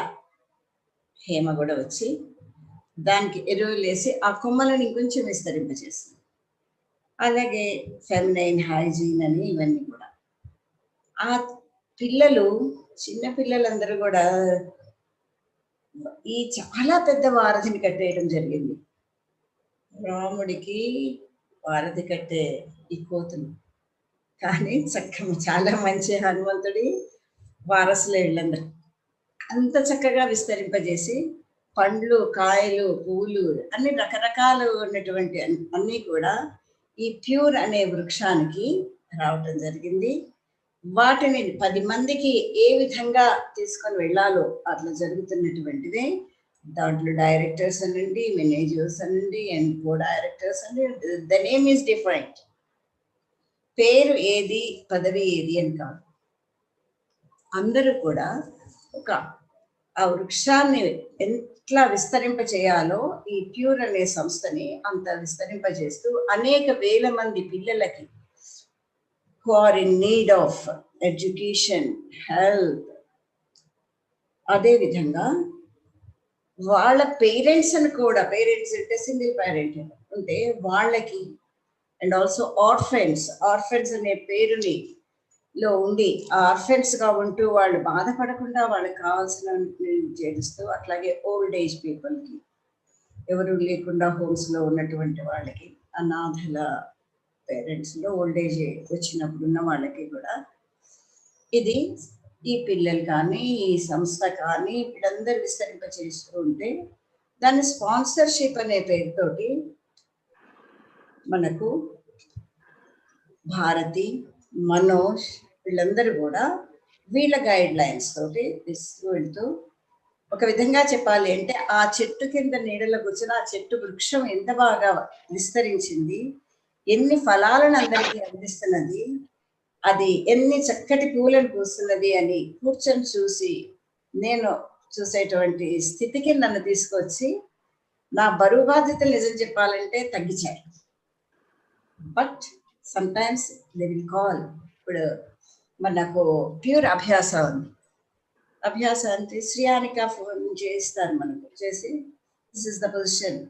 [SPEAKER 3] హేమ కూడా వచ్చి దానికి ఎరువులు వేసి ఆ కొమ్మలను ఇంకొంచెం విస్తరింపజేస్తుంది. అలాగే ఫెమినైన్ హైజీన్ అని ఇవన్నీ కూడా ఆ పిల్లలు చిన్న పిల్లలందరూ కూడా ఈ చాలా పెద్ద వారధిని కట్టేయడం జరిగింది. రాముడికి వారధి కట్టే ఈ కోతులు కానీ చక్కగా చాలా మంచి హనుమంతుడి వారసులే వీళ్ళందరూ అంత చక్కగా విస్తరింపజేసి పండ్లు, కాయలు, పూలు అన్ని రకరకాలు ఉన్నటువంటి అన్నీ కూడా ఈ ప్యూర్ అనే వృక్షానికి రావటం జరిగింది. వాటిని 10 మందికి ఏ విధంగా తీసుకొని వెళ్ళాలో అట్లా జరుగుతున్నటువంటిదే. దాంట్లో డైరెక్టర్స్ అనండి, మేనేజర్స్ అనండి, అండ్ కో డైరెక్టర్స్ అనండి, ద నేమ్ ఈస్ డిఫరెంట్. పేరు ఏది, పదవి ఏది అని కాదు, అందరూ కూడా ఒక ఆ వృక్షాన్ని ఎట్లా విస్తరింప చేయాలో ఈ ప్యూర్ అనే సంస్థని అంత విస్తరింపజేస్తూ అనేక వేల మంది పిల్లలకి who are in need of education, health, అదే విధంగా వాళ్ళ పేరెంట్స్ అని కూడా, పేరెంట్స్ అంటే సింగిల్ పేరెంట్ ఉంటే వాళ్ళకి, అండ్ ఆల్సో ఆర్ఫెన్స్ అనే పేరుని లో ఉండి ఆర్ఫెన్స్ గా ఉంటూ వాళ్ళు బాధపడకుండా వాళ్ళకి కావాల్సిన చేస్తూ, అట్లాగే ఓల్డ్ ఏజ్ పీపుల్కి, ఎవరు లేకుండా హోమ్స్ లో ఉన్నటువంటి వాళ్ళకి, అనాథల పేరెంట్స్లో ఓల్డ్ ఏజ్ వచ్చినప్పుడు ఉన్న వాళ్ళకి కూడా ఇది ఈ పిల్లలు కానీ ఈ సంస్థ కానీ వీళ్ళందరూ విస్తరింప చేస్తూ ఉంటే దాని స్పాన్సర్షిప్ అనే పేరుతోటి మనకు భారతి, మనోజ్ వీళ్ళందరూ కూడా వీళ్ళ గైడ్ లైన్స్ తోటి వెళ్తూ, ఒక విధంగా చెప్పాలి అంటే ఆ చెట్టు కింద నీడలో కూర్చొని ఆ చెట్టు వృక్షం ఎంత బాగా విస్తరించింది, ఎన్ని ఫలాలను అందరికీ అందిస్తున్నది, అది ఎన్ని చక్కటి పూలను పూస్తున్నది అని కూర్చొని చూసి నేను చూసేటువంటి స్థితికి నన్ను తీసుకొచ్చి నా బరువు బాధ్యతలు నిజం చెప్పాలంటే తగ్గించాయి. But sometimes they will call. ఇప్పుడు మనకు ప్యూర్ అభ్యాస ఉంది. అభ్యాస అంటే శ్రీయానిక ఫోన్ చేస్తారు మనకు, చేసి this is the position,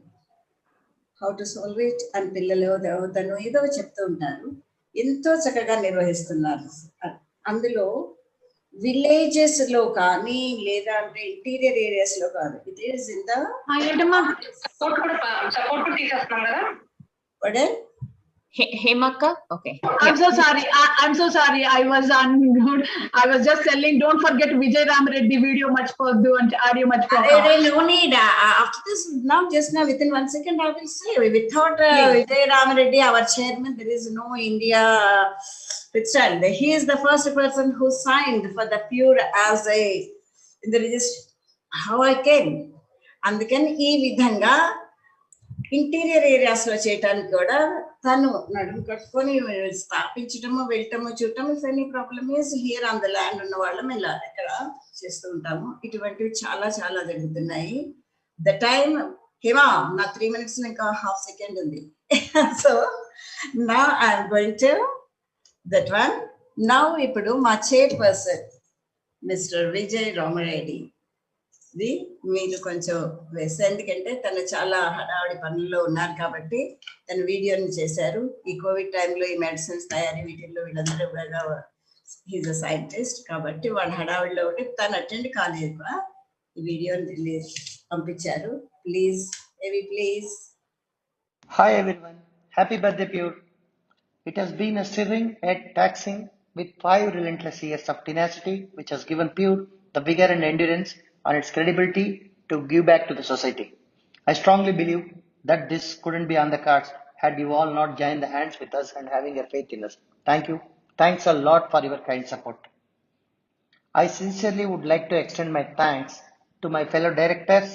[SPEAKER 3] how to solve it అని పిల్లలు తను ఏదో చెప్తూ ఉంటారు. ఎంతో చక్కగా నిర్వహిస్తున్నారు. అందులో విలేజెస్ లో కానీ లేదా అంటే ఇంటీరియర్ ఏరియాస్ లో కాదు, it is in the
[SPEAKER 4] Hemaka, okay.
[SPEAKER 13] I'm so sorry. I'm so sorry. I was on good. I was just telling. Don't forget Vijay Ram Reddy video much for do and audio much for.
[SPEAKER 3] No need. After this, now within 1 second, I will say without Vijay Ram Reddy, our chairman, there is no India child. He is the first person who signed for the pure as a in the register. How I came, and then ee vidhanga interior ఏరియాస్లో చేయటానికి కూడా తను నడుము కట్టుకొని స్థాపించడము, వెళ్ళటము, చూడటము. If any problem is here on the land ఉన్న వాళ్ళం ఇలా ఇక్కడ చేస్తూ ఉంటాము. ఇటువంటివి చాలా చాలా జరుగుతున్నాయి. ద టైమ్ హేమా నా 3 minutes ఇంకా ½ second ఉంది. సో నా I'm going to that one. Now ఇప్పుడు మా చైర్పర్సన్ మిస్టర్ విజయ్ రామరెడ్డి మీరు కొంచెం వేస్తే, ఎందుకంటే తను చాలా హడావిడి పనుల్లో ఉన్నారు కాబట్టి తను వీడియోని చేశారు. ఈ కోవిడ్ టైంలో ఈ మెడిసిన్స్ తయారీ వీటిల్లో వీళ్ళందరూ కూడా హీజ్ అ సైంటిస్ట్ కాబట్టి వాళ్ళ హడావిడిలో ఉండి తను అటెండ్ కాలేదు. ఈ వీడియోని పంపించారు. ప్లీజ్ ఏవి please.
[SPEAKER 6] Hi everyone, happy birthday Pure. It has been a stirring yet taxing with 5 relentless years of tenacity which has given Pure the vigor and endurance and its credibility to give back to the society. I strongly believe that this couldn't be on the cards had you all not joined the hands with us and having your faith in us. Thank you. Thanks a lot for your kind support. I sincerely would like to extend my thanks to my fellow directors,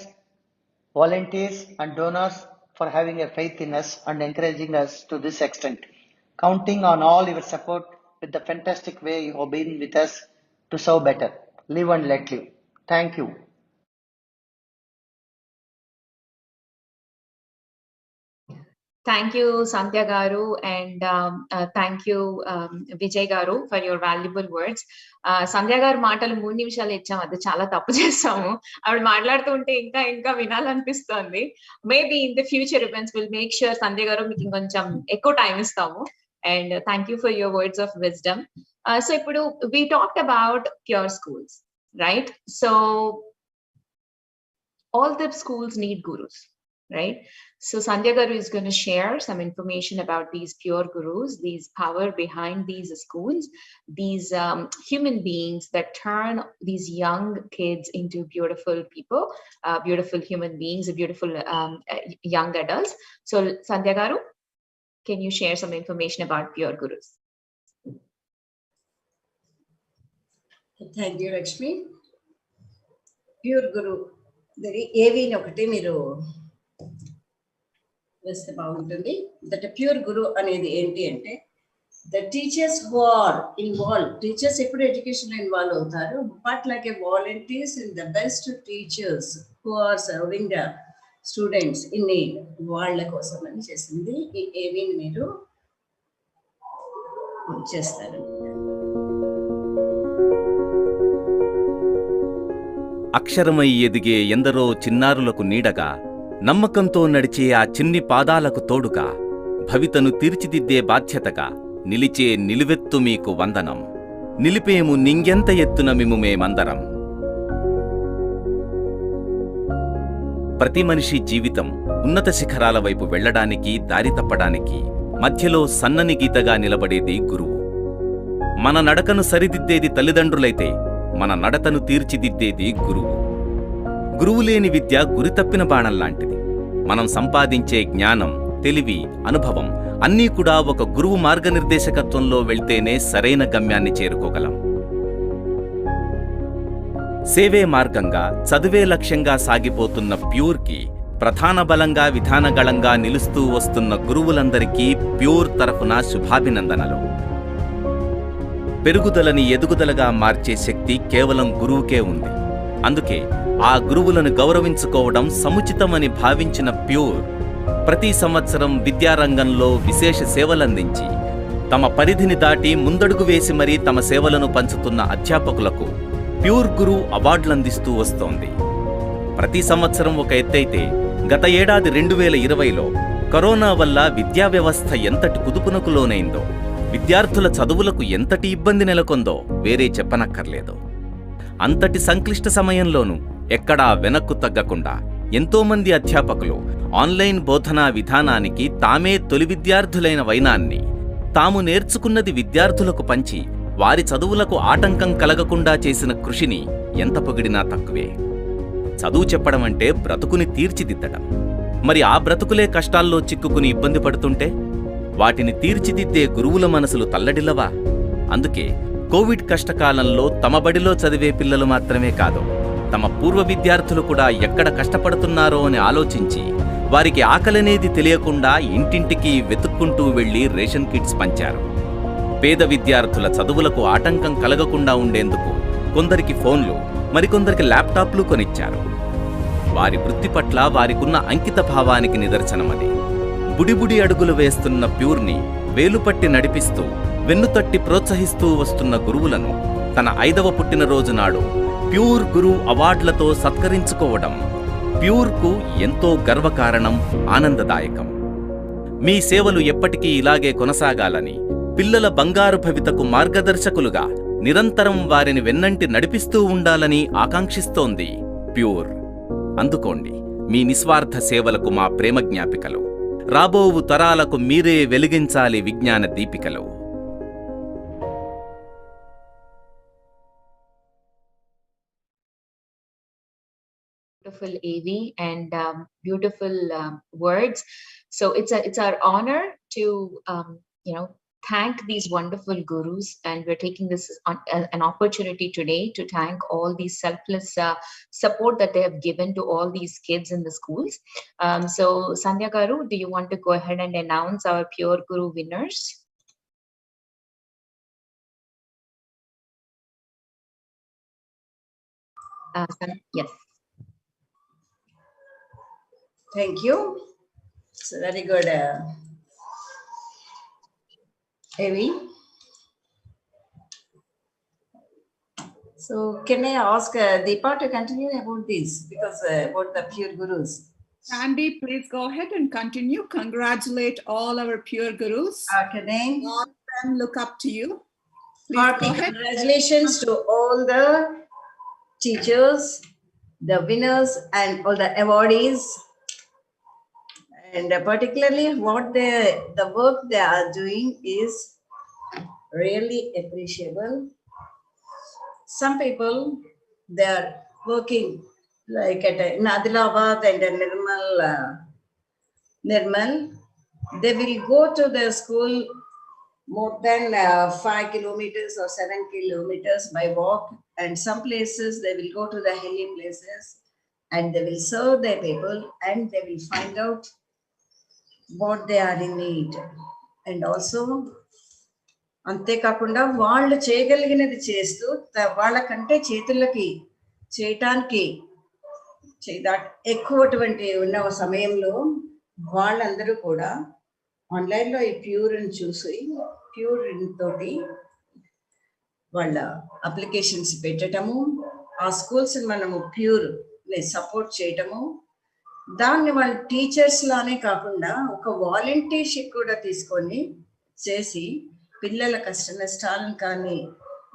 [SPEAKER 6] volunteers and donors for having a faith in us and encouraging us to this extent. Counting on all your support with the fantastic way you have been with us to serve better. Live and let live. Thank you.
[SPEAKER 4] Thank you, Sandhya Garu, and thank you, Vijay Garu, for your valuable words. Sandhya Garu మాటలు 3 నిమిషాలు ఇచ్చాము, అది చాలా తప్పు చేస్తాము. ఆవిడ మాట్లాడుతుంటే ఇంకా వినాలనిపిస్తుంది. Maybe in the future events will make sure Sandhya గారు మీకు ఇంకొంచెం ఎక్కువ టైం ఇస్తాము. And thank you for your words of wisdom. So ఇప్పుడు we talked about pure schools, right? So all the schools need gurus, right? So Sandhya Garu is going to share some information about these pure gurus, these power behind these schools, these human beings that turn these young kids into beautiful people, beautiful human beings, beautiful young adults. So Sandhya Garu, can you share some information about pure gurus?
[SPEAKER 3] Thank you, Lakshmi. Pure guru. ఏవి ఒకటి మీరు వేస్తే బాగుంటుంది. That pure గురు అనేది ఏంటి అంటే the teachers who are involve. Teachers ఎప్పుడు education లో ఇన్వాల్వ్ అవుతారు, but like a volunteers in the best teachers who are serving the students in need, వాళ్ళ కోసం అని చేసింది. ఈ ఏవిని మీరు చేస్తారు.
[SPEAKER 17] అక్షరమై ఎదిగే ఎందరో చిన్నారులకు నీడగా, నమ్మకంతో నడిచే ఆ చిన్ని పాదాలకు తోడుగా, భవితను తీర్చిదిద్దే బాధ్యతగా నిలిచే నిలువెత్తు మీకు వందనం. నిలిపేము నింగెంత ఎత్తున మిము మేమందరం. ప్రతి మనిషి జీవితం ఉన్నత శిఖరాల వైపు వెళ్లడానికి, దారి తప్పడానికి మధ్యలో సన్నని గీతగా నిలబడేది గురువు. మన నడకను సరిదిద్దేది తల్లిదండ్రులైతే మన నడతను తీర్చిదిద్దేది గురువు. గురువు లేని విద్య గురితప్పిన బాణంలాంటిది. మనం సంపాదించే జ్ఞానం, తెలివి, అనుభవం అన్నీ కూడా ఒక గురువు మార్గనిర్దేశకత్వంలో వెళ్తేనే సరైన గమ్యాన్ని చేరుకోగలం. సేవే మార్గంగా, చదువే లక్ష్యంగా సాగిపోతున్న ప్యూర్కి ప్రధాన బలంగా, విధానగళంగా నిలుస్తూ వస్తున్న గురువులందరికీ ప్యూర్ తరఫున శుభాభినందనలు. పెరుగుదలని ఎదుగుదలగా మార్చే శక్తి కేవలం గురువుకే ఉంది. అందుకే ఆ గురువులను గౌరవించుకోవడం సముచితమని భావించిన ప్యూర్ ప్రతి సంవత్సరం విద్యారంగంలో విశేష సేవలందించి తమ పరిధిని దాటి ముందడుగు వేసి మరీ తమ సేవలను పంచుతున్న అధ్యాపకులకు ప్యూర్ గురు అవార్డులందిస్తూ వస్తోంది. ప్రతి సంవత్సరం ఒక ఎత్తైతే గత ఏడాది 2020లో కరోనా వల్ల విద్యా వ్యవస్థ ఎంతటి కుదుపునకు లోనైందో, విద్యార్థుల చదువులకు ఎంతటి ఇబ్బంది నెలకొందో వేరే చెప్పనక్కర్లేదు. అంతటి సంక్లిష్ట సమయంలోనూ ఎక్కడా వెనక్కు తగ్గకుండా ఎంతోమంది అధ్యాపకులు ఆన్లైన్ బోధనా విధానానికి తామే తొలి విద్యార్థులైన వైనాన్ని, తాము నేర్చుకున్నది విద్యార్థులకు పంచి వారి చదువులకు ఆటంకం కలగకుండా చేసిన కృషిని ఎంత పొగిడినా తక్కువే. చదువు చెప్పడం అంటే బ్రతుకుని తీర్చిదిద్దడం. మరి ఆ బ్రతుకులే కష్టాల్లో చిక్కుకుని ఇబ్బంది పడుతుంటే వాటిని తీర్చిదిద్దే గురువుల మనసులు తల్లడిల్లవా? అందుకే కోవిడ్ కష్టకాలంలో తమ బడిలో చదివే పిల్లలు మాత్రమే కాదు, తమ పూర్వ విద్యార్థులు కూడా ఎక్కడ కష్టపడుతున్నారో అని ఆలోచించి వారికి ఆకలనేది తెలియకుండా ఇంటింటికి వెతుక్కుంటూ వెళ్లి రేషన్ కిట్స్ పంచారు. పేద విద్యార్థుల చదువులకు ఆటంకం కలగకుండా ఉండేందుకు కొందరికి ఫోన్లు, మరికొందరికి ల్యాప్టాప్లు కొనిచ్చారు. వారి వృత్తి పట్ల వారికున్న అంకిత భావానికి నిదర్శనమది. బుడిబుడి అడుగులు వేస్తున్న ప్యూర్ని వేలుపట్టి నడిపిస్తూ, వెన్నుతట్టి ప్రోత్సహిస్తూ వస్తున్న గురువులను తన 5వ పుట్టినరోజు నాడు ప్యూర్ గురు అవార్డులతో సత్కరించుకోవడం ప్యూర్కు ఎంతో గర్వకారణం, ఆనందదాయకం. మీ సేవలు ఎప్పటికీ ఇలాగే కొనసాగాలని, పిల్లల బంగారు భవితకు మార్గదర్శకులుగా నిరంతరం వారిని వెన్నంటి నడిపిస్తూ ఉండాలని ఆకాంక్షిస్తోంది ప్యూర్. అందుకోండి మీ నిస్వార్థ సేవలకు మా ప్రేమ జ్ఞాపికలు. రాబోవు తరాలకు మీరే వెలిగించాలి విజ్ఞాన దీపికలు.
[SPEAKER 4] Beautiful AV and beautiful words. So it's our honor to thank these wonderful gurus, and we're taking this on an opportunity today to thank all these selfless support that they have given to all these kids in the schools. So Sandhya Garu, do you want to go ahead and announce our Pure Guru winners? Yes.
[SPEAKER 3] Thank you. So very good, Avi. So can I ask Deepa to continue about this, because about the Pure Gurus?
[SPEAKER 19] Sandy, please go ahead and continue. Congratulate all our Pure Gurus.
[SPEAKER 3] Okay.
[SPEAKER 19] All of them look up to you.
[SPEAKER 3] Hearty congratulations to all the teachers, the winners, and all the awardees. And particularly what the work they are doing is really appreciable. Some people, they are working like at in Adilabad and Nirmal. They will go to the school more than 5 kilometers or 7 kilometers by walk. And some places they will go to the hilly places and they will serve their people and they will find out what they are in need. And also అంతేకాకుండా వాళ్ళు చేయగలిగినది చేస్తూ వాళ్ళకంటే చేతులకి చేయటానికి ఎక్కువటువంటి ఉన్న సమయంలో వాళ్ళందరూ కూడా ఆన్లైన్లో ఈ ప్యూర్ని చూసి ప్యూర్ తోటి వాళ్ళ అప్లికేషన్స్ పెట్టడము, ఆ స్కూల్స్ని మనము ప్యూర్ సపోర్ట్ చేయటము, దాన్ని వాళ్ళ టీచర్స్ లానే కాకుండా ఒక వాలంటీర్షిప్ కూడా తీసుకొని చేసి పిల్లల కష్ట నష్టాలను కానీ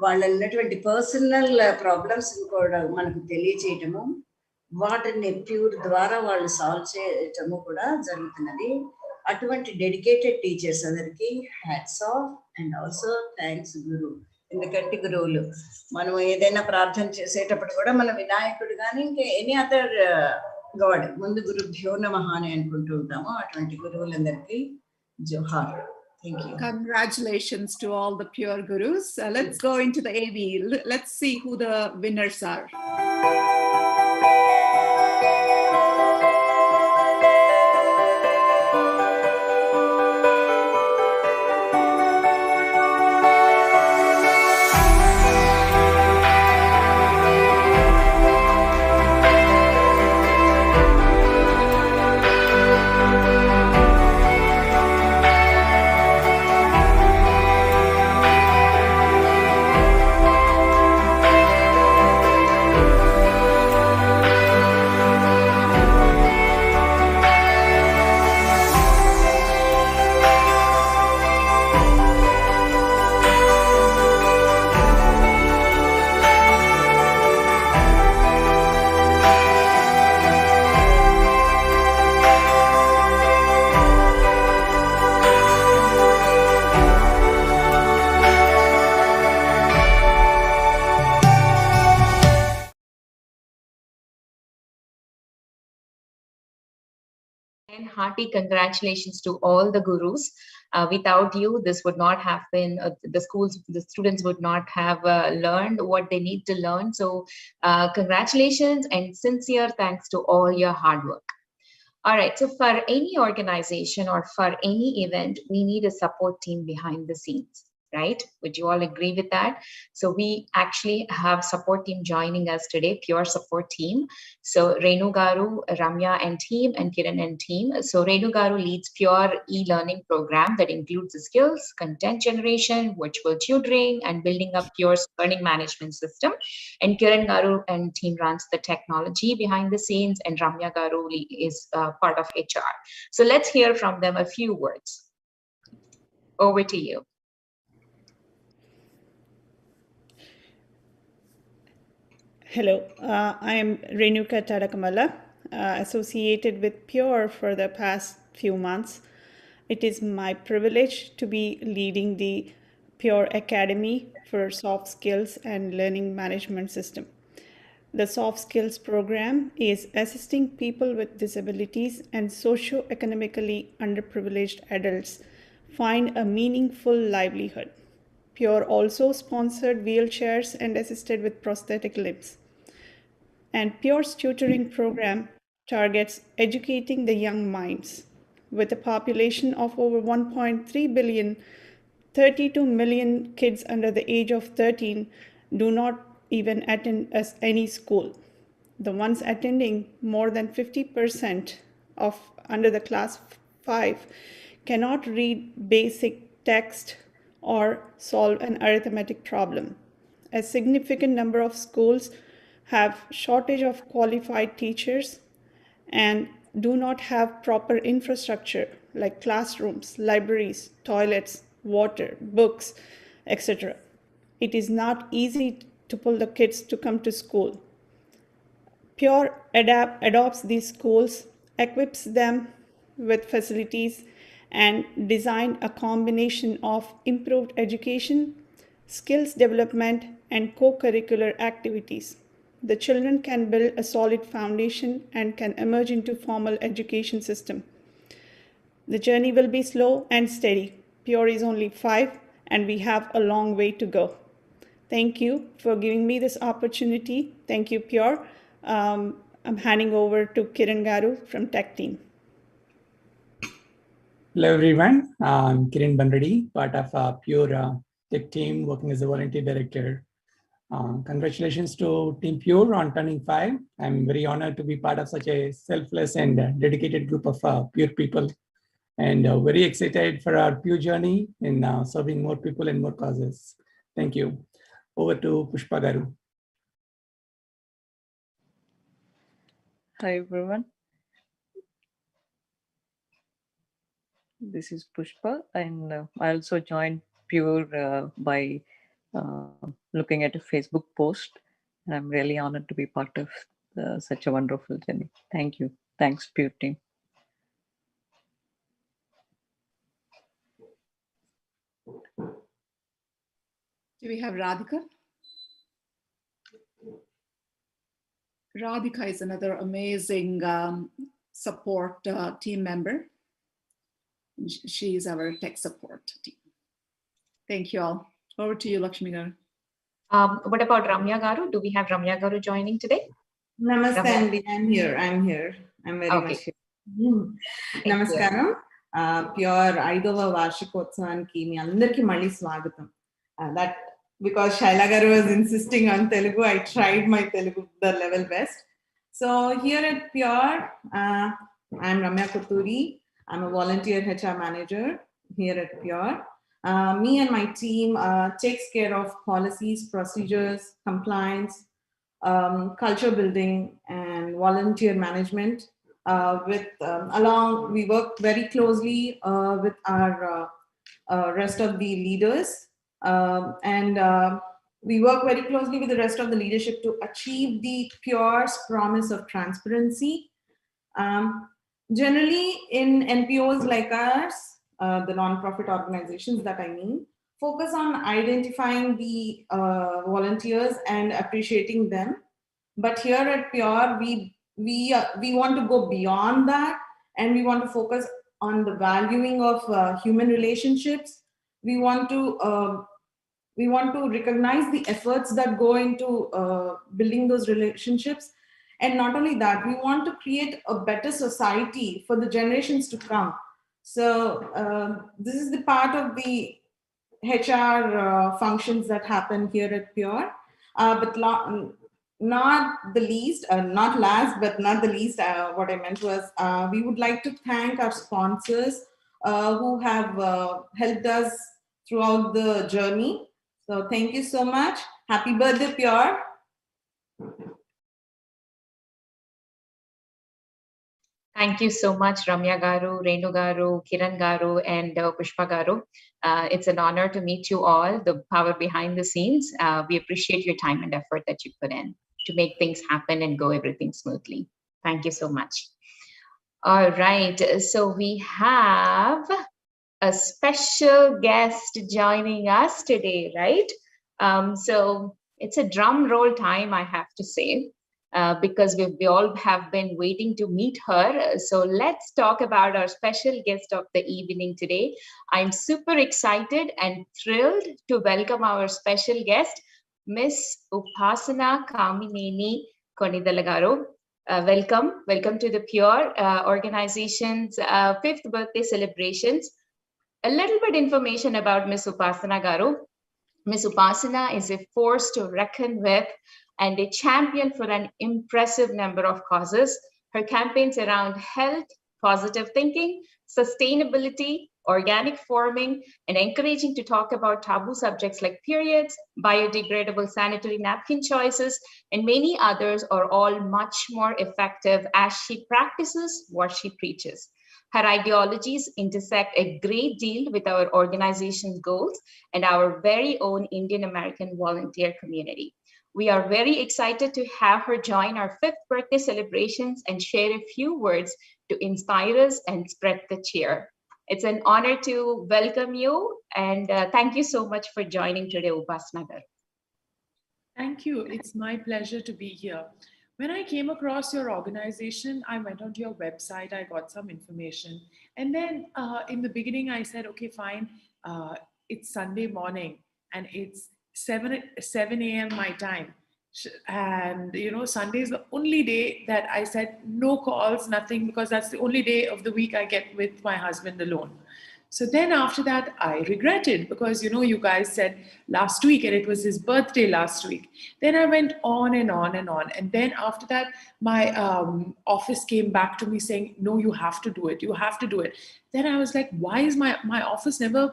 [SPEAKER 3] వాళ్ళ ఉన్నటువంటి పర్సనల్ ప్రాబ్లమ్స్ కూడా మనకు తెలియచేయటము, వాటిని ప్యూర్ ద్వారా వాళ్ళు సాల్వ్ చేయటము కూడా జరుగుతున్నది. అటువంటి డెడికేటెడ్ టీచర్స్ అందరికి hats off and also thanks guru. ఎందుకంటే గురువులు మనం ఏదైనా ప్రార్థన చేసేటప్పుడు కూడా మన వినాయకుడు కానీ ఇంకా ఎనీ అదర్ గాడ్ ముందు గురుభ్యో నమః అని అనుకుంటూ ఉంటాము. అటువంటి గురువులందరికీ జోహార్. Thank you.
[SPEAKER 19] Congratulations to all the Pure Gurus. Let's go into the AV. Let's see who the winners are.
[SPEAKER 4] And hearty congratulations to all the gurus. Without you, this would not have been, the students would not have learned what they need to learn. So congratulations and sincere thanks to all your hard work.
[SPEAKER 21] All right, so for any organization or for any event, we need a support team behind the scenes, right? Would you all agree with that? So we actually have support team joining us today, pure support team. So Renu Garu, Ramya and team, and Kiran and team. So Renu Garu leads pure e-learning program that includes the skills, content generation, virtual tutoring, and building up Pure's learning management system. And Kiran Garu and team runs the technology behind the scenes, and Ramya Garu is part of HR. So let's hear from them a few words. Over to you.
[SPEAKER 22] Hello, I am Renuka Tadakamala, associated with Pure for the past few months. It is my privilege to be leading the Pure Academy for Soft Skills and Learning Management System. The Soft Skills program is assisting people with disabilities and socio-economically underprivileged adults find a meaningful livelihood. Pure also sponsored wheelchairs and assisted with prosthetic limbs. And Pure's tutoring program targets educating the young minds. With a population of over 1.3 billion, 32 million kids under the age of 13 do not even attend any school. The ones attending, more than 50% of under the class 5, cannot read basic text or solve an arithmetic problem. A significant number of schools have shortage of qualified teachers and do not have proper infrastructure like classrooms, libraries, toilets, water, books, etc. It is not easy to pull the kids to come to school. Pure adopts these schools, equips them with facilities, and design a combination of improved education, skills development, and co-curricular activities. The children can build a solid foundation and can emerge into formal education system. The journey will be slow and steady. Pure is only 5 and we have a long way to go. Thank you for giving me this opportunity. Thank you, Pure. I'm handing over to Kiran Garu from Tech Team.
[SPEAKER 23] Hello, everyone. I'm Kiran Banredi, part of Pure Tech Team, working as a volunteer director. Congratulations to Team Pure on turning 5. I'm very honored to be part of such a selfless and dedicated group of Pure people, and very excited for our Pure journey in serving more people and more causes. Thank you. Over to Pushpa Garu.
[SPEAKER 24] Hi, everyone. This is Pushpa, and I also joined Pure by looking at a Facebook post, and I'm really honored to be part of such a wonderful journey. Thank you. Thanks, Pure team.
[SPEAKER 19] Do we have Radhika? Radhika is another amazing support team member. She is our tech support team. Thank you all. Over to you, Lakshmi Garu.
[SPEAKER 21] What about Ramya Garu? Do we have Ramya Garu joining today?
[SPEAKER 25] Namaste,
[SPEAKER 21] Ramya?
[SPEAKER 25] I'm here. I'm very
[SPEAKER 21] Okay.
[SPEAKER 25] much here. Namaskaram. Pure ఐదవ వార్షికోత్సవానికి మీ అందరికీ మళ్ళీ స్వాగతం. That because Shaila Garu was insisting on Telugu, I tried my Telugu the level best. So here at Pure, I'm Ramya Kuturi. I'm a volunteer HR manager here at Pure. Me and my team takes care of policies, procedures, compliance, culture building, and volunteer management. We work very closely with our rest of the leaders, and we work very closely with the rest of the leadership to achieve the Pure's promise of transparency. Generally, in NPOs like ours, the non-profit organizations that I mean, focus on identifying the volunteers and appreciating them. But here at Pure, we want to go beyond that, and we want to focus on the valuing of human relationships. We want to recognize the efforts that go into building those relationships, And not only that, we want to create a better society for the generations to come. So this is the part of the HR functions that happen here at Pure. But not the least, not last, but not the least, what I meant was we would like to thank our sponsors who have helped us throughout the journey. So thank you so much. Happy birthday, Pure.
[SPEAKER 21] Thank you so much, Ramya Garu, Renu Garu, Kiran Garu, and Pushpa Garu. It's an honor to meet you all, the power behind the scenes. We appreciate your time and effort that you put in to make things happen and go everything smoothly. Thank you so much. All right, so we have a special guest joining us today, right? So it's a drum roll time, I have to say. Because we all have been waiting to meet her. So let's talk about our special guest of the evening today. I'm super excited and thrilled to welcome our special guest, Miss Upasana Kamineni Konidela garu. Welcome to the Pure organization's 5th birthday celebrations. A little bit information about Miss Upasana garu. Miss Upasana is a force to reckon with and a champion for an impressive number of causes. Her campaigns around health, positive thinking, sustainability, organic farming, and encouraging to talk about taboo subjects like periods, biodegradable sanitary napkin choices, and many others are all much more effective as she practices what she preaches. Her ideologies intersect a great deal with our organization's goals and our very own Indian American volunteer community. We are very excited to have her join our 5th birthday celebrations and share a few words to inspire us and spread the cheer. It's an honor to welcome you, and thank you so much for joining today, Upasana garu.
[SPEAKER 1] Thank you. It's my pleasure to be here. When I came across your organization, I went onto your website, I got some information. And then in the beginning, I said, okay, fine, it's Sunday morning and it's 7 a.m. my time. And, you know, Sunday is the only day that I said no calls, nothing, because that's the only day of the week I get with my husband alone. So then after that, I regretted because, you know, you guys said last week and it was his birthday last week. Then I went on and on and on. And then after that, my office came back to me saying, no, you have to do it. You have to do it. Then I was like, why is my office never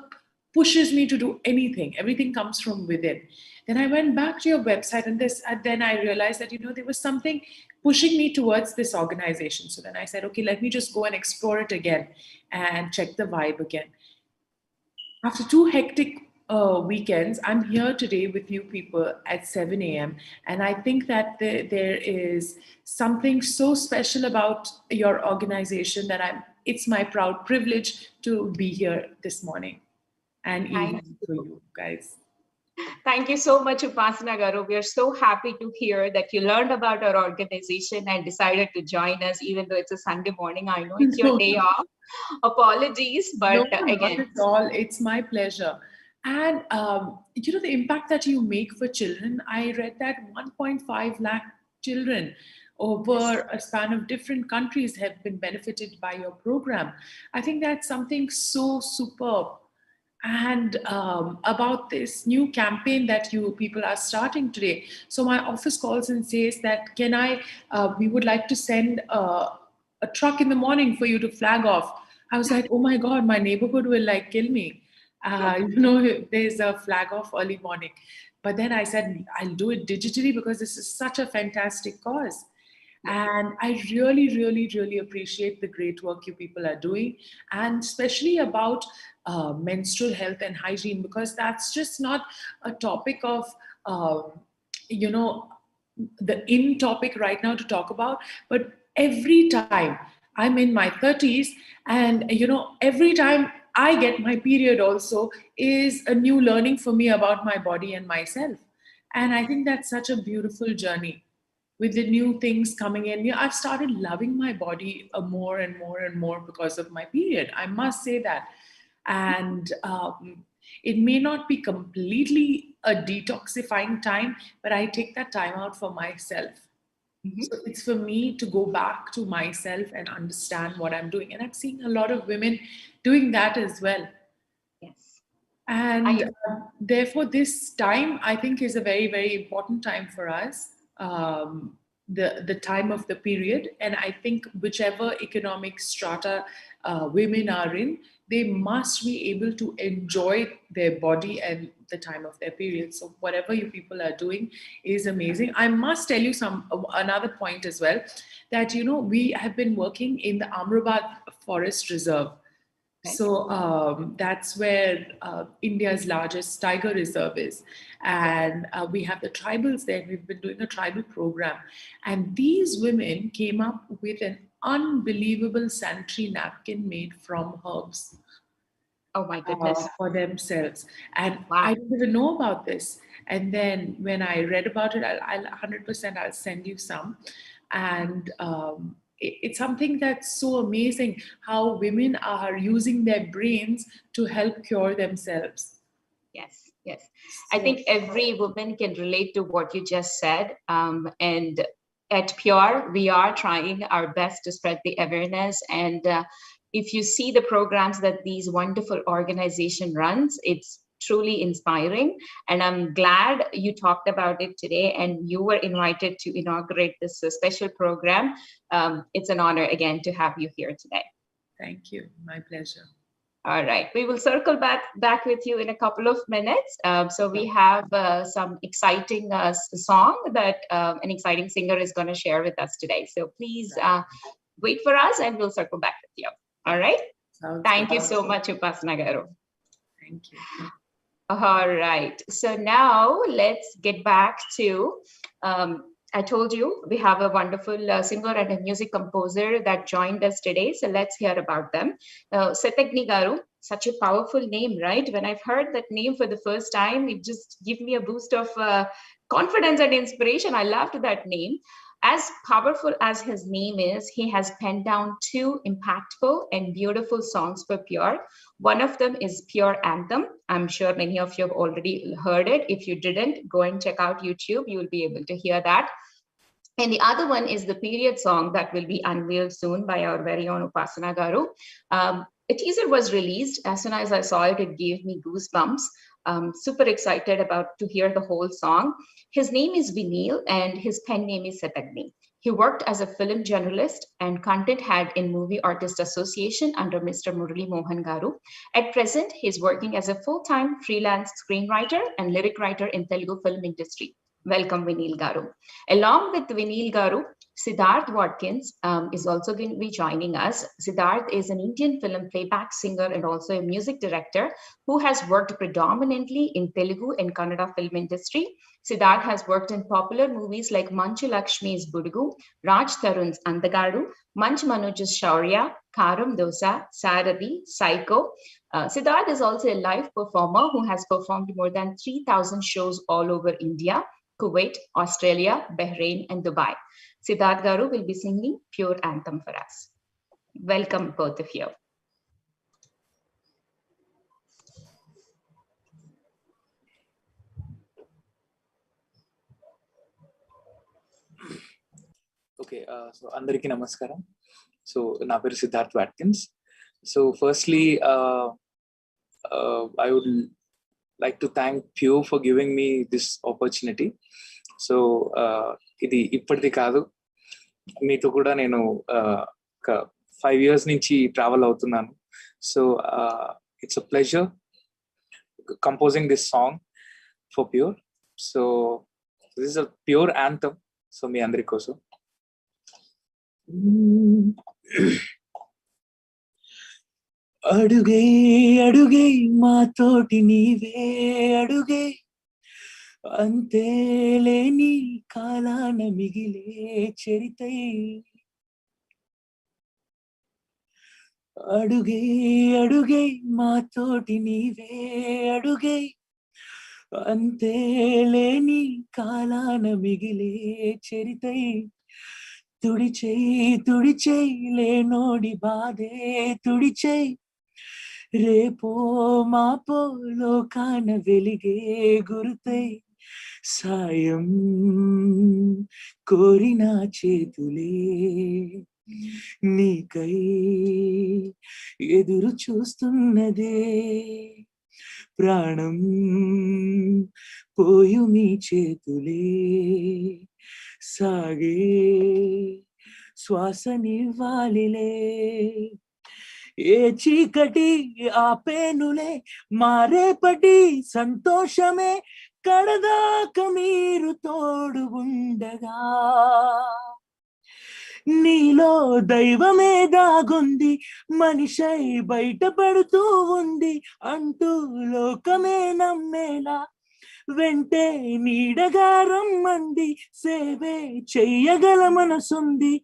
[SPEAKER 1] pushes me to do anything? Everything comes from within. Then I went back to your website and then I realized that, you know, there was something pushing me towards this organization. So then I said, okay, let me just go and explore it again and check the vibe again. After 2 hectic weekends, I'm here today with you people at 7 a.m. And I think that there is something so special about your organization that it's my proud privilege to be here this morning and evening for you guys.
[SPEAKER 21] Thank you so much, Upasana garu. We are so happy to hear that you learned about our organization and decided to join us, even though it's a Sunday morning. I know it's your day off. Apologies, but
[SPEAKER 1] no,
[SPEAKER 21] again.
[SPEAKER 1] not at all. It's my pleasure. And, you know, the impact that you make for children, I read that 1.5 lakh children over a span of different countries have been benefited by your program. I think that's something so superb. And about this new campaign that you people are starting today. So my office calls and says that, we would like to send a truck in the morning for you to flag off. I was like, oh my God, my neighborhood will like kill me. You know, there's a flag off early morning. But then I said, I'll do it digitally because this is such a fantastic cause. And I really, really, really appreciate the great work you people are doing, and especially about menstrual health and hygiene, because that's just not a topic of, you know, the in topic right now to talk about, but every time I'm in my 30s and, you know, every time I get my period also is a new learning for me about my body and myself. And I think that's such a beautiful journey. With the new things coming in, I've started loving my body more and more and more because of my period. I must say that. And it may not be completely a detoxifying time, but I take that time out for myself. So it's for me to go back to myself and understand what I'm doing. And I'm seeing a lot of women doing that as well.
[SPEAKER 21] Yes.
[SPEAKER 1] And therefore, this time, I think, is a very, very important time for us, the time of the period. And I think whichever economic strata women are in, they must be able to enjoy their body and the time of their period. So whatever you people are doing is amazing. I must tell you another point as well, that, you know, we have been working in the Amrabad Forest Reserve. So that's where India's largest tiger reserve is. And we have the tribals there. We've been doing a tribal program. And these women came up with an unbelievable sanitary napkin made from herbs.
[SPEAKER 21] Oh my goodness.
[SPEAKER 1] For themselves. And I didn't even know about this. And then when I read about it, I'll 100% I'll send you some. And it's something that's so amazing, how women are using their brains to help cure themselves.
[SPEAKER 21] Yes, yes. I think every woman can relate to what you just said. And at Pure, we are trying our best to spread the awareness. And if you see the programs that these wonderful organization runs, it's truly inspiring. And I'm glad you talked about it today and you were invited to inaugurate this special program. It's an honor again to have you here today.
[SPEAKER 1] Thank you. My pleasure.
[SPEAKER 21] All right, we will circle back with you in a couple of minutes. So we have some exciting song that an exciting singer is going to share with us today. So please wait for us and we'll circle back with you. All right. Thank you so much, Upasana Garu.
[SPEAKER 1] Thank you.
[SPEAKER 21] All right. So now let's get back to, I told you we have a wonderful singer and a music composer that joined us today. So let's hear about them. Setagni Garu, such a powerful name, right? When I've heard that name for the first time, it just gave me a boost of confidence and inspiration. I loved that name. As powerful as his name is, he has penned down two impactful and beautiful songs for Pure. One of them is Pure Anthem. I'm sure many of you have already heard it. If you didn't, go and check out YouTube. You will be able to hear that. And the other one is the period song that will be unveiled soon by our very own Upasana Garu. A teaser was released. As soon as I saw it, it gave me goosebumps. Super excited to hear the whole song. His name is Vinil and his pen name is Setagni. He worked as a film journalist and content head in Movie Artist Association under Mr. Murali Mohan Garu. At present, he's working as a full-time freelance screenwriter and lyric writer in Telugu film industry. Welcome, Vinil Garu. Along with Vinil Garu, Siddharth Watkins is also going to be joining us. Siddharth is an Indian film playback singer and also a music director who has worked predominantly in Telugu and Kannada film industry. Siddharth has worked in popular movies like Manchu Lakshmi's Budugu, Raj Tarun's Andagadu, Manch Manoj's Shaurya, Karam Dosa, Sarathi, Psycho. Siddharth is also a live performer who has performed more than 3,000 shows all over India, Kuwait, Australia, Bahrain, and Dubai. Siddharth Garu will be singing Pure Anthem for us. Welcome, both of you.
[SPEAKER 8] Okay, so Andariki Namaskaram. So, na peru Siddharth Watkins. So, firstly, I would like to thank Pure for giving me this opportunity. So, ఇది ఇప్పటిది కాదు, మీతో కూడా నేను 5 years నుంచి travel అవుతున్నాను. So it's a pleasure composing this song for pure. So this is a pure anthem. So మీ అందరి కోసం. అడుగే అడుగే మాతోటి నీవే అడుగే, అంతేలేని కాలాన మిగిలే చరితై. అడుగే అడుగే మాతోటి నీవే అడుగే, అంతేలేని కాలాన మిగిలే చరితై. తుడిచేయి తుడిచేయి లేనోడి బాధే తుడిచేయి, రేపో మాపో లోకాన వెలిగే గురుతై. సాయం కోరిన చేతులే నీకై ఎదురు చూస్తున్నదే, ప్రాణం పోయు మీ చేతులే సాగే శ్వాసనివ్వాలిలే. ఏ చీకటి ఆపేనులే మారేపటి సంతోషమే, కడదాక మీరు తోడు ఉండగా. నీలో దైవమే దాగుంది, మనిషై బయటపడుతూ ఉంది అంటూ లోకమే నమ్మేలా, వెంటే నీడగా రమ్మంది, సేవే చెయ్యగల మనసుంది,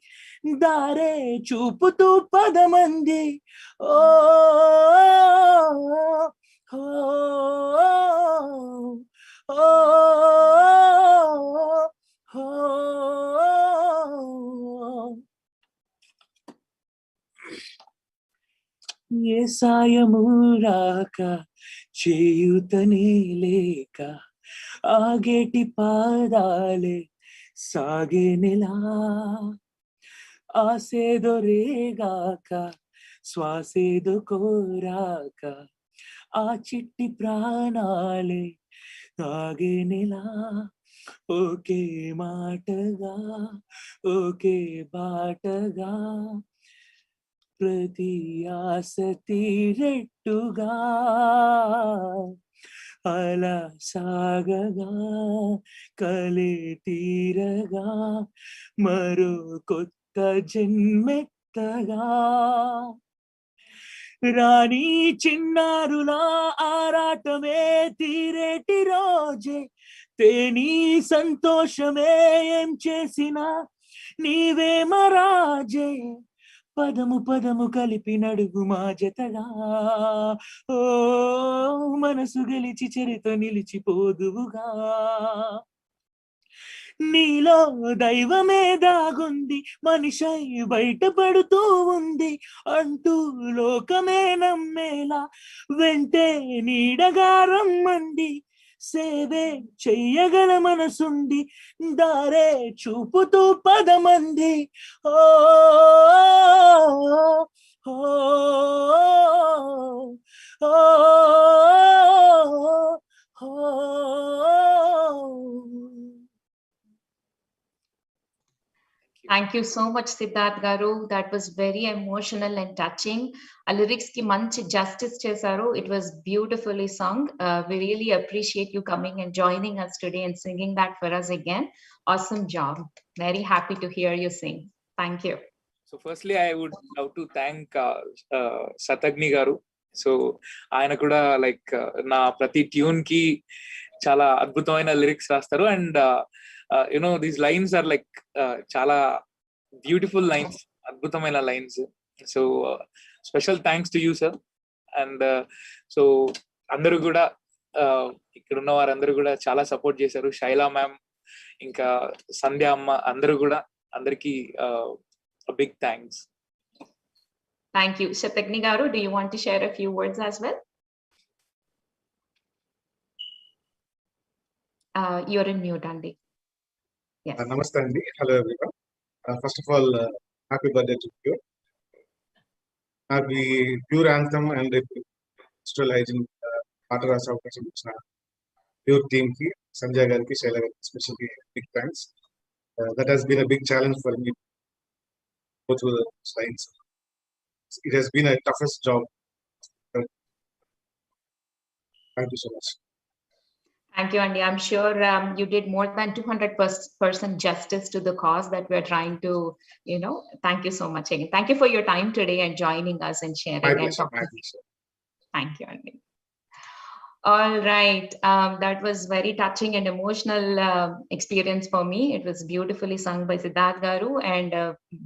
[SPEAKER 8] దారే చూపుతూ పదమంది. ఓ ఓ ఓ ఓ. ఏ సాయము రాక చేయుతనే లేక, ఆగేటి పాదాలే సాగేనెలా, ఆసేదో రేగాక శ్వాసేదో కోరాక, ఆ చిట్టి ప్రాణాలే ఆగేనెలా. ఓకే మాటగా ఓకే బాటగా, ప్రతి ఆశ తీరెట్టుగా అలా సాగగా, కలే తీరగా, మరో కొత్త జన్మెత్తగా. రాణి చిన్నారులా ఆరాటమే తీరేటి రోజే, తేనీ సంతోషమే ఏం చేసినా నీవే మరాజే, పదము పదము కలిపి నడుగు మా జతగా. ఓ మనసు గెలిచి చరిత నిలిచిపోదువుగా. నీలో దైవమే దాగుంది, మనిషై బయటపడుతూ ఉంది అంటూ లోకమే నమ్మేలా, వెంటే నీడగా రమ్మంది, సేవే చెయ్యగల మనసుంది, దారే చూపుతూ పదమంది. ఓ ఓ ఓ ఓ.
[SPEAKER 21] Thank you so much, Siddharth Garu. That was very emotional and touching. A lyrics ki manchi justice chesaru. It was beautifully sung. We really appreciate you coming and joining us today and singing that for us again. Awesome job. Very happy to hear you sing. Thank you.
[SPEAKER 8] So firstly, I would love to thank Satagni Garu. So ఆయన కూడా like నా ప్రతి tune కి చాలా అద్భుతమైన lyrics రాస్తారు. And these lines are like చాలా beautiful lines, అద్భుతమైన lines. So special thanks to you sir. And so అందరూ కూడా ఇక్కడ ఉన్న వారందరూ కూడా చాలా సపోర్ట్ చేశారు. శైలా మ్యామ్, ఇంకా సంధ్య అమ్మ, అందరూ కూడా అందరికీ big thanks.
[SPEAKER 21] Thank you. Satagni Garu, do you want to share a few words as well? You're in mute, Andy. Yes.
[SPEAKER 9] Namaste, Andy. Hello, everyone. First of all, happy birthday to you. Happy Pure Anthem and Menstrual Hygiene Patarasa Avakasam ichina Pure team ki, Sanjay gariki, Shaila gariki, especially big thanks. That has been a big challenge for me to go through the slides. It has been a toughest job. Thank you so much.
[SPEAKER 21] Thank you, Andy. I'm sure you did more than 200% justice to the cause that we're trying to, thank you so much again. Thank you for your time today and joining us and sharing.
[SPEAKER 9] My pleasure. My pleasure.
[SPEAKER 21] Thank you, Andy. All right. That was very touching and emotional experience for me. It was beautifully sung by Siddharth Garu and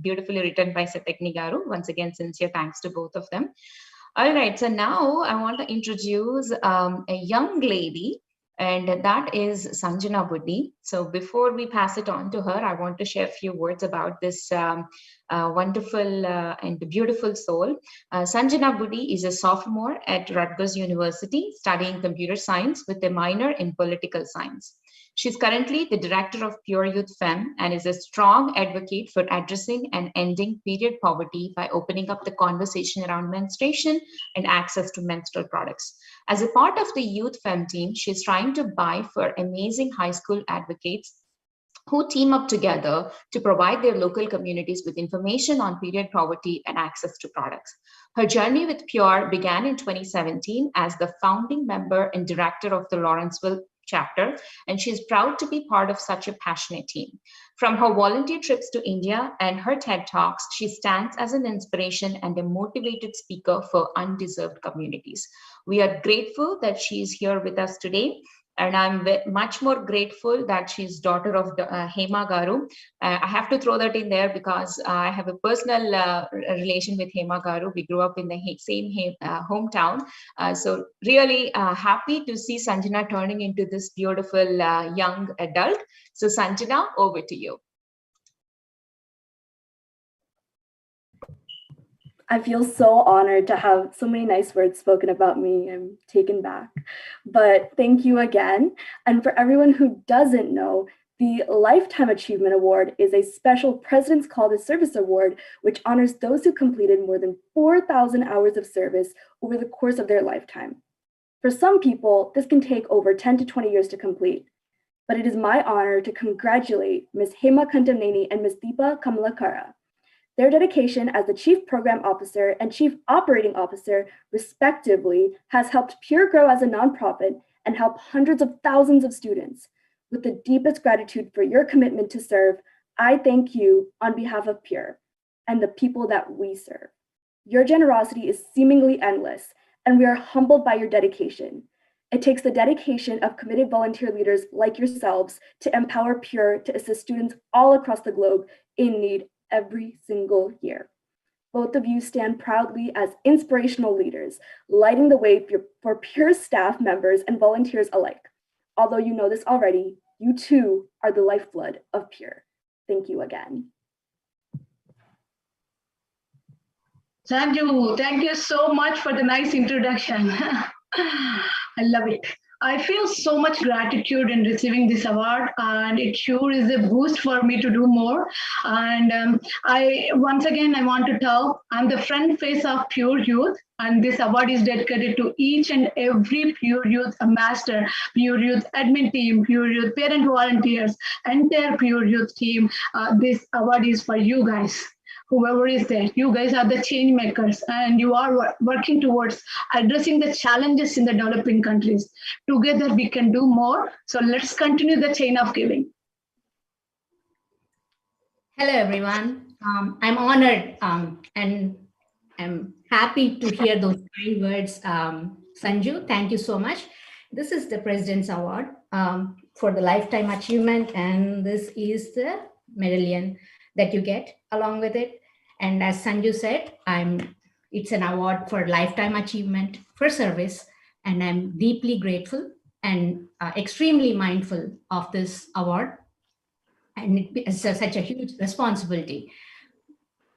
[SPEAKER 21] beautifully written by Satagni Garu. Once again, sincere thanks to both of them. All right. So now I want to introduce a young lady, and that is Sanjana Buddi. So before we pass it on to her, I want to share a few words about this wonderful and beautiful soul. Sanjana Buddi is a sophomore at Rutgers University studying computer science with a minor in political science. She's currently the director of Pure Youth Femme and is a strong advocate for addressing and ending period poverty by opening up the conversation around menstruation and access to menstrual products. As a part of the Youth Femme team, she's trying to buy for amazing high school advocates who team up together to provide their local communities with information on period poverty and access to products. Her journey with Pure began in 2017 as the founding member and director of the Lawrenceville chapter, and she's proud to be part of such a passionate team. From her volunteer trips to India and her TED Talks, she stands as an inspiration and a motivated speaker for undeserved communities. We are grateful that she is here with us today. And I'm much more grateful that she's daughter of Hema Garu. I have to throw that in there because I have a personal relation with Hema Garu. We grew up in the same hometown. So really happy to see Sanjana turning into this beautiful young adult. So Sanjana, over to you.
[SPEAKER 7] I feel so honored to have so many nice words spoken about me. I'm taken back. But thank you again. And for everyone who doesn't know, the Lifetime Achievement Award is a special President's Call to Service award, which honors those who completed more than 4,000 hours of service over the course of their lifetime. For some people, this can take over 10 to 20 years to complete. But it is my honor to congratulate Ms. Hema Kamineni and Ms. Deepa Kamalakara. Their dedication as the Chief Program Officer and Chief Operating Officer, respectively, has helped Pure grow as a nonprofit and help hundreds of thousands of students. With the deepest gratitude for your commitment to serve, I thank you on behalf of Pure and the people that we serve. Your generosity is seemingly endless, and we are humbled by your dedication. It takes the dedication of committed volunteer leaders like yourselves to empower Pure to assist students all across the globe in need every single year. Both of you stand proudly as inspirational leaders, lighting the way for Pure staff members and volunteers alike. Although you know this already, you too are the lifeblood of Pure. Thank you again.
[SPEAKER 13] Thank you so much for the nice introduction. I love it. I feel so much gratitude in receiving this award, and it sure is a boost for me to do more. And once again, I want to tell I'm the front face of Pure Youth, and this award is dedicated to each and every Pure Youth ambassador, Pure Youth admin team, Pure Youth parent volunteers, entire Pure Youth team. This award is for you guys. Whoever is there, you guys are the change makers, and you are working towards addressing the challenges in the developing countries. Together we can do more. So let's continue the chain of giving.
[SPEAKER 2] Hello, everyone. I'm honored and I'm happy to hear those kind words. Sanju, thank you so much. This is the President's Award for the Lifetime Achievement, and this is the medallion that you get along with it. And as Sanju said, it's an award for lifetime achievement for service, and I'm deeply grateful and extremely mindful of this award. And it's such a huge responsibility.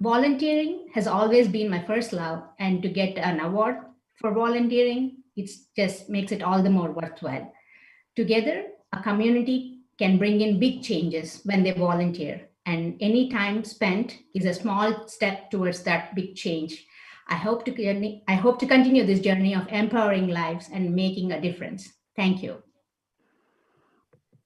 [SPEAKER 2] Volunteering has always been my first love, and to get an award for volunteering, it just makes it all the more worthwhile. Together, a community can bring in big changes when they volunteer. And any time spent is a small step towards that big change. I hope to continue this journey of empowering lives and making a difference. Thank you.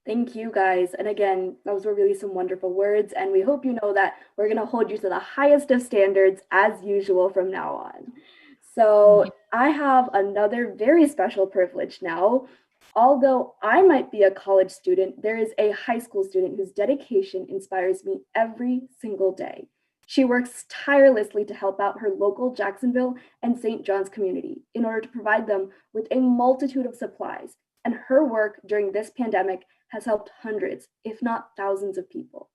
[SPEAKER 7] Thank you, guys. And again, those were really some wonderful words. And we hope you know that we're going to hold you to the highest of standards as usual from now on. So I have another very special privilege now. Although I might be a college student, there is a high school student whose dedication inspires me every single day. She works tirelessly to help out her local Jacksonville and St. John's community in order to provide them with a multitude of supplies. And her work during this pandemic has helped hundreds, if not thousands of people.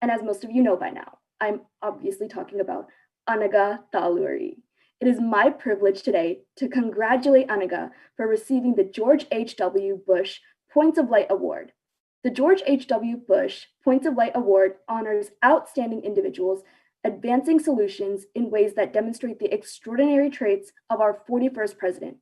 [SPEAKER 7] And as most of you know by now, I'm obviously talking about Anaga Taluri. It is my privilege today to congratulate Anaga for receiving the George H.W. Bush Points of Light Award. The George H.W. Bush Points of Light Award honors outstanding individuals advancing solutions in ways that demonstrate the extraordinary traits of our 41st president: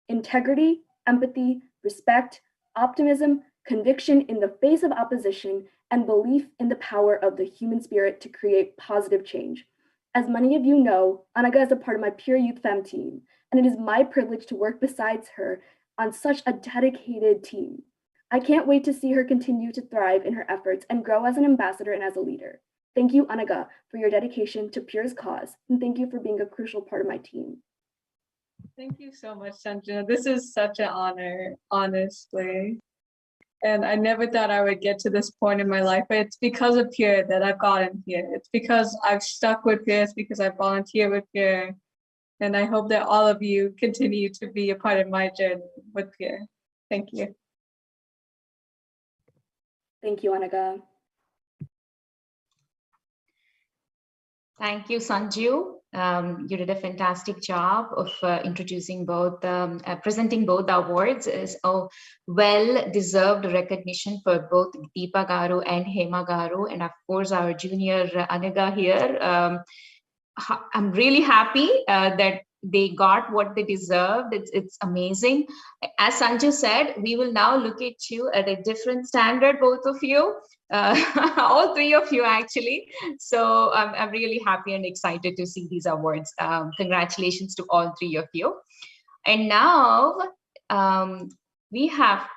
[SPEAKER 7] integrity, empathy, respect, optimism, conviction in the face of opposition, and belief in the power of the human spirit to create positive change. As many of you know, Anaga is a part of my Pure Youth Femme team, and it is my privilege to work besides her on such a dedicated team. I can't wait to see her continue to thrive in her efforts and grow as an ambassador and as a leader. Thank you, Anaga, for your dedication to Pure's cause, and thank you for being a crucial part of my team.
[SPEAKER 24] Thank you so much, Sanjana. This is such an honor, honestly. And I never thought I would get to this point in my life, but it's because of Pure that I've gotten here. It's because I've stuck with Pure, it's because I volunteer with Pure. And I hope that all of you continue to be a part of my journey with Pure. Thank you.
[SPEAKER 7] Thank you, Anaga.
[SPEAKER 21] Thank you, Sanju. You did a fantastic job of introducing both, presenting both the awards as a well-deserved recognition for both Deepa Garu and Hema Garu, and of course our junior Anaga here. I'm really happy that they got what they deserved. It's amazing. As Sanju said, we will now look at you at a different standard, both of you. All three of you actually. So I'm really happy and excited to see these awards. Congratulations to all three of you. And now we have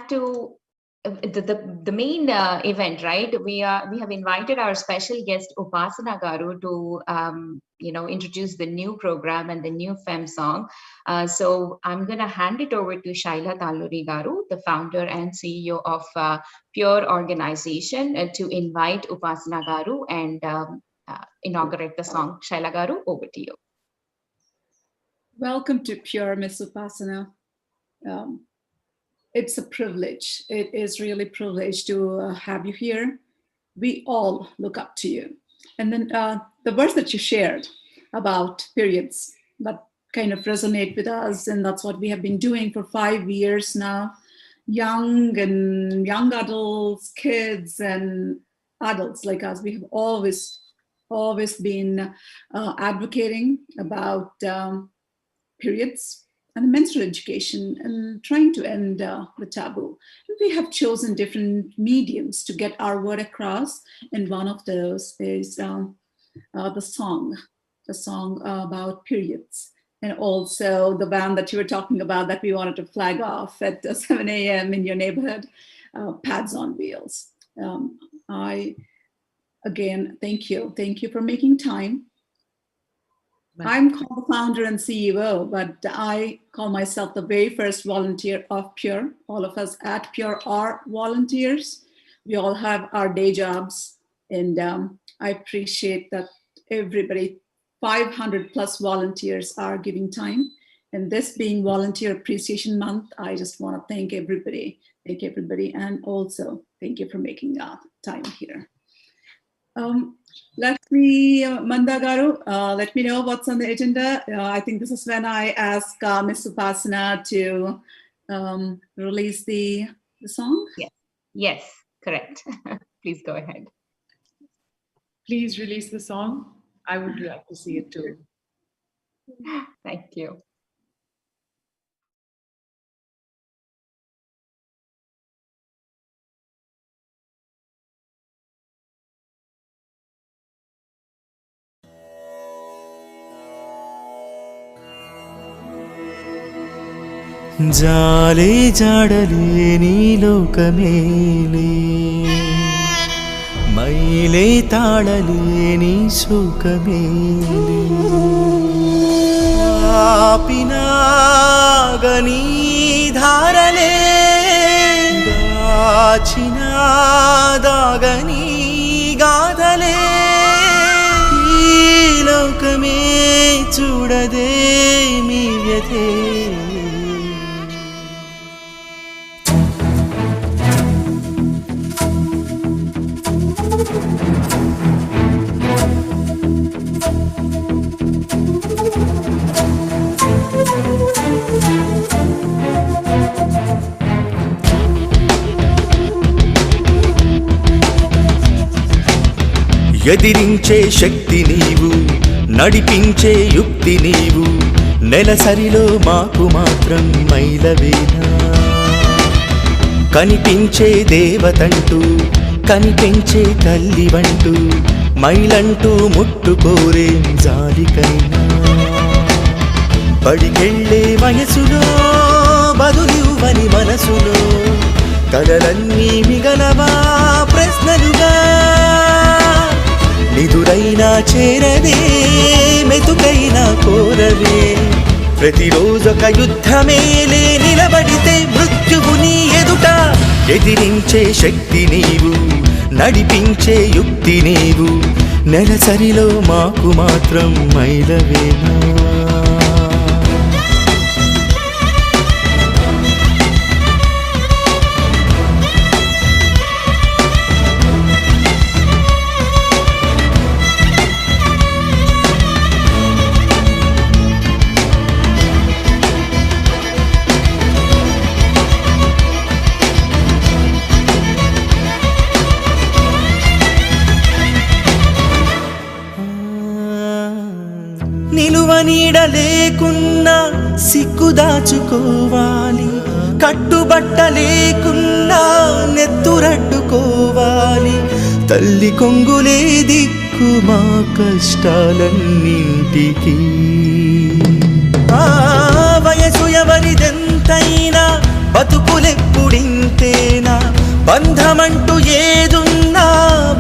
[SPEAKER 21] to the main event, right? We have invited our special guest Upasana Garu to introduce the new program and the new Femme song. So I'm gonna hand it over to Shaila Talluri Garu, the founder and CEO of Pure Organization, to invite Upasana Garu and inaugurate the song. Shaila Garu, over to you.
[SPEAKER 19] Welcome to Pure, Miss Upasana. It's a privilege. It is really a privilege to have you here. We all look up to you. And then the words that you shared about periods, that kind of resonate with us. And that's what we have been doing for 5 years now. Young adults, kids, and adults like us, we have always been advocating about periods and menstrual education and trying to end the taboo. We have chosen different mediums to get our word across, and one of those is the song about periods, and also the van that you were talking about that we wanted to flag off at 7 a.m. in your neighborhood, Pads on Wheels. Again, thank you for making time. I'm called the founder and CEO, but I call myself the very first volunteer of Pure. All of us at Pure are volunteers. We all have our day jobs, and I appreciate that everybody, 500 plus volunteers are giving time. And this being Volunteer Appreciation Month, I just want to thank everybody, and also thank you for making time here. Lakshmi Manda Garu, let me know what's on the agenda. I think this is when I ask Ms. Upasana to release the song.
[SPEAKER 21] Yes, correct. Please go ahead.
[SPEAKER 1] Please release the song. I would like to see it too.
[SPEAKER 21] Thank you.
[SPEAKER 10] జాలే జాడలే నీలోకమేలే మైలే తాళలే నీ శోకమేలే ఆపినాగనీ ధారలే దాచిన దాగనీ గాథలే ఈ లోకమే చూడదే మీ వ్యథే ఎదిరించే శక్తి నీవు, నడిపించే యుక్తి నీవు, నెలసరిలో మాకు మాత్రం మైలవేనా. కనిపించే దేవతంటూ కనిపించే తల్లివంటూ మైలంటూ ముట్టుకోరేం జాలికైనా. బడికెళ్ళే వయసులో బదులివ్వని మనసులో కలలన్నీ మిగలవా ప్రశ్నలుగా. నిదురైనా చేరదే మెతుకైనా కోరవే. ప్రతిరోజొక యుద్ధమేలే నిలబడితే మృత్యువు నీ ఎదుట. ఎదిరించే శక్తి నీవు నడిపించే యుక్తి నీవు. నెలసరిలో మాకు మాత్రం మైలవేనా. నిలువ నీడ లేకున్నా సిగ్గు దాచుకోవాలి. కట్టుబట్ట లేకున్నా నెత్తురడ్డుకోవాలి. తల్లి కొంగులే దిక్కు మా కష్టాలన్నింటికి. వయసు ఎవరిదెంతైనా బతుకులెప్పుడింతేనా. బంధమంటూ ఏదున్నా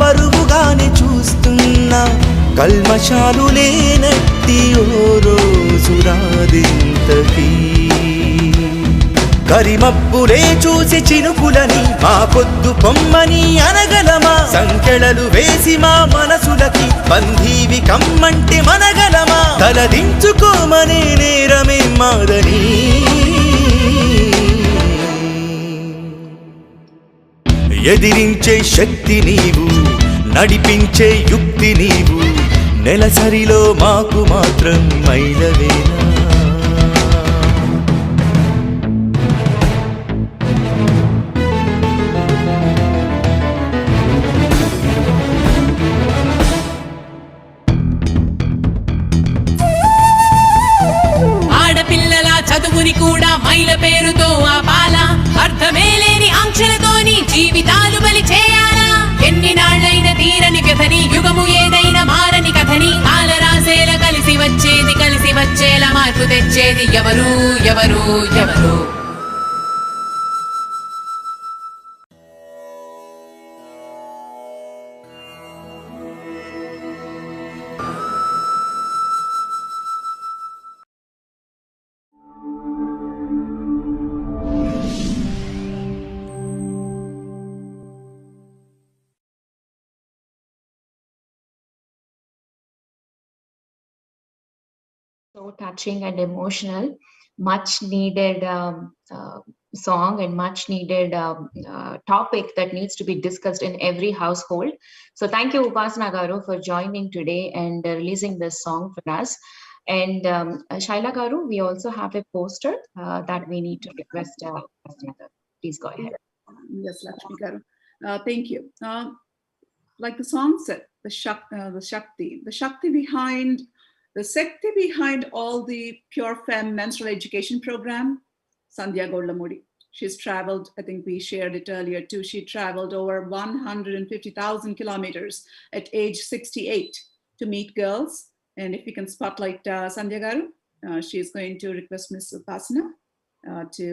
[SPEAKER 10] బరువుగానే చూస్తున్నా. కల్మషాలు లేనట్టి ఓ రోజు రాదింతకీ. కరిమప్పులే చూసి చినుకులని మా పొద్దు పొమ్మని అనగలమా. సంకెళలు వేసి మా మనసులకి బంధీవి కమ్మంటే మనగలమా. తలదించుకోమనే నేరమే మాదని. ఎదిరించే శక్తి నీవు నడిపించే యుక్తి నీవు. నెలసరిలో మాకు మాత్రం మైలవేనా.
[SPEAKER 11] ఆడపిల్లల చదువుని కూడా మైల పేరుతో ఆపాల. అర్థమే లేని ఆంక్షలతోని జీవితాలు బలి చేయాలా. ఎన్ని నాళ్ళైన తీరని వ్యధని యుగము ఏదైనా మారని కథని. కాలరాసేల కలిసి వచ్చేది కలిసి వచ్చేలా మార్పు తెచ్చేది ఎవరు ఎవరు ఎవరు.
[SPEAKER 21] So touching and emotional, much needed song and much needed topic that needs to be discussed in every household. So thank you, Upasana Garu, for joining today and releasing this song for us. And Shaila Garu, we also have a poster that we need to request. Please go ahead.
[SPEAKER 19] Yes, Lakshmi Garu. Thank you. Like the song said, the Shakti behind all the Pure Femme menstrual education program, Sandhya Godlamudi. She's traveled, I think we shared it earlier too, she traveled over 150,000 kilometers at age 68 to meet girls. And if we can spotlight Sandhya Garu, she's going to request Ms. Upasana to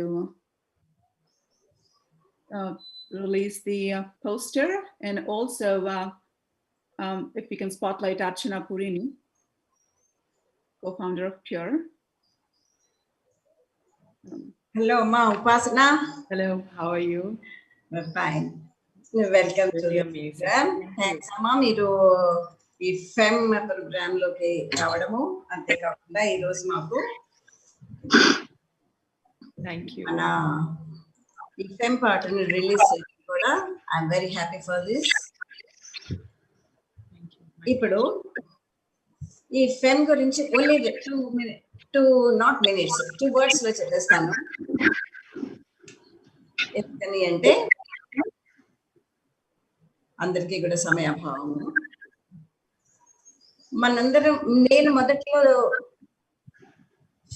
[SPEAKER 19] release the poster. And also, if we can spotlight Archana Purini, co-founder of Pure.
[SPEAKER 3] Hello, Ma Upasana.
[SPEAKER 1] Hello, how are you?
[SPEAKER 3] We're fine. Welcome to the program. Thanks, Amma. Meeru ee Femme program loki ravadamu ante kaakunda ee roju maaku
[SPEAKER 1] thank you.
[SPEAKER 3] Mana ee Femme part ni release cheyadam kuda I'm very happy for this. Ippudu ఈ fem గురించి only 2 words లో చెప్పేస్తాను. ఎందుకని అంటే అందరికీ కూడా సమయాభావము. మనందరం నేను మొదట్లో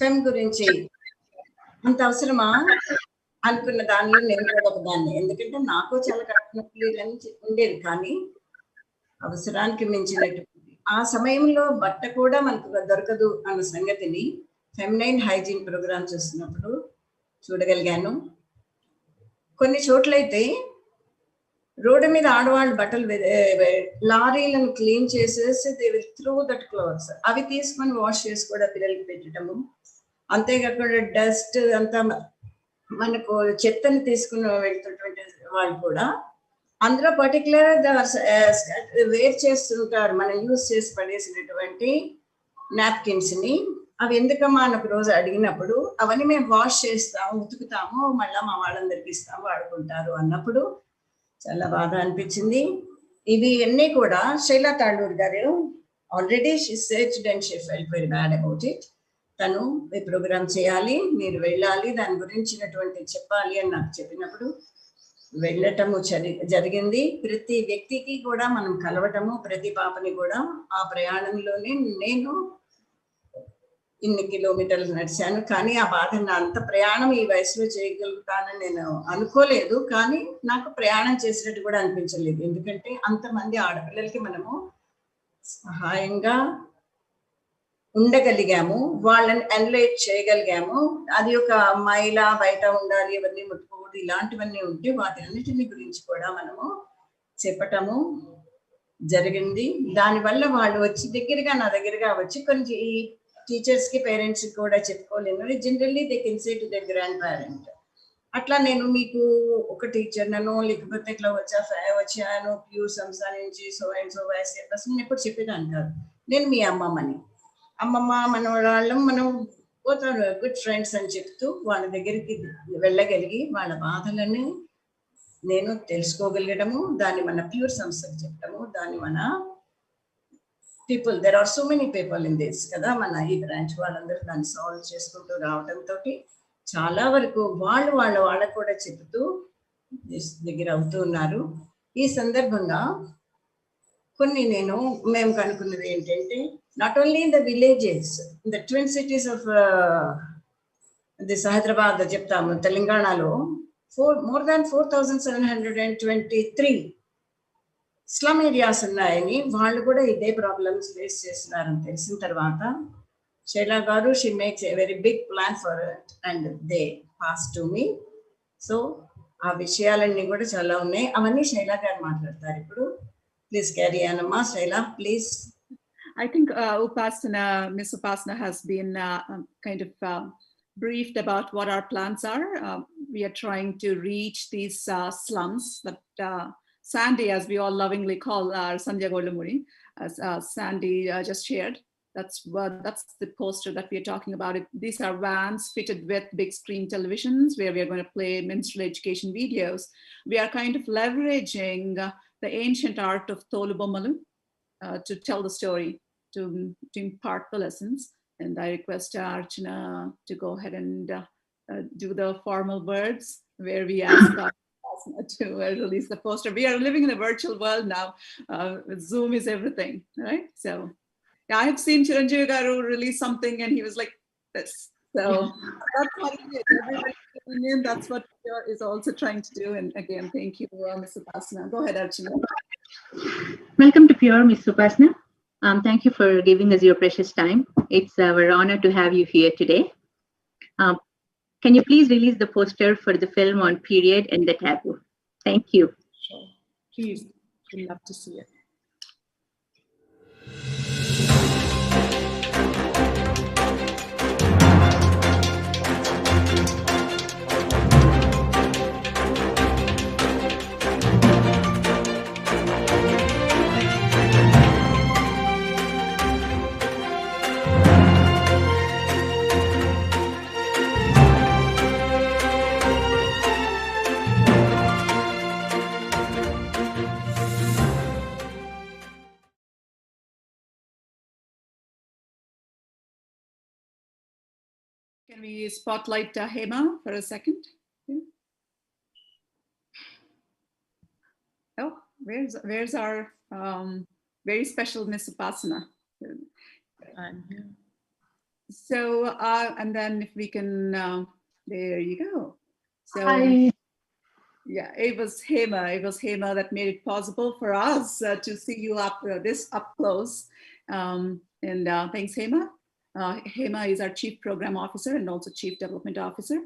[SPEAKER 3] ఫెమ్ గురించి అంత అవసరమా అనుకున్న దానిలో నేను కూడా ఒకదాన్ని. ఎందుకంటే నాకు చాలా కడుపునొప్పులు ఉండేది, కానీ అవసరానికి మించినటువంటి ఆ సమయంలో బట్ట కూడా మనకు దొరకదు అన్న సంగతిని ఫెమినైన్ హైజీన్ ప్రోగ్రామ్ చూస్తున్నప్పుడు చూడగలిగాను. కొన్ని చోట్లయితే రోడ్డు మీద ఆడవాళ్ళు బట్టలు లారీలను క్లీన్ చేసేసి they will through that clothes, అవి తీసుకొని వాష్ చేసి కూడా పిల్లలకి పెట్టడము. అంతేకాకుండా డస్ట్ అంతా మనకు చెత్తని తీసుకుని వెళ్తున్నటువంటి వాళ్ళు కూడా అందులో పర్టికులర్ వేర్ చేస్తుంటారు మనం యూజ్ చేసి పడేసినటువంటి నాప్కిన్స్ ని. అవి ఎందుకమ్మా అని ఒక రోజు అడిగినప్పుడు అవన్నీ మేము వాష్ చేస్తాము, ఉతుకుతాము, మళ్ళీ మా వాళ్ళందరికి ఇస్తాము, వాడుకుంటారు అన్నప్పుడు చాలా బాధ అనిపించింది. ఇవి అన్నీ కూడా శైలా తాళ్ళూరు గారు already she searched and she felt very bad about it. తను ఈ ప్రోగ్రామ్ చేయాలి, మీరు వెళ్ళాలి, దాని గురించినటువంటి చెప్పాలి అని నాకు చెప్పినప్పుడు వెళ్ళటము జరిగింది. ప్రతి వ్యక్తికి కూడా మనం కలవటము, ప్రతి పాపని కూడా ఆ ప్రయాణంలోనే నేను ఇన్ని కిలోమీటర్లు నడిచాను. కానీ ఆ బాధ అంత ప్రయాణం ఈ వయసులో చేయగలుగుతానని నేను అనుకోలేదు, కానీ నాకు ప్రయాణం చేసినట్టు కూడా అనిపించలేదు. ఎందుకంటే అంతమంది ఆడపిల్లలకి మనము సహాయంగా ఉండగలిగాము, వాళ్ళని ఎన్లైట్ చేయగలిగాము. అది ఒక అమ్మాయిలా బయట ఉండాలి, ఇవన్నీ ముట్టుకోకూడదు, ఇలాంటివన్నీ ఉంటే వాటి అన్నిటిని గురించి కూడా మనము చెప్పటము జరిగింది. దానివల్ల వాళ్ళు వచ్చి నా దగ్గరగా వచ్చి కొంచెం ఈ టీచర్స్ కి పేరెంట్స్ కి కూడా చెప్పుకోలేను. Generally they can say to the grand parent, అట్లా నేను మీకు ఒక టీచర్ నన్ను లేకపోతే ఇట్లా వచ్చాను ప్యూర్ సంస్థ నుంచి సో అండ్ సో వైఎస్ ఎప్పుడు చెప్పేదాన్ని కాదు. నేను మీ అమ్మమ్మని, అమ్మమ్మ మనవాళ్ళం, మనం పోతారు గుడ్ ఫ్రెండ్స్ అని చెప్తూ వాళ్ళ దగ్గరికి వెళ్ళగలిగి వాళ్ళ బాధలని నేను తెలుసుకోగలగడము, దాన్ని మన ప్యూర్ సంస్థకు చెప్పడము, దాన్ని మన people, there are so many people in this కదా, మన ఈ బ్రాంచ్ వాళ్ళందరూ దాన్ని సాల్వ్ చేసుకుంటూ రావడంతో చాలా వరకు వాళ్ళకు కూడా చెబుతూ దగ్గర అవుతూ ఉన్నారు. ఈ సందర్భంగా కొన్ని మేము కనుక్కున్నది ఏంటంటే, not only in the villages, in the twin cities of this Hyderabad చెప్తాము, తెలంగాణలో more than 4,723 స్లమ్ ఏరియాస్ ఉన్నాయని, వాళ్ళు కూడా ఇదే ప్రాబ్లమ్స్ ఫేస్ చేస్తున్నారని తెలిసిన తర్వాత Shaila garu she makes a very big plan for it and they pass to me. So ఆ విషయాలన్నీ కూడా చాలా ఉన్నాయి, అవన్నీ శైలా గారు మాట్లాడతారు ఇప్పుడు. ప్లీజ్ క్యారీ ఆన్ అమ్మా Shaila, please.
[SPEAKER 19] I think Miss Upasana has been kind of briefed about what our plans are. We are trying to reach these slums that Sandy, as we all lovingly call our Sandhya Goldamuri, as Sandy just shared. That's the poster that we are talking about. These are vans fitted with big screen televisions where we are going to play menstrual education videos. We are kind of leveraging the ancient art of Tolu Bommalu to tell the story, to impart the lessons. And I request Archana to go ahead and do the formal words where we ask to release the poster. We are living in a virtual world now. Zoom is everything, right? So yeah, I have seen Chiranjeevi Garu release something and he was like this. So that's what it is. That's what Pure is also trying to do. And again, thank you, Ms. Upasana. Go ahead, Archana.
[SPEAKER 12] Welcome to Pure, Ms. Upasana. Thank you for giving us your precious time. It's our honor to have you here today. Can you please release the poster for the film on period and the taboo? Thank you.
[SPEAKER 19] Sure. Please, we'd love to see it. Can we spotlight Hema for a second? Yeah. Oh, where's our very special Miss Upasana? So, and then if we can, there you go. So,
[SPEAKER 13] Hi.
[SPEAKER 19] yeah, it was Hema that made it possible for us to see you up close. And thanks, Hema. Hema is our Chief Program Officer and also Chief Development Officer.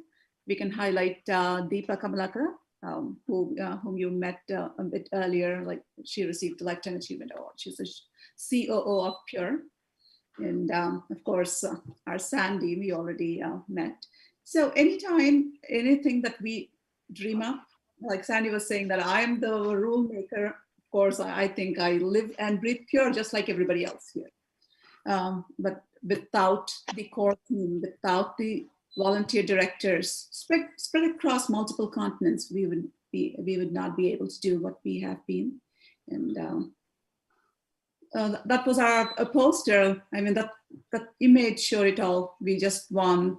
[SPEAKER 19] We can highlight Deepa Kamalakara, whom you met a bit earlier. Like, she received the Lifetime Achievement Award. She's the COO of Pure. And of course, our Sandy, we already met. So anytime, anything that we dream up, like Sandy was saying that I'm the rule maker, of course, I think I live and breathe Pure just like everybody else here. But without the core team, without the volunteer directors spread across multiple continents, we would not be able to do what we have been. And that was our poster. I mean, that image showed it all. We just want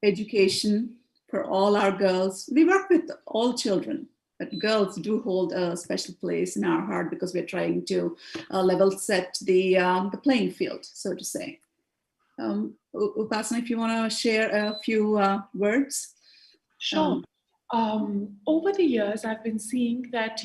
[SPEAKER 19] education for all our girls. We work with all children, but girls do hold a special place in our heart because we're trying to level set the playing field, so to say. Upasana, if you want to share a few words.
[SPEAKER 1] Sure. Over the years, I've been seeing that,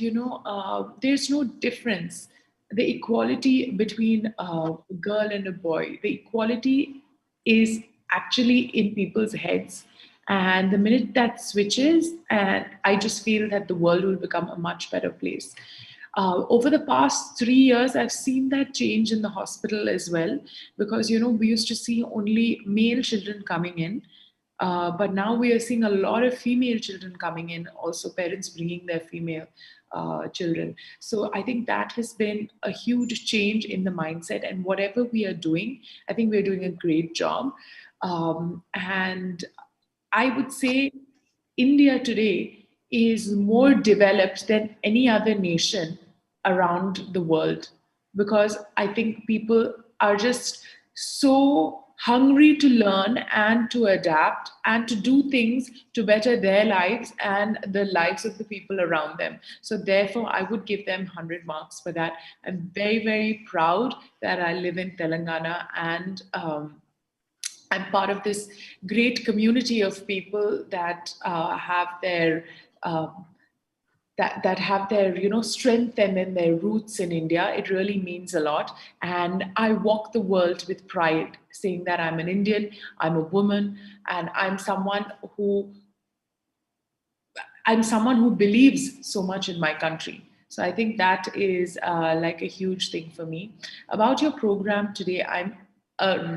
[SPEAKER 1] there's no difference. The equality between a girl and a boy, the equality is actually in people's heads. And the minute that switches, and I just feel that the world will become a much better place. Over the past 3 years, I've seen that change in the hospital as well, because, we used to see only male children coming in. But now we are seeing a lot of female children coming in, also parents bringing their female children. So I think that has been a huge change in the mindset, and whatever we are doing, I think we're doing a great job. And I would say India today is more developed than any other nation around the world, because I think people are just so hungry to learn and to adapt and to do things to better their lives and the lives of the people around them. So therefore, I would give them 100 marks for that. I'm very, very proud that I live in Telangana, and I'm part of this great community of people that have their that have their strength and then their roots in India. It really means a lot, and I walk the world with pride, saying that I'm an Indian, I'm a woman, and I'm someone who believes so much in my country. So I think that is like a huge thing for me. About your program today, I'm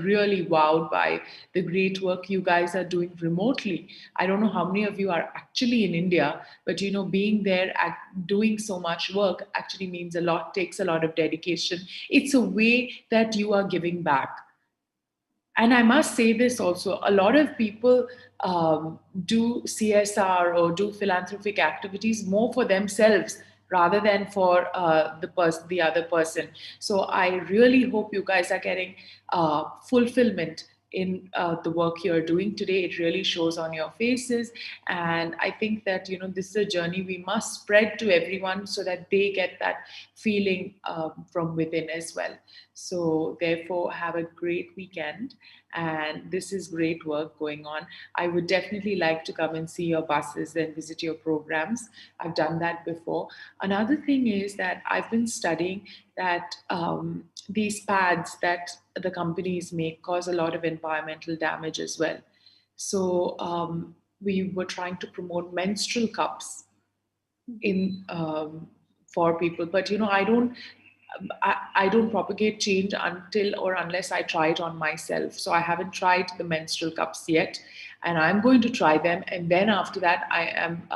[SPEAKER 1] really wowed by the great work you guys are doing remotely. I don't know how many of you are actually in India, but being there doing so much work actually means a lot, takes a lot of dedication. It's a way that you are giving back. And I must say this also, a lot of people do CSR or do philanthropic activities more for themselves rather than for the other person. So I really hope you guys are getting fulfillment in the work you're doing today. It really shows on your faces. And I think that, this is a journey we must spread to everyone so that they get that feeling from within as well. So therefore, have a great weekend. And this is great work going on. I would definitely like to come and see your buses and visit your programs. I've done that before. Another thing is that I've been studying that these pads that the companies make cause a lot of environmental damage as well. So we were trying to promote menstrual cups in for people, but I don't propagate change until or unless I try it on myself. So I haven't tried the menstrual cups yet, and I'm going to try them. And then after that, I am,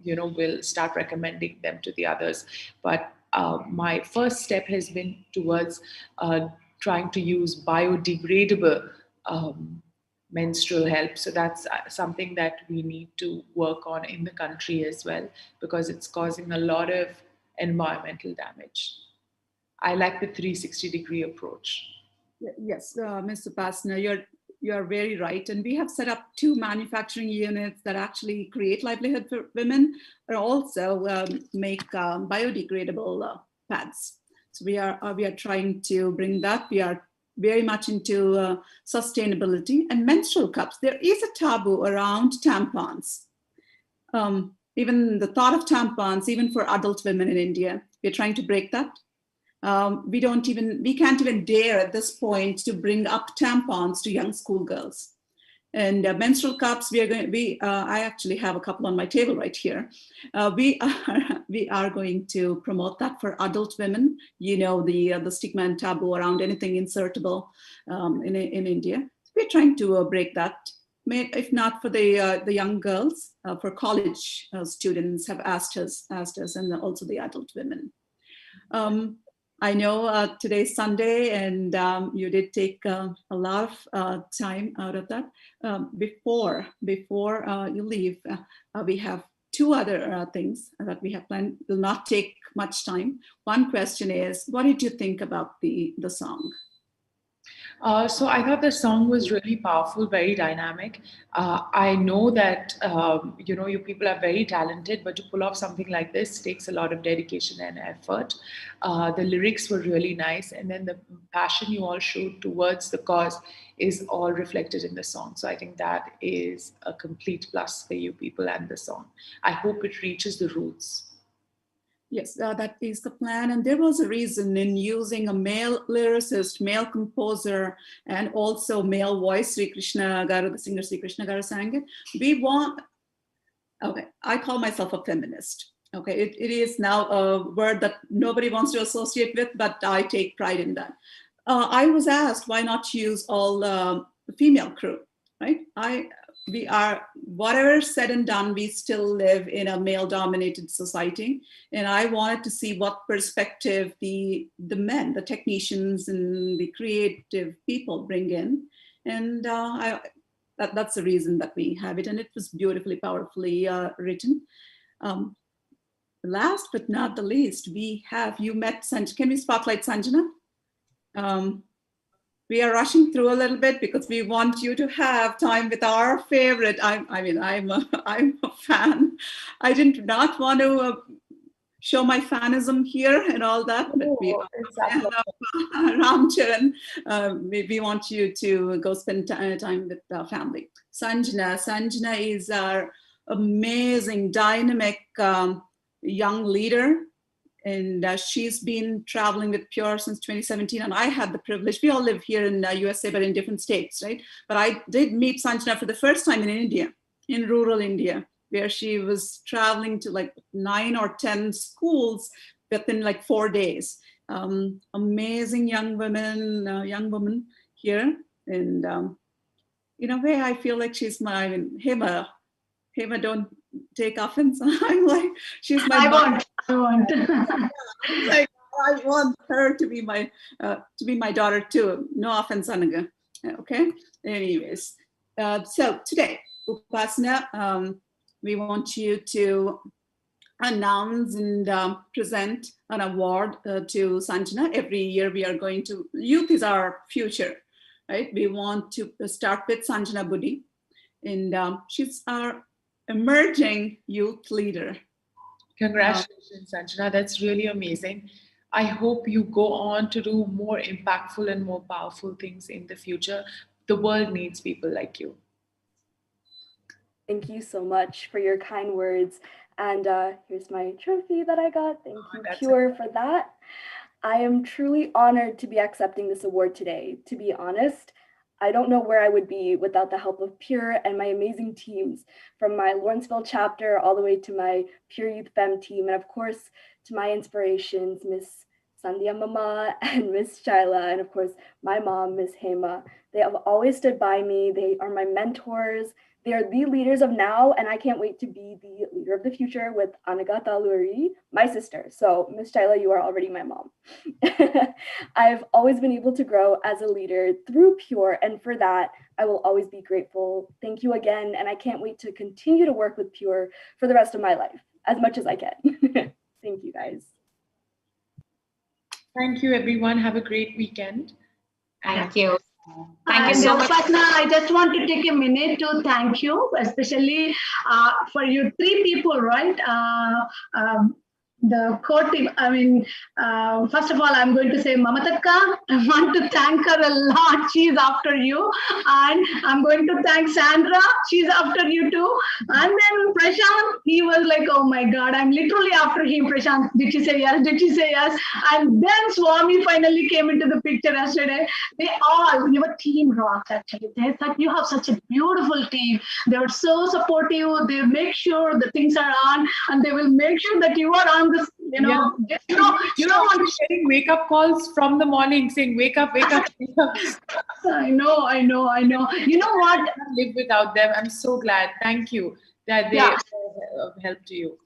[SPEAKER 1] will start recommending them to the others. But my first step has been towards trying to use biodegradable menstrual help. So that's something that we need to work on in the country as well, because it's causing a lot of environmental damage. I like the 360-degree approach.
[SPEAKER 19] Yes, Ms. Upasana, you're very right. And we have set up 2 manufacturing units that actually create livelihood for women, but also make biodegradable pads. So we are trying to bring that. We are very much into sustainability. And menstrual cups, there is a taboo around tampons. Even the thought of tampons, even for adult women in India, we're trying to break that. We can't even dare at this point to bring up tampons to young schoolgirls. And menstrual cups, I actually have a couple on my table right here. We are going to promote that for adult women. You know, the stigma and taboo around anything insertable in India. We're trying to break that. If not for the young girls, for college students have asked us, and also the adult women. I know today's Sunday, and you did take a lot of time out of that. Before you leave, we have two other things that we have planned. Will not take much time. One question is, what did you think about the song?
[SPEAKER 1] So I thought the song was really powerful, very dynamic. I know that, you people are very talented, but to pull off something like this takes a lot of dedication and effort. The lyrics were really nice. And then the passion you all showed towards the cause is all reflected in the song. So I think that is a complete plus for you people and the song. I hope it reaches the roots.
[SPEAKER 19] Yes, that is the plan. And there was a reason in using a male lyricist, male composer, and also male voice. Sri Krishna Garu, the singer Sri Krishna Garu sang it. I call myself a feminist. Okay, it is now a word that nobody wants to associate with, but I take pride in that. I was asked, why not use all the female crew, right? We are, whatever said and done, we still live in a male-dominated society. And I wanted to see what perspective the men, the technicians and the creative people bring in. And that's the reason that we have it. And it was beautifully, powerfully written. Last but not the least, you met Sanjana. Can we spotlight Sanjana? We are rushing through a little bit because we want you to have time with our favorite. I'm a fan. I did not want to show my fanism here and all that, but we are a fan of Ramcharan. We want you to go spend time with our family. Sanjana is our amazing, dynamic young leader. And she's been traveling with Pure since 2017. And I had the privilege, we all live here in the USA, but in different states, right? But I did meet Sanjana for the first time in India, in rural India, where she was traveling to like 9 or 10 schools within like 4 days. Amazing young woman here. And in a way, I feel like she's my, Hema, don't take offense. I'm like, she's my
[SPEAKER 13] I won't.
[SPEAKER 19] Like, I want her to be my daughter too. No offense, Anaga. Okay. Anyways, so today, Upasana, we want you to announce and present an award to Sanjana. Every year we are going to, youth is our future, right? We want to start with Sanjana Budi, and she's our emerging youth leader.
[SPEAKER 1] Congratulations, Sanjana. That's really amazing. I hope you go on to do more impactful and more powerful things in the future. The world needs people like you.
[SPEAKER 7] Thank you so much for your kind words. And here's my trophy that I got. Thank you, Pure, for that. I am truly honored to be accepting this award today. To be honest, I don't know where I would be without the help of Pure and my amazing teams, from my Lawrenceville chapter all the way to my Pure Youth Femme team, and of course to my inspirations, Miss Sandhya Mama and Miss Shaila, and of course my mom, Miss Hema. They have always stood by me. They are my mentors. They are the leaders of now, and I can't wait to be the leader of the future with Anagata Luri, my sister. So Miss Shaila, you are already my mom. I've always been able to grow as a leader through Pure, and for that, I will always be grateful. Thank you again, and I can't wait to continue to work with Pure for the rest of my life, as much as I can. Thank you, guys.
[SPEAKER 1] Thank you, everyone. Have a great weekend.
[SPEAKER 21] Thank you.
[SPEAKER 13] Thank you so much. Upasana, I just want to take a minute to thank you, especially for you 3 people, right? the core team. I mean, first of all, I'm going to say Mamatatka. I want to thank her a lot. She's after you. And I'm going to thank Sandra. She's after you too. And then Prashant, he was like, oh my God, I'm literally after him. Prashant, did she say yes? Did she say yes? And then Swami finally came into the picture yesterday. They all, your team rocks actually. You have such a beautiful team. They were so supportive. They make sure the things are on, and they will make sure that you are on this, you know, you don't want
[SPEAKER 1] getting wake up calls from the morning saying, wake up, wake up, wake up.
[SPEAKER 13] I know. You know what?
[SPEAKER 1] I can't live without them. I'm so glad. Thank you that they helped you.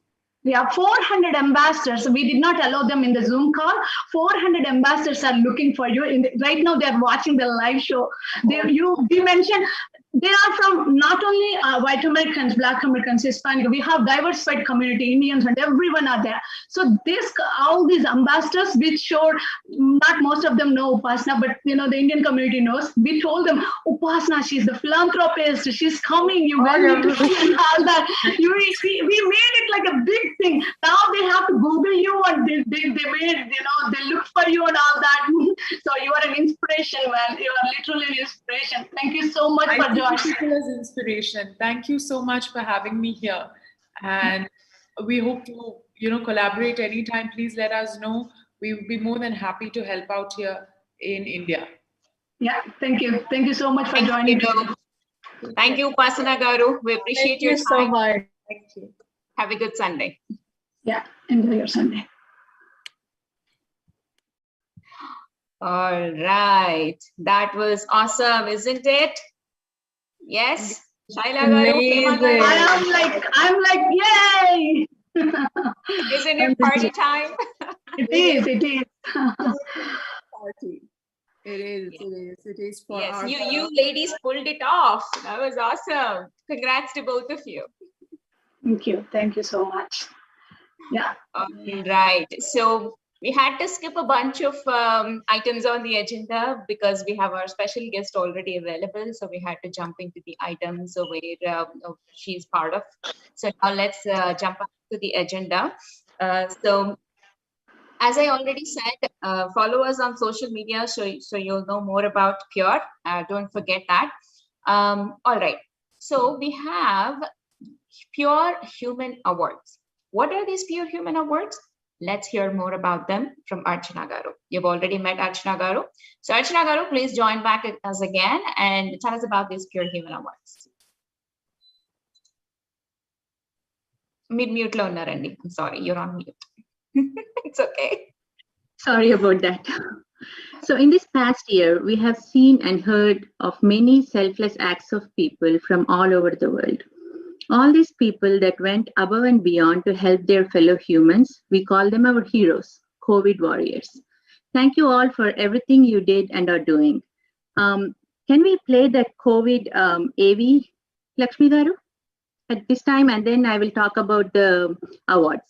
[SPEAKER 13] Yeah, 400 ambassadors. We did not allow them in the Zoom call. 400 ambassadors are looking for you. Right now, they are watching the live show. We mentioned they are from not only white Americans, Black Americans, Hispanic. We have diversified community, Indians, and everyone are there. So all these ambassadors, which showed, not most of them know Upasana, but the Indian community knows. We told them, Upasana, she's the philanthropist. She's coming. You will need to see and all that. We made it like a big thing. Now they have to Google you, and they made, they look for you and all that. So you are an inspiration, man. You are literally an inspiration. Thank you so much for joining.
[SPEAKER 1] People as inspiration. Thank you so much for having me here, and we hope to collaborate anytime. Please let us know. We will be more than happy to help out here in India.
[SPEAKER 13] Yeah, thank you so much for joining.
[SPEAKER 4] Thank you, Upasana Garu. We appreciate your time.
[SPEAKER 13] So much.
[SPEAKER 4] Thank you. Have a good Sunday.
[SPEAKER 13] Yeah, enjoy your Sunday.
[SPEAKER 4] All right, that was awesome, isn't it? Yes, Shaila Garu.
[SPEAKER 13] I'm like, yay!
[SPEAKER 4] Isn't it party time?
[SPEAKER 13] It is.
[SPEAKER 19] Party. It is for
[SPEAKER 4] yes,
[SPEAKER 19] our
[SPEAKER 4] you ladies pulled it off. That was awesome. Congrats to both of you.
[SPEAKER 13] Thank you so much. Yeah.
[SPEAKER 4] All right. So we had to skip a bunch of items on the agenda because we have our special guest already available. So we had to jump into the items where she's part of. So now let's jump up to the agenda. So as I already said, follow us on social media so you'll know more about Pure. Don't forget that. All right. So we have Pure Human Awards. What are these Pure Human Awards? Let's hear more about them from Archana Garu. You've already met Archana Garu. So Archana Garu, please join back us again and tell us about these Pure Human Awards. Mid-mute lo unnarandi. I'm sorry, you're on mute. It's okay.
[SPEAKER 12] Sorry about that. So in this past year, we have seen and heard of many selfless acts of people from all over the world. All these people that went above and beyond to help their fellow humans, we call them our heroes, COVID warriors. Thank you all for everything you did and are doing. Can we play the COVID AV, Lakshmi Garu, at this time? And then I will talk about the awards.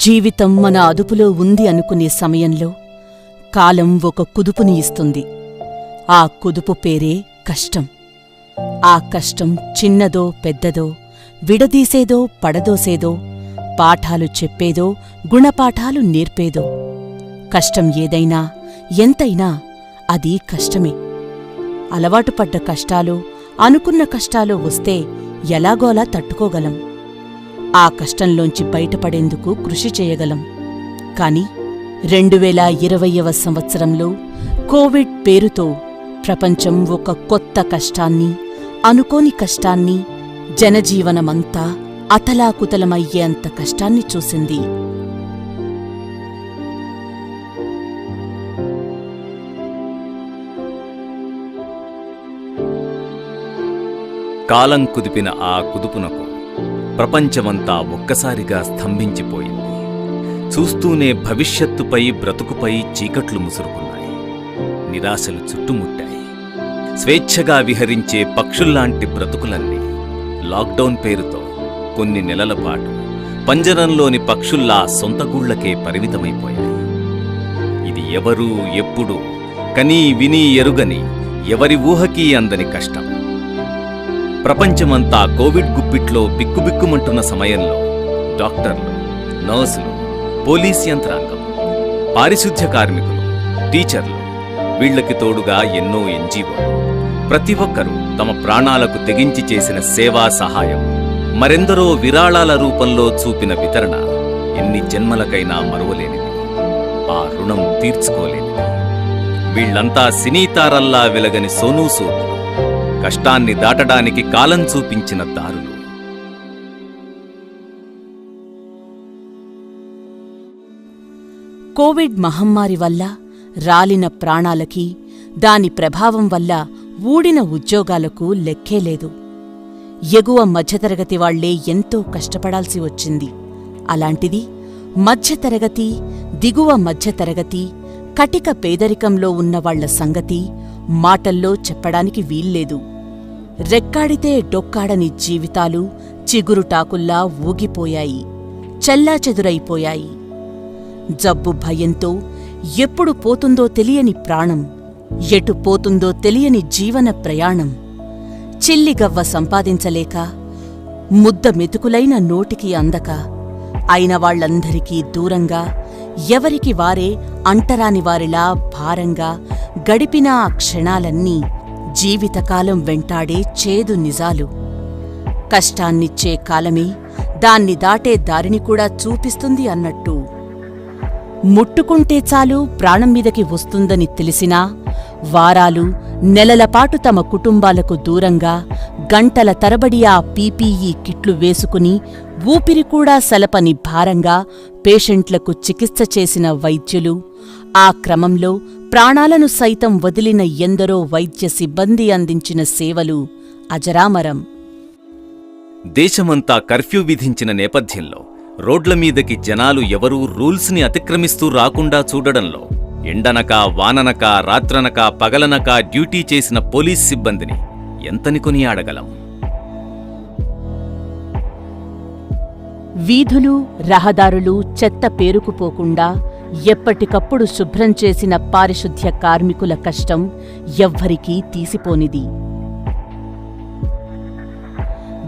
[SPEAKER 14] జీవితం మన అదుపులో ఉంది అనుకునే సమయంలో కాలం ఒక కుదుపుని ఇస్తుంది. ఆ కుదుపు పేరే కష్టం. ఆ కష్టం చిన్నదో పెద్దదో, విడదీసేదో పడదోసేదో, పాఠాలు చెప్పేదో గుణపాఠాలు నేర్పేదో, కష్టం ఏదైనా ఎంతైనా అది కష్టమే. అలవాటుపడ్డ కష్టాలు అనుకున్న కష్టాలు వస్తే ఎలాగోలా తట్టుకోగలం. ఆ కష్టంలోంచి బయటపడేందుకు కృషి చేయగలం. కాని 2020వ సంవత్సరంలో కోవిడ్ పేరుతో ప్రపంచం ఒక కొత్త కష్టాన్ని, అనుకోని కష్టాన్ని, జనజీవనమంతా అతలాకుతలమయ్యేంత కష్టాన్ని చూసింది.
[SPEAKER 17] కాలం కుదిపిన ఆ కుదుపునకు ప్రపంచమంతా ఒక్కసారిగా స్తంభించిపోయింది. చూస్తూనే భవిష్యత్తుపై బ్రతుకుపై చీకట్లు ముసురుకున్నాయి. నిరాశలు చుట్టుముట్టాయి. స్వేచ్ఛగా విహరించే పక్షుల్లాంటి బ్రతుకులన్నీ లాక్డౌన్ పేరుతో కొన్ని నెలల పాటు పంజరంలోని పక్షుల్లా సొంత గూళ్లకే పరిమితమైపోయాయి. ఎవరూ ఎప్పుడూ కనీ విని ఎరుగని, ఎవరి ఊహకీ అందని కష్టం. ప్రపంచమంతా కోవిడ్ గుప్పిట్లో బిక్కుబిక్కుమంటున్న సమయంలో డాక్టర్లు, నర్సులు, పోలీస్ యంత్రాంగం, పారిశుద్ధ్య కార్మికులు, టీచర్లు, వీళ్లకి తోడుగా ఎన్నో ఎన్జీఓలు, ప్రతి ఒక్కరూ తమ ప్రాణాలకు తెగించి చేసిన సేవా సహాయం, మరెందరో విరాళాల రూపంలో చూపిన వితరణ ఎన్ని జన్మలకైనా మరువలేనిది, ఆ రుణం తీర్చుకోలేనిది. వీళ్లంతా సినీతారల్లా వెలగని సోనూసూదులు, కష్టాన్ని దాటడానికి కాలం చూపించిన దారులు.
[SPEAKER 14] కోవిడ్ మహమ్మారి వల్ల రాలిన ప్రాణాలకి, దాని ప్రభావం వల్ల ఊడిన ఉద్యోగాలకు లెక్కేలేదు. ఎగువ మధ్యతరగతి వాళ్లే ఎంతో కష్టపడాల్సి వచ్చింది. అలాంటిది మధ్యతరగతి, దిగువ మధ్యతరగతి, కటిక పేదరికంలో ఉన్న వాళ్ల సంగతి మాటల్లో చెప్పడానికి వీల్లేదు. రెక్కాడితే డొక్కాడని జీవితాలు చిగురుటాకుల్లా ఊగిపోయాయి, చెల్లాచెదురైపోయాయి. జబ్బు భయంతో ఎప్పుడు పోతుందో తెలియని ప్రాణం, ఎటు పోతుందో తెలియని జీవన ప్రయాణం, చిల్లిగవ్వ సంపాదించలేక, ముద్ద మెతుకులైన నోటికి అందక, అయిన వాళ్లందరికీ దూరంగా, ఎవరికి వారే అంటరాని వారిలా భారంగా గడిపిన ఆ క్షణాలన్నీ జీవితకాలం వెంటాడే చేదు నిజాలు. కష్టాన్నిచ్చే కాలమే దాన్ని దాటే దారిని కూడా చూపిస్తుంది అన్నట్టు. ముట్టుకుంటే చాలు ప్రాణం మీదకి వస్తుందని తెలిసినా వారాలు, నెలలపాటు తమ కుటుంబాలకు దూరంగా గంటల తరబడి ఆ పీపీఈ కిట్లు వేసుకుని ఊపిరి కూడా సలపని భారంగా పేషెంట్లకు చికిత్స చేసిన వైద్యులు, ఆ క్రమంలో ప్రాణాలను సైతం వదిలిన ఎందరో వైద్య సిబ్బంది అందించిన సేవలు అజరామరం.
[SPEAKER 17] దేశమంతా కర్ఫ్యూ విధించిన నేపథ్యంలో రోడ్లమీదకి జనాలు ఎవరూ రూల్స్ని అతిక్రమిస్తూ రాకుండా చూడడంలో ఎండనక, వాననక, రాత్రనక, పగలనక డ్యూటీ చేసిన పోలీస్ సిబ్బందిని ఎంతని కొనియాడగలం?
[SPEAKER 14] వీధులు, రహదారులు చెత్త పేరుకుపోకుండా ఎప్పటికప్పుడు శుభ్రం చేసిన పారిశుద్ధ్య కార్మికుల కష్టం ఎవ్వరికీ తీసిపోనిది.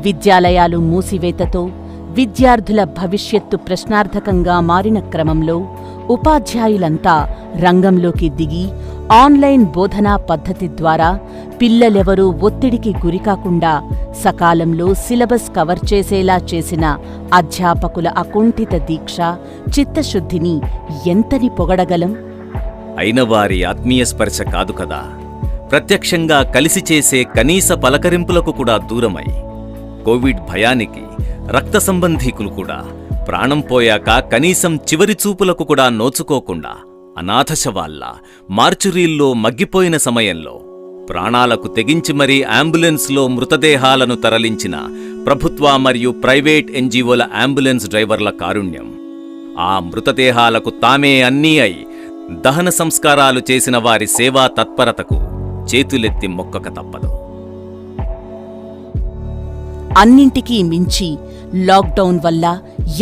[SPEAKER 14] విద్యాలయాలు మూసివేతతో విద్యార్థుల భవిష్యత్తు ప్రశ్నార్థకంగా మారిన క్రమంలో ఉపాధ్యాయులంతా రంగంలోకి దిగి ఆన్లైన్ బోధనా పద్ధతి ద్వారా పిల్లలెవరూ ఒత్తిడికి గురికాకుండా సకాలంలో సిలబస్ కవర్ చేసేలా చేసిన అధ్యాపకుల అకుంఠిత దీక్ష, చిత్తశుద్ధిని ఎంతని పొగడగలం?
[SPEAKER 17] అయిన వారి ఆత్మీయ స్పర్శ కాదు కదా, ప్రత్యక్షంగా కలిసి చేసే కనీస పలకరింపులకు కూడా దూరమై కోవిడ్ భయానికి రక్త సంబంధీకులు కూడా ప్రాణం పోయాక కనీసం చివరి చూపులకు కూడా నోచుకోకుండా అనాథశవాల్లా మార్చురీల్లో మగ్గిపోయిన సమయంలో ప్రాణాలకు తెగించి మరీ అంబులెన్స్లో మృతదేహాలను తరలించిన ప్రభుత్వ మరియు ప్రైవేట్ ఎన్జీఓల అంబులెన్స్ డ్రైవర్ల కారుణ్యం, ఆ మృతదేహాలకు తామే అన్నీ అయి దహన సంస్కారాలు చేసిన వారి సేవా తత్పరతకు చేతులెత్తి మొక్కక తప్పదు.
[SPEAKER 14] అన్నింటికీ మించి లాక్డౌన్ వల్ల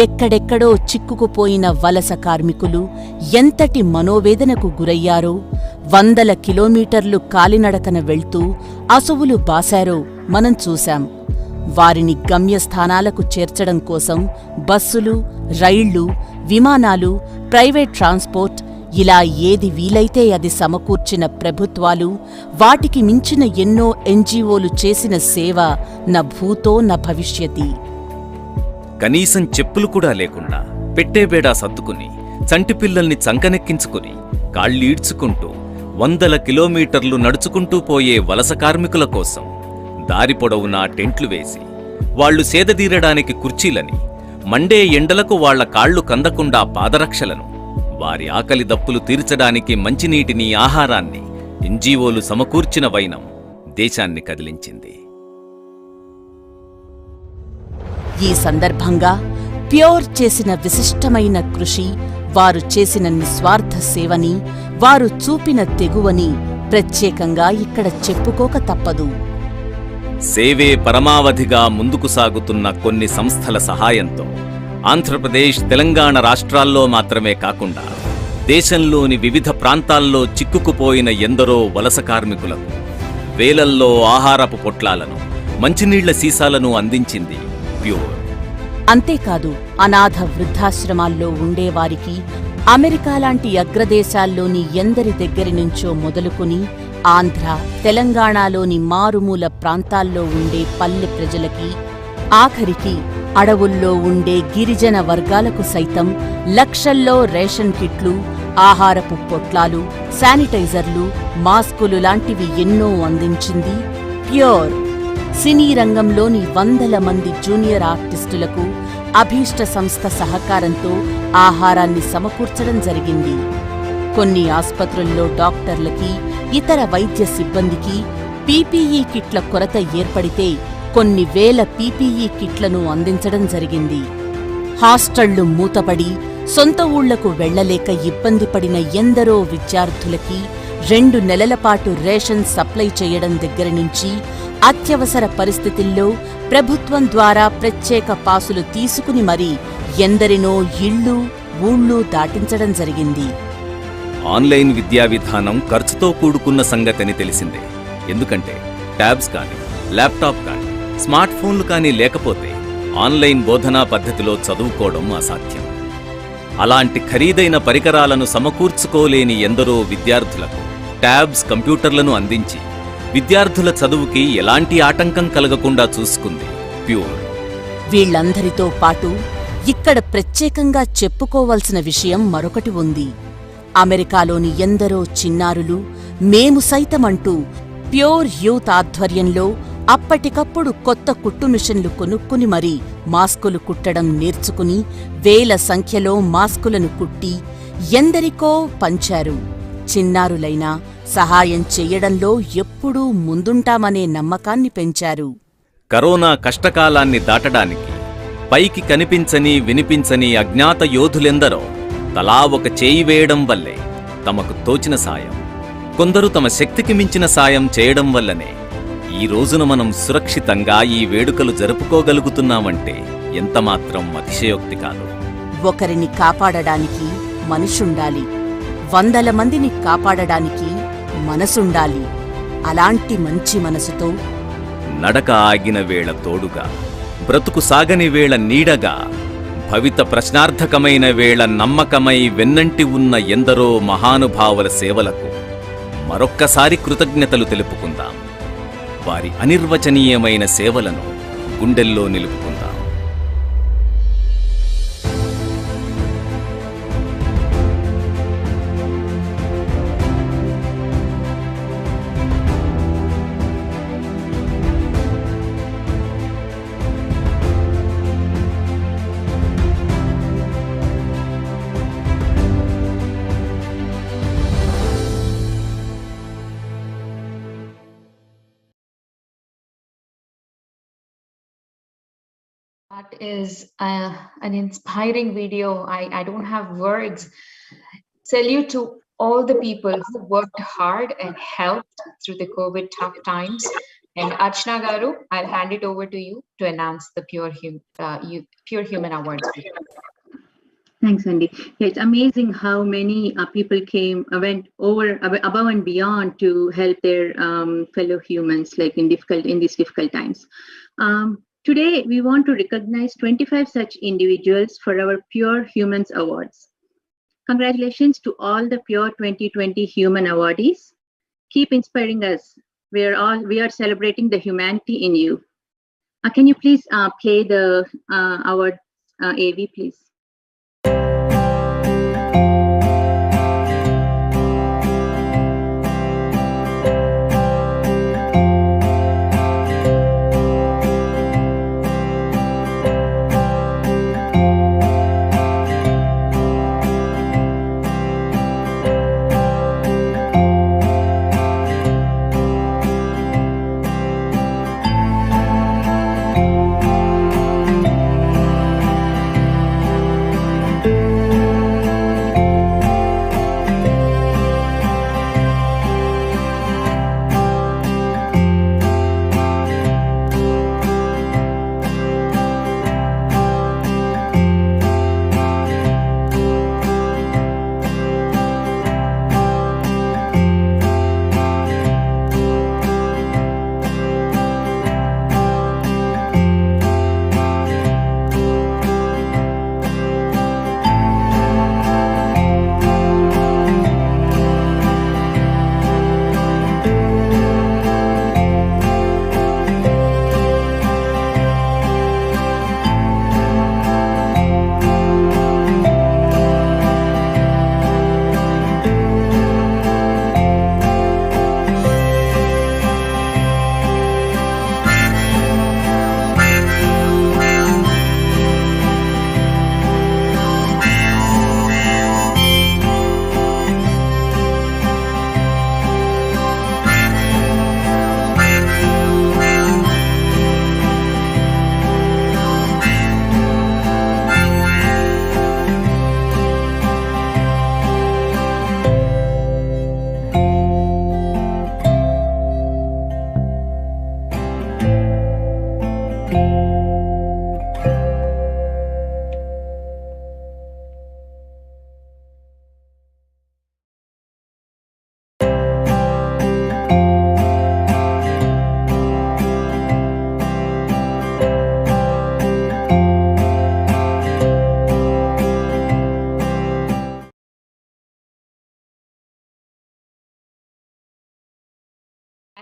[SPEAKER 14] ఎక్కడెక్కడో చిక్కుకుపోయిన వలస కార్మికులు ఎంతటి మనోవేదనకు గురయ్యారో, 100 కిలోమీటర్లు కాలినడకన వెళ్తూ అసువులు బాశారో మనం చూశాం. వారిని గమ్యస్థానాలకు చేర్చడం కోసం బస్సులు, రైళ్లు, విమానాలు, ప్రైవేట్ ట్రాన్స్పోర్ట్ ఇలా ఏది వీలైతే అది సమకూర్చిన ప్రభుత్వాలు, వాటికి మించిన ఎన్నో ఎన్జీఓలు చేసిన సేవ న భూతో న భవిష్యతి.
[SPEAKER 17] కనీసం చెప్పులు కూడా లేకుండా పెట్టేబేడా సర్దుకుని చంటిపిల్లల్ని చంకనెక్కించుకుని కాళ్ళీడ్చుకుంటూ 100 కిలోమీటర్లు నడుచుకుంటూ పోయే వలస కార్మికుల కోసం దారి పొడవునా టెంట్లు వేసి, వాళ్లు సేదదీరడానికి కుర్చీలని, మండే ఎండలకు వాళ్ల కాళ్లు కందకుండా పాదరక్షలను, వారి ఆకలి దప్పులు తీర్చడానికి మంచినీటిని, ఆహారాన్ని ఎన్జీఓలు సమకూర్చిన వైనం దేశాన్ని కదిలించింది.
[SPEAKER 14] ఈ సందర్భంగా ప్యూర్ చేసిన విశిష్టమైన కృషి, వారు చేసిన నిస్వార్థ సేవని, వారు చూపిన తెగువని ప్రత్యేకంగా ఇక్కడ చెప్పుకోక తప్పదు.
[SPEAKER 17] సేవే పరమావధిగా ముందుకు సాగుతున్న కొన్ని సంస్థల సహాయంతో ఆంధ్రప్రదేశ్, తెలంగాణ రాష్ట్రాల్లో మాత్రమే కాకుండా దేశంలోని వివిధ ప్రాంతాల్లో చిక్కుకుపోయిన ఎందరో వలస కార్మికులకు వేలల్లో ఆహారపు పొట్లాలను, మంచినీళ్ల సీసాలను అందించింది ప్యూర్.
[SPEAKER 14] అంతేకాదు అనాథ వృద్ధాశ్రమాల్లో ఉండేవారికి అమెరికా లాంటి అగ్రదేశాల్లోని ఎందరి దగ్గరి నుంచో మొదలుకొని ఆంధ్ర, తెలంగాణలోని మారుమూల ప్రాంతాల్లో ఉండే పల్లె ప్రజలకి, ఆఖరికి అడవుల్లో ఉండే గిరిజన వర్గాలకు సైతం లక్షల్లో రేషన్ కిట్లు, ఆహారపు పొట్లాలు, శానిటైజర్లు, మాస్కులు లాంటివి ఎన్నో అందించింది ప్యూర్. సినీ రంగంలోని వందల మంది జూనియర్ ఆర్టిస్టులకు అభీష్ట సంస్థ సహకారంతో ఆహారాన్ని సమకూర్చడం జరిగింది. కొన్ని ఆస్పత్రుల్లో డాక్టర్లకి, ఇతర వైద్య సిబ్బందికి పీపీఈ కిట్ల కొరత ఏర్పడితే కొన్ని వేల పీపీఈ కిట్లను అందించడం జరిగింది. హాస్టళ్లు మూతపడి సొంత ఊళ్లకు వెళ్లలేక ఇబ్బంది పడిన ఎందరో విద్యార్థులకి 2 నెలల పాటు రేషన్ సప్లై చేయడం దగ్గర నుంచి అత్యవసర పరిస్థితుల్లో ప్రభుత్వం ద్వారా ప్రత్యేక పాసులు తీసుకుని మరీ ఎందరినో ఇళ్ళు, ఊళ్ళు దాటించడం జరిగింది.
[SPEAKER 17] ఆన్లైన్ విద్యా విధానం ఖర్చుతో కూడుకున్న సంగతని తెలిసిందే. ఎందుకంటే ట్యాబ్స్ కానీ, ల్యాప్టాప్ కానీ, స్మార్ట్ ఫోన్లు కానీ లేకపోతే ఆన్లైన్ బోధనా పద్ధతిలో చదువుకోవడం అసాధ్యం. అలాంటి ఖరీదైన పరికరాలను సమకూర్చుకోలేని ఎందరో విద్యార్థులకు ట్యాబ్స్, కంప్యూటర్లను అందించి విద్యార్థుల చదువుకి ఎలాంటి ఆటంకం కలగకుండా చూసుకుంది ప్యూర్.
[SPEAKER 14] వీళ్లందరితో పాటు ఇక్కడ ప్రత్యేకంగా చెప్పుకోవలసిన విషయం మరొకటి ఉంది. అమెరికాలోని ఎందరో చిన్నారులు మేము సైతమంటూ ప్యూర్ యూత్ ఆధ్వర్యంలో అప్పటికప్పుడు కొత్త కుట్టు మిషన్లు కొనుక్కుని మరీ మాస్కులు కుట్టడం నేర్చుకుని వేల సంఖ్యలో మాస్కులను కుట్టి ఎందరికో పంచారు. చిన్నారులైనా సహాయం చెయ్యడంలో ఎప్పుడూ ముందుంటామనే నమ్మకాన్ని పెంచారు.
[SPEAKER 17] కరోనా కష్టకాలాన్ని దాటడానికి పైకి కనిపించని, వినిపించని అజ్ఞాత యోధులెందరో తలా ఒక చేయి వేయడం వల్లే తమకు తోచిన సాయం, కొందరు తమ శక్తికి మించిన సాయం చేయడం వల్లనే ఈ రోజున మనం సురక్షితంగా ఈ వేడుకలు జరుపుకోగలుగుతున్నామంటే ఎంతమాత్రం అతిశయోక్తి కాదు.
[SPEAKER 14] ఒకరిని కాపాడడానికి మనిషుండాలి, 100 మందిని కాపాడడానికి మనసుండాలి. అలాంటి మంచి మనసుతో
[SPEAKER 17] నడక ఆగిన వేళ తోడుగా, బ్రతుకు సాగని వేళ నీడగా, భవిత ప్రశ్నార్థకమైన వేళ నమ్మకమై వెన్నంటి ఉన్న ఎందరో మహానుభావుల సేవలకు మరొక్కసారి కృతజ్ఞతలు తెలుపుకుందాం. వారి అనిర్వచనీయమైన సేవలను గుండెల్లో నిలుపుకుందాం.
[SPEAKER 21] That is an inspiring video. I don't have words. Salute to all the people who worked hard and helped through the COVID tough times. And Archana Garu, I'll hand it over to you to announce the Pure Human Awards.
[SPEAKER 12] Thanks, Andy. Yeah, it's amazing how many people went above and beyond to help their fellow humans, like in these difficult times. Today, we want to recognize 25 such individuals for our Pure Humans Awards. Congratulations to all the Pure 2020 Human Awardees. Keep inspiring us. We are celebrating the humanity in you. Can you please play the award AV, please?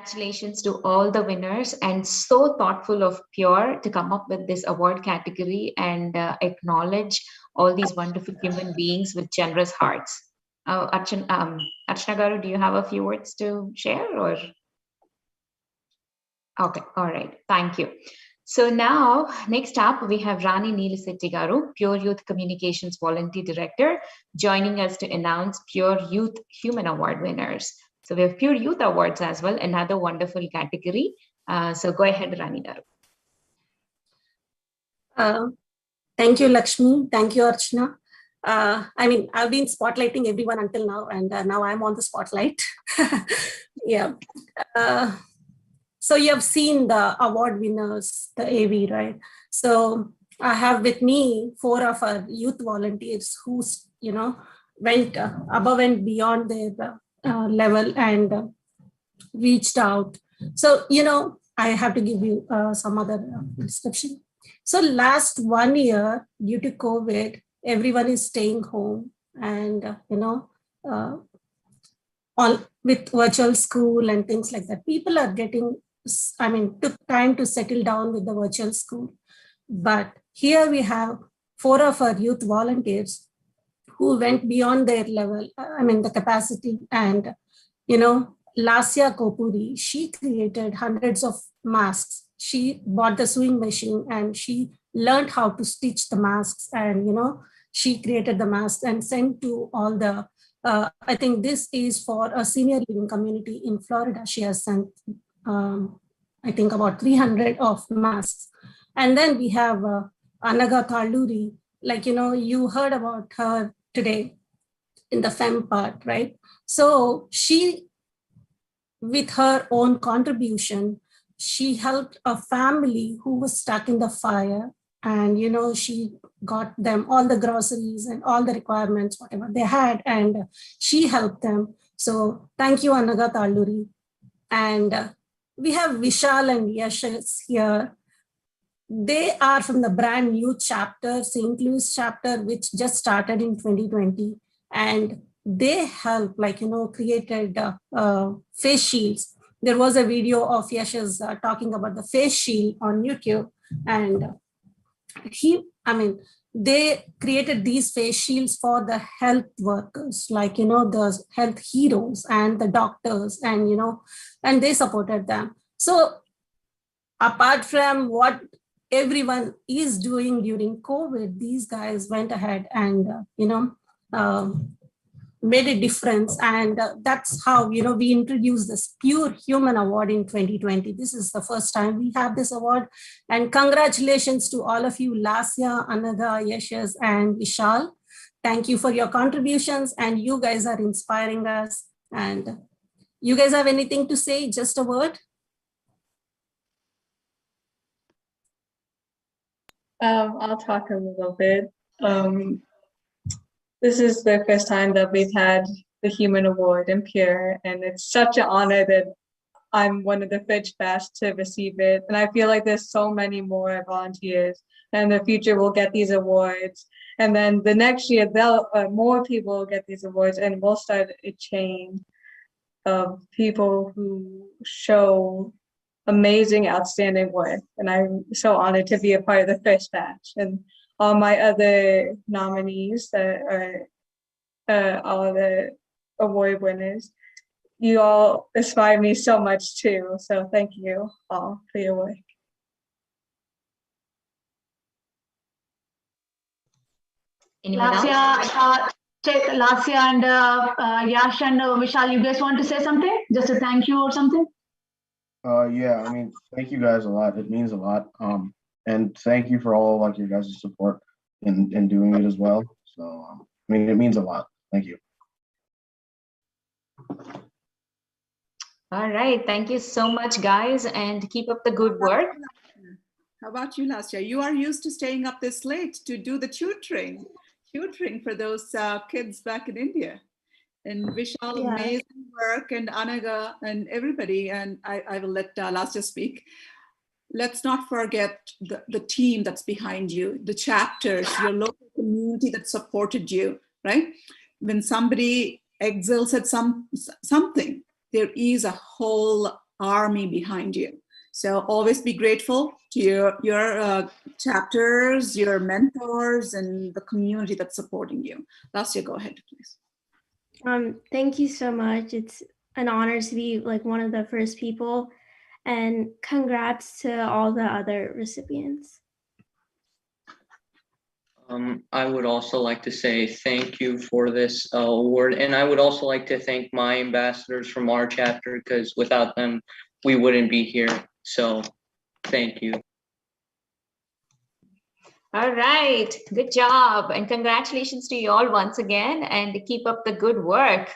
[SPEAKER 21] Congratulations to all the winners, and so thoughtful of Pure to come up with this award category and acknowledge all these wonderful human beings with generous hearts. Archana Garu, do you have a few words to share, or? Okay, all right, thank you. So now, next up, we have Rani Neelisetti Garu, Pure Youth Communications Volunteer Director, joining us to announce Pure Youth Human Award winners. So we have Pure Youth Awards as well, another wonderful category. So go ahead, Rani Garu.
[SPEAKER 5] Thank you, Lakshmi. Thank you, Archana. I mean, I've been spotlighting everyone until now, and now I'm on the spotlight. Yeah. So you have seen the award winners, the AV, right? So I have with me 4 of our youth volunteers who, went above and beyond their level and reached out. So, I have to give you some other description. So last 1 year, due to COVID, everyone is staying home and, with virtual school and things like that. People are took time to settle down with the virtual school. But here we have 4 of our youth volunteers who went beyond their level, the capacity. And, Lasya Kopuri, she created hundreds of masks. She bought the sewing machine and she learned how to stitch the masks. And, she created the masks and sent to all the, I think this is for a senior living community in Florida. She has sent, I think about 300 of masks. And then we have Anaga Kalluri, you heard about her today in the Femme part, right? So she, with her own contribution, she helped a family who was stuck in the fire. And, she got them all the groceries and all the requirements, whatever they had, and she helped them. So thank you, Anaga Kalluri. And we have Vishal and Yashas here. They are from the brand new chapter, St. Louis chapter, which just started in 2020. And they help, created face shields. There was a video of Yashas talking about the face shield on YouTube. And they created these face shields for the health workers, the health heroes and the doctors, and, and they supported them. So apart from what everyone is doing during COVID, these guys went ahead and, made a difference. And that's how, we introduced this Pure Human Award in 2020. This is the first time we have this award. And congratulations to all of you, Lasya, Anaga, Yashas, and Vishal. Thank you for your contributions. And you guys are inspiring us. And you guys have anything to say? Just a word?
[SPEAKER 15] I'll talk a little bit. This is the first time that we've had the Human Award in Pure, and it's such an honor that I'm one of the first batch to receive it. And I feel like there's so many more volunteers, and in the future we'll get these awards. And then the next year, more people will get these awards, and we'll start a chain of people who show amazing, outstanding work. And I'm so honored to be a part of the first batch. And all my other nominees that are all the award winners, you all inspire me so much too. So thank you all for your work.
[SPEAKER 13] Lasya and Yash and Vishal, you guys want to say something? Just a thank you or something?
[SPEAKER 16] Yeah, thank you guys a lot. It means a lot. And thank you for all your guys' support in doing it as well. So, it means a lot. Thank you.
[SPEAKER 21] All right. Thank you so much, guys, and keep up the good work.
[SPEAKER 19] How about you, Lasya? You are used to staying up this late to do the tutoring for those kids back in India. And Vishal, amazing work, and Anaga and everybody. And I will let Lasya speak. Let's not forget the team that's behind you, the chapters, your local community that supported you, right? When somebody excels at something, there is a whole army behind you. So always be grateful to your chapters, your mentors, and the community that's supporting you. Lasya, go ahead, please.
[SPEAKER 6] Thank you so much. It's an honor to be like one of the first people, and congrats to all the other recipients.
[SPEAKER 18] I would also like to say thank you for this award, and I would also like to thank my ambassadors from our chapter, because without them, we wouldn't be here. So thank you.
[SPEAKER 21] All right, good job. And congratulations to you all once again, and keep up the good work.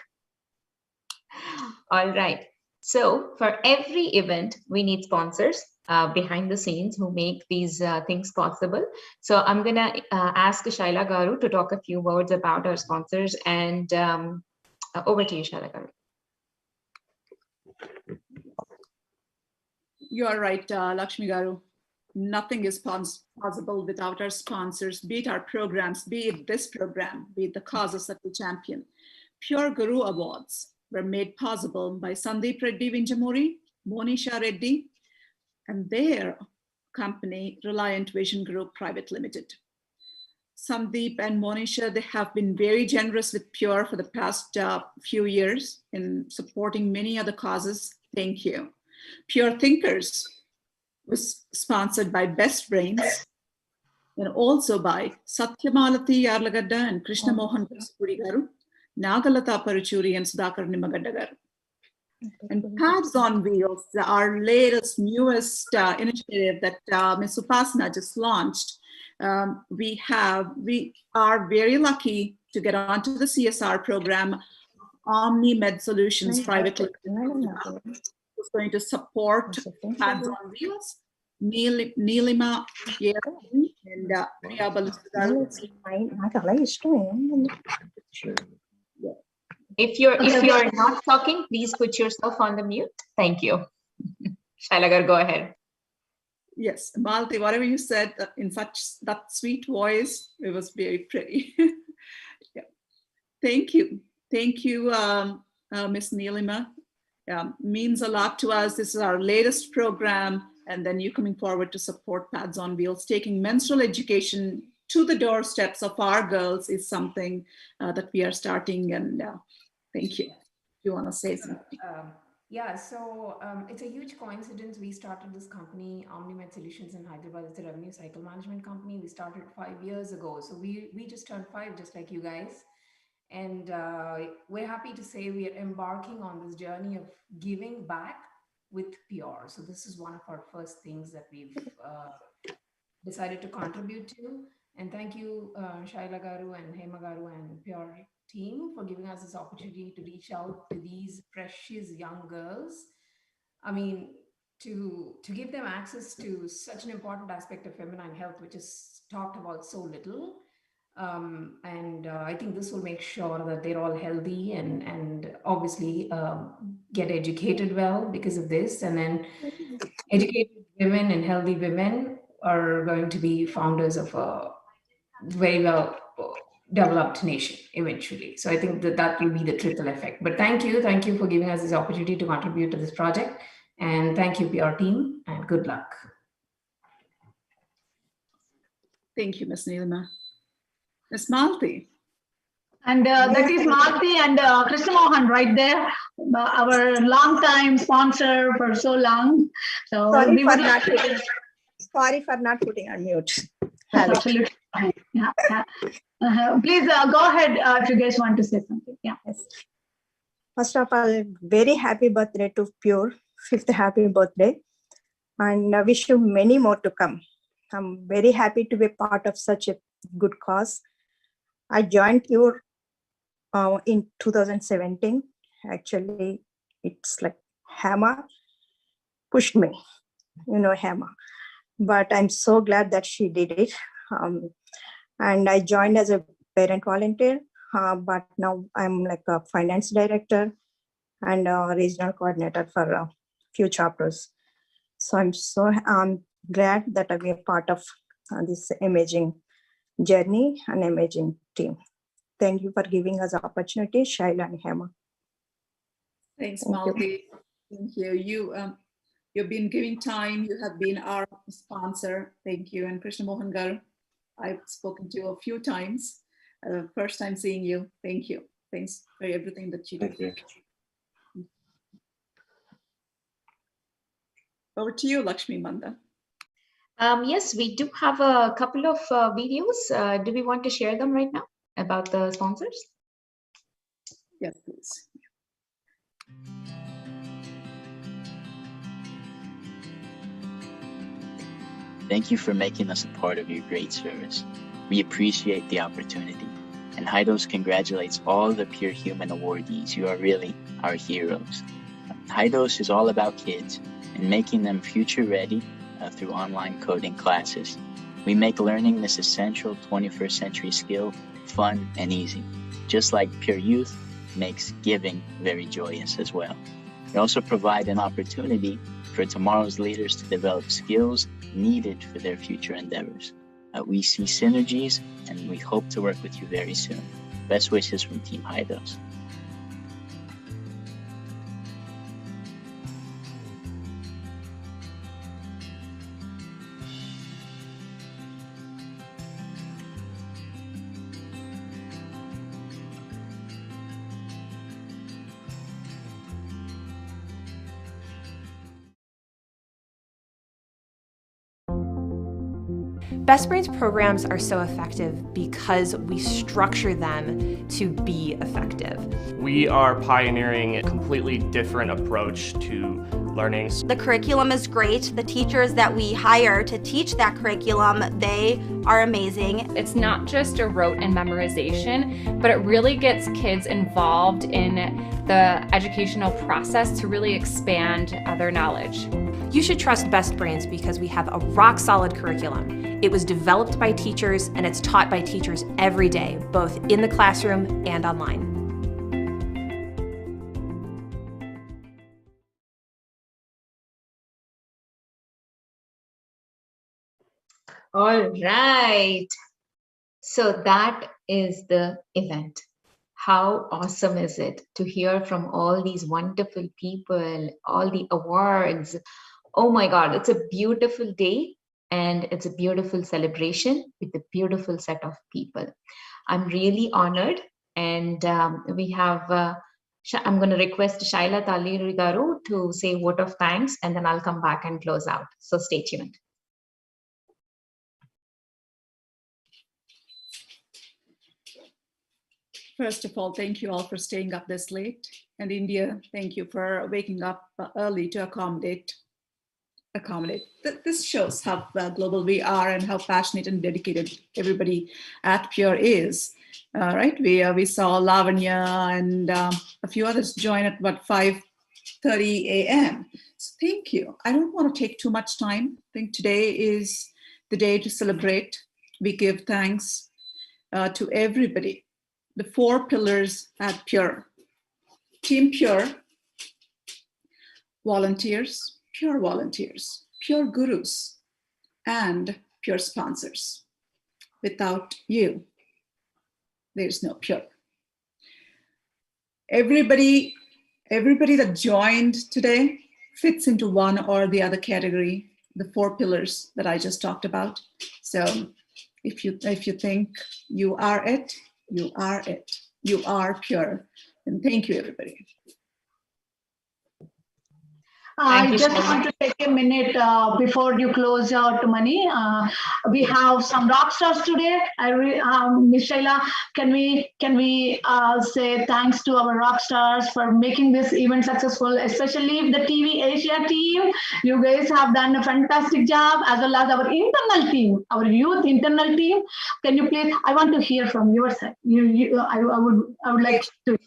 [SPEAKER 21] All right, so for every event, we need sponsors behind the scenes who make these things possible. So I'm gonna ask Shaila Garu to talk a few words about our sponsors, and over to you, Shaila Garu.
[SPEAKER 19] You are right, Lakshmi Garu. Nothing is possible without our sponsors, be it our programs, be it this program, be it the causes that we champion. Pure Guru Awards were made possible by Sandeep Reddy Vinjamuri, Monisha Reddy, and their company, Reliant Vision Group Private Limited. Sandeep and Monisha, they have been very generous with Pure for the past few years in supporting many other causes. Thank you. Pure Thinkers was sponsored by Best Brains and also by Satyamalati Yarlagadda and Krishna Mohan Kasuri Garu, Nagalata Paruchuri and Sudhakar Nimagadda Garu. And Pads on Wheels, our latest, newest initiative that Ms. Upasana just launched. We are very lucky to get onto the CSR program, Omni Med Solutions Private Limited. Who's going to support Pads on Wheels, Neelima and Priya Balasudar.
[SPEAKER 21] If you're not talking, please put yourself on the mute. Thank you. Shaila, go ahead.
[SPEAKER 19] Yes, Malti, whatever you said in that sweet voice, it was very pretty. Yeah. Thank you. Thank you, Ms. Neelima. Means a lot to us. This is our latest program, and then you coming forward to support Pads on Wheels, taking menstrual education to the doorsteps of our girls is something that we are starting, and thank you. You want to say something?
[SPEAKER 20] Yeah, so it's a huge coincidence. We started this company, OmniMed Solutions in Hyderabad. It's a revenue cycle management company. We started 5 years ago. So we just turned 5, just like you guys. And we're happy to say we are embarking on this journey of giving back with Pure. So this is one of our first things that we've decided to contribute to. And thank you, Shaila Garu and Hema Garu and Pure team for giving us this opportunity to reach out to these precious young girls. I mean, to give them access to such an important aspect of feminine health, which is talked about so little. I think this will make sure that they're all healthy and obviously get educated well because of this. And then educated women and healthy women are going to be founders of a very well developed nation eventually. So I think that will be the triple effect. But thank you for giving us this opportunity to contribute to this project. And thank you, PR team, and good luck.
[SPEAKER 19] Thank you, Ms. Neelima. Ms. Malti.
[SPEAKER 13] And that is Malti and Krishna Mohan right there, our long-time sponsor for so long. So
[SPEAKER 22] sorry for not putting on mute.
[SPEAKER 13] Absolutely. Yeah. Please go ahead if you guys want to say something. Yeah.
[SPEAKER 22] Yes. First of all, very happy birthday to Pure, 5th happy birthday, and I wish you many more to come. I'm very happy to be part of such a good cause. I joined Pure in 2017. Actually, it's like Hema pushed me, you know, Hema. but I'm so glad that she did it. And I joined as a parent volunteer, but now I'm like a finance director and a regional coordinator for a few chapters. So I'm so glad that I be a part of this amazing journey and amazing team. Thank you for giving us the opportunity, Shaila and Hema.
[SPEAKER 19] Thanks,
[SPEAKER 22] Thank you.
[SPEAKER 19] Malti. Thank you. You've been giving time. You have been our sponsor. Thank you. And Krishna Mohan Garu, I've spoken to you a few times. First time seeing you. Thank you. Thanks for everything that you do.
[SPEAKER 16] Thank you.
[SPEAKER 19] Over to you, Lakshmi Manda.
[SPEAKER 21] Yes, we do have a couple of videos. Do we want to share them right now about the sponsors?
[SPEAKER 19] Yes, please.
[SPEAKER 2] Thank you for making us a part of your great service. We appreciate the opportunity. And Haidos congratulates all the Pure Human awardees. You are really our heroes. Haidos is all about kids and making them future ready through online coding classes. We make learning this essential 21st century skill fun and easy, just like Pure Youth makes giving very joyous as well. We also provide an opportunity for tomorrow's leaders to develop skills needed for their future endeavors. We see synergies and we hope to work with you very soon. Best wishes from Team Haidos.
[SPEAKER 8] Best Brains programs are so effective because we structure them to be effective.
[SPEAKER 9] We are pioneering a completely different approach to learning.
[SPEAKER 23] The curriculum is great. The teachers that we hire to teach that curriculum, they are amazing.
[SPEAKER 25] It's not just a rote and memorization, but it really gets kids involved in the educational process to really expand their knowledge.
[SPEAKER 8] You should trust Best Brains because we have a rock-solid curriculum. It was developed by teachers and it's taught by teachers every day, both in the classroom and online.
[SPEAKER 21] All right. So that is the event. How awesome is it to hear from all these wonderful people, all the awards. Oh my God, it's a beautiful day and it's a beautiful celebration with a beautiful set of people. I'm really honored, and we have, I'm going to request Shaila Talirigaru to say a vote of thanks, and then I'll come back and close out. So stay tuned.
[SPEAKER 19] First of all, thank you all for staying up this late. And India, thank you for waking up early to accommodate. This shows how global we are and how passionate and dedicated everybody at Pure is. Right? We saw Lavanya and a few others join at about 5:30 a.m. So thank you. I don't want to take too much time. I think today is the day to celebrate. We give thanks to everybody. The 4 pillars at Pure. Team Pure, volunteers, Pure volunteers, Pure gurus, and Pure sponsors. Without you, there's no Pure. Everybody that joined today fits into one or the other category, the 4 pillars that I just talked about. So if you think you are it, you are it. You are Pure. And thank you, everybody.
[SPEAKER 13] I just want to take a minute before you close out, Mani. We have some rock stars today. Ms. Shaila, can we say thanks to our rock stars for making this event successful, especially the TV Asia team. You guys have done a fantastic job, as well as our internal team, our youth internal team. Can you please? I want to hear from your side. I would like to.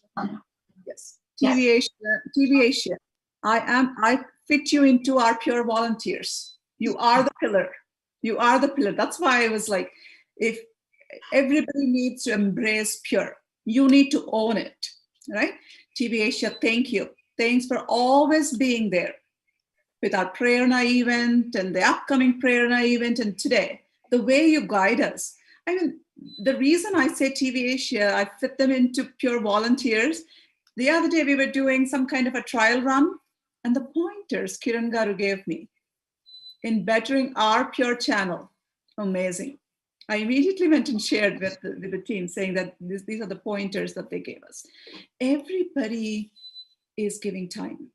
[SPEAKER 19] Yes, TV Asia. I fit you into our Pure volunteers. You are the pillar. You are the pillar. That's why I was like, if everybody needs to embrace Pure, you need to own it, right? Tvasia, thank you. Thanks for always being there with our Prerna event and the upcoming Prerna event and today, the way you guide us. I mean, the reason I say Tvasia, I fit them into Pure volunteers. The other day we were doing some kind of a trial run, and the pointers Kiran Garu gave me in bettering our Pure channel, amazing. I immediately went and shared with the team saying that these are the pointers that they gave us. Everybody is giving time,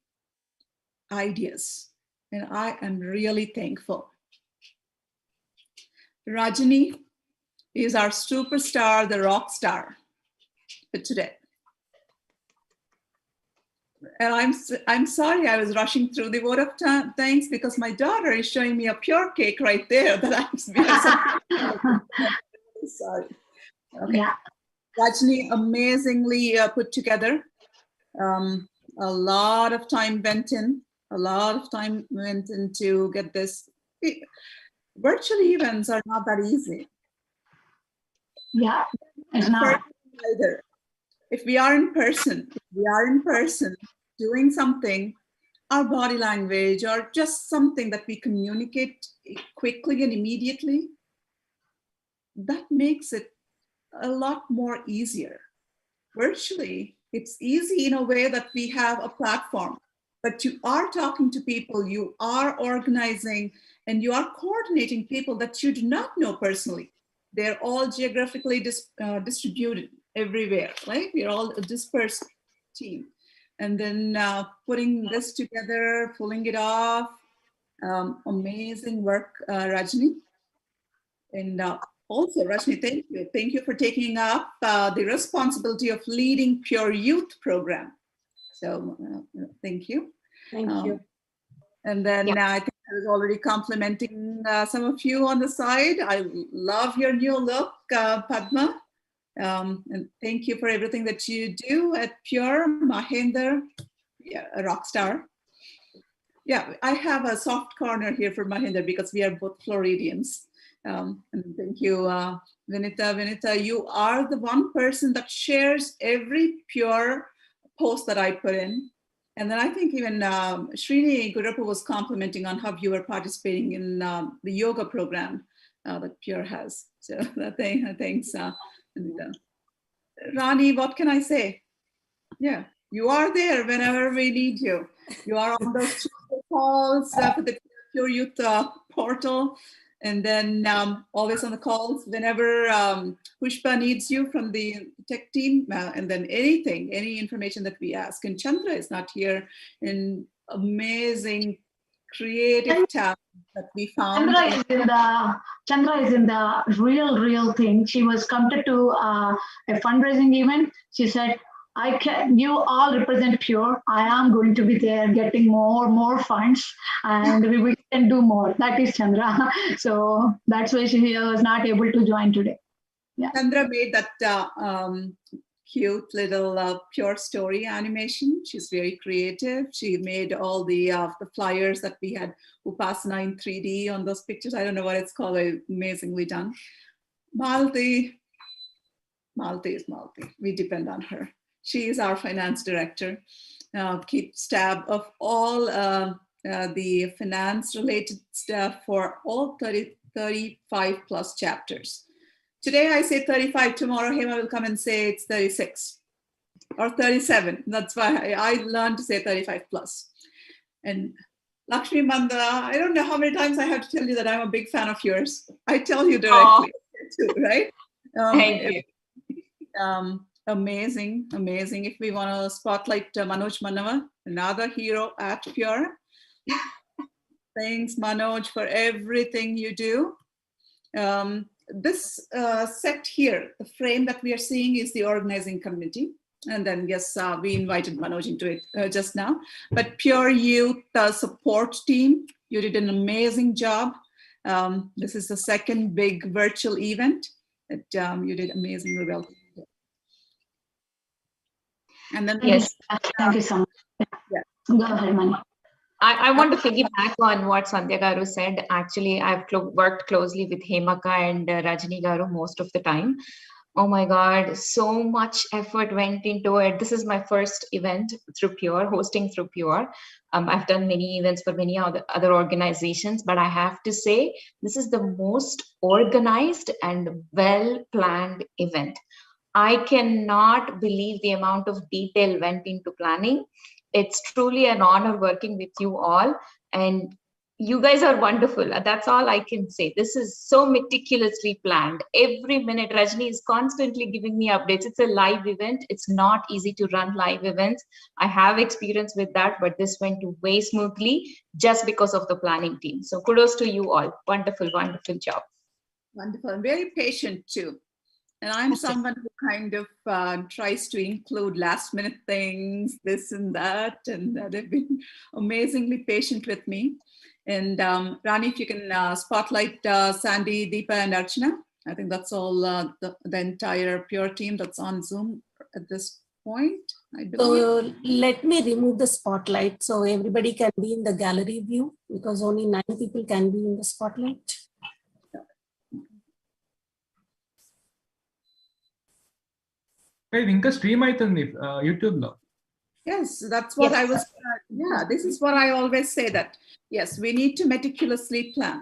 [SPEAKER 19] ideas, and I am really thankful. Rajani is our superstar, the rock star for today. And I'm sorry I was rushing through the vote of thanks because my daughter is showing me a Pure cake right there that I'm sorry. Okay. Yeah. Rajni amazingly put together. A lot of time went in. A lot of time went in to get this. Virtual events are not that easy.
[SPEAKER 13] Yeah, it's not.
[SPEAKER 19] Either. If we are in person, doing something, our body language or just something that we communicate quickly and immediately, that makes it a lot more easier. Virtually, it's easy in a way that we have a platform, but you are talking to people, you are organizing, and you are coordinating people that you do not know personally. They're all geographically distributed everywhere, right? We're all a dispersed team. And then putting this together, pulling it off, amazing work, Rajni. And also, Rajni, thank you. Thank you for taking up the responsibility of leading Pure Youth program. So thank you.
[SPEAKER 5] Thank you.
[SPEAKER 19] And then I think I was already complimenting some of you on the side. I love your new look, Padma. And thank you for everything that you do at Pure. Mahinder, yeah, a rock star. Yeah, I have a soft corner here for Mahinder because we are both Floridians. And thank you, Vinita. Vinita, you are the one person that shares every Pure post that I put in. And then I think even Srini Gurappa was complimenting on how you were participating in the yoga program that Pure has. So thanks, Vinita. Rani, what can I say? Yeah, you are there whenever we need you. You are on those calls for the Pure Youth portal. And then always on the calls whenever Pushpa needs you from the tech team, and then any information that we ask. And Chandra is not here in amazing creative talent that we found.
[SPEAKER 13] Chandra is in the real thing. She was committed to a fundraising event. She said, you all represent Pure. I am going to be there getting more funds and we can do more. That is Chandra. So that's why she was not able to join today. Yeah.
[SPEAKER 19] Chandra made that cute little Pure story animation. She's very creative. She made all the flyers that we had Upasana in 3D on those pictures. I don't know what it's called. Amazingly done. Malti is Malti. We depend on her. She is our finance director. Keeps tab of all the finance related stuff for all 35 plus chapters. Today I say 35, tomorrow Hema will come and say it's 36 or 37. That's why I learned to say 35 plus. And Lakshmi Manda, I don't know how many times I have to tell you that I'm a big fan of yours. I tell you directly too, right?
[SPEAKER 21] Thank you.
[SPEAKER 19] Amazing. If we want to spotlight Manoj Manava, another hero at Pure. Thanks, Manoj, for everything you do. This set here, the frame that we are seeing is the organizing committee. And then, yes, we invited Manoj into it just now. But Pure Youth support team, you did an amazing job. This is the second big virtual event that you did amazingly well. And then
[SPEAKER 13] yes, thank you so much.
[SPEAKER 19] Yeah.
[SPEAKER 13] Go ahead, Mani.
[SPEAKER 21] I want to piggyback on what Sandhya Garu said. Actually, I've worked closely with Hemaka and Rajini Garu most of the time. Oh my God, so much effort went into it. This is my first event through Pure, hosting through Pure. I've done many events for many other organizations, but I have to say, this is the most organized and well-planned event. I cannot believe the amount of detail went into planning. It's truly an honor working with you all, and you guys are wonderful. That's all I can say. This is so meticulously planned. Every minute, Rajni is constantly giving me updates. It's a live event. It's not easy to run live events. I have experience with that, but this went way smoothly just because of the planning team. So kudos to you all. Wonderful, wonderful job.
[SPEAKER 3] Wonderful. And very patient too. And I'm someone who kind of tries to include last minute things, this and that. And they've been amazingly patient with me. And Rani, if you can spotlight Sandy, Deepa, and Archana. I think that's all the entire Pure team that's on Zoom at this point, I believe.
[SPEAKER 5] So let me remove the spotlight so everybody can be in the gallery view, because only 9 people can be in the spotlight.
[SPEAKER 7] ఇంకా stream అవుతుంది YouTube లో.
[SPEAKER 3] Yes, that's what I was, this is what I always say, that yes, we need to meticulously plan.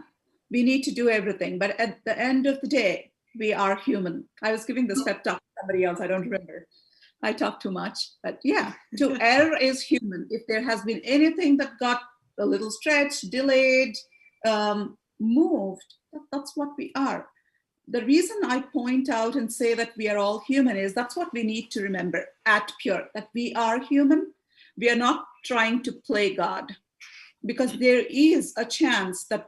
[SPEAKER 3] We need to do everything, but at the end of the day, we are human. I was giving this pep talk to somebody else, I don't remember. I talk too much, but yeah, to err is human. If there has been anything that got a little stretched, delayed, moved, that's what we are. The reason I point out and say that we are all human is that's what we need to remember at Pure, that we are human. We are not trying to play God, because there is a chance that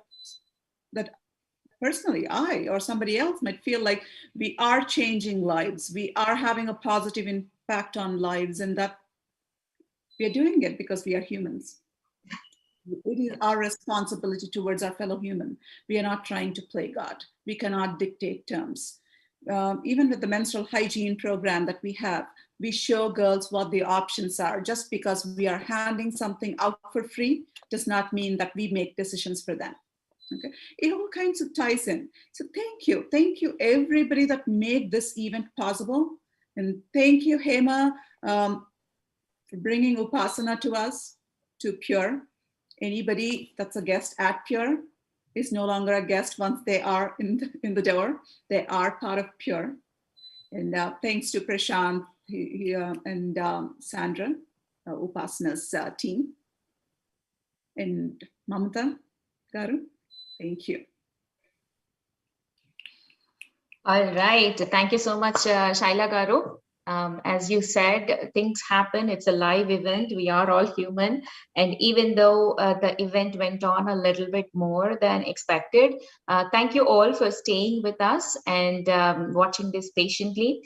[SPEAKER 3] personally I or somebody else might feel like we are changing lives. We are having a positive impact on lives, and that we are doing it because we are humans. It is our responsibility towards our fellow human. We are not trying to play God. We cannot dictate terms. Even with the menstrual hygiene program that we have, we show girls what the options are. Just because we are handing something out for free does not mean that we make decisions for them. Okay, it all kinds of ties in. So thank you everybody that made this event possible, and thank you Hema for bringing Upasana to us, to Pure. Anybody that's a guest at Pure is no longer a guest once they are in the door. They are part of Pure. And thanks to Prashant and Sandra, Upasana's team. And Mamata Garu, thank you.
[SPEAKER 21] All right. Thank you so much, Shaila Garu. As you said, things happen. It's a live event. We are all human. And even though the event went on a little bit more than expected, thank you all for staying with us and watching this patiently.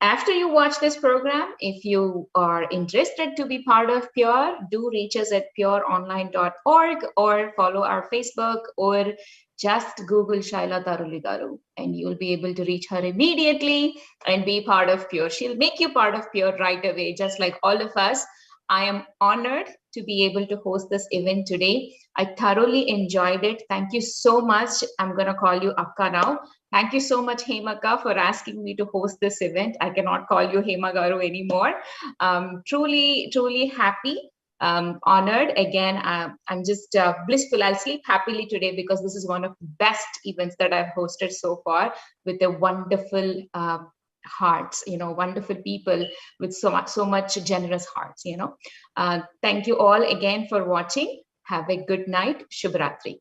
[SPEAKER 21] After you watch this program, if you are interested to be part of Pure, do reach us at pureonline.org or follow our Facebook, or just Google Shaila Daruli Garu and you'll be able to reach her immediately and be part of Pure. She'll make you part of Pure right away, just like all of us. I am honored to be able to host this event today. I thoroughly enjoyed it. Thank you so much. I'm going to call you Akka now. Thank you so much, Hemaka, for asking me to host this event. I cannot call you Hema Garu anymore. Truly happy. Honored. Again, I'm just blissful. I'll sleep happily today because this is one of the best events that I've hosted so far, with the wonderful hearts, wonderful people with so much generous hearts, Thank you all again for watching. Have a good night. Shubh Ratri.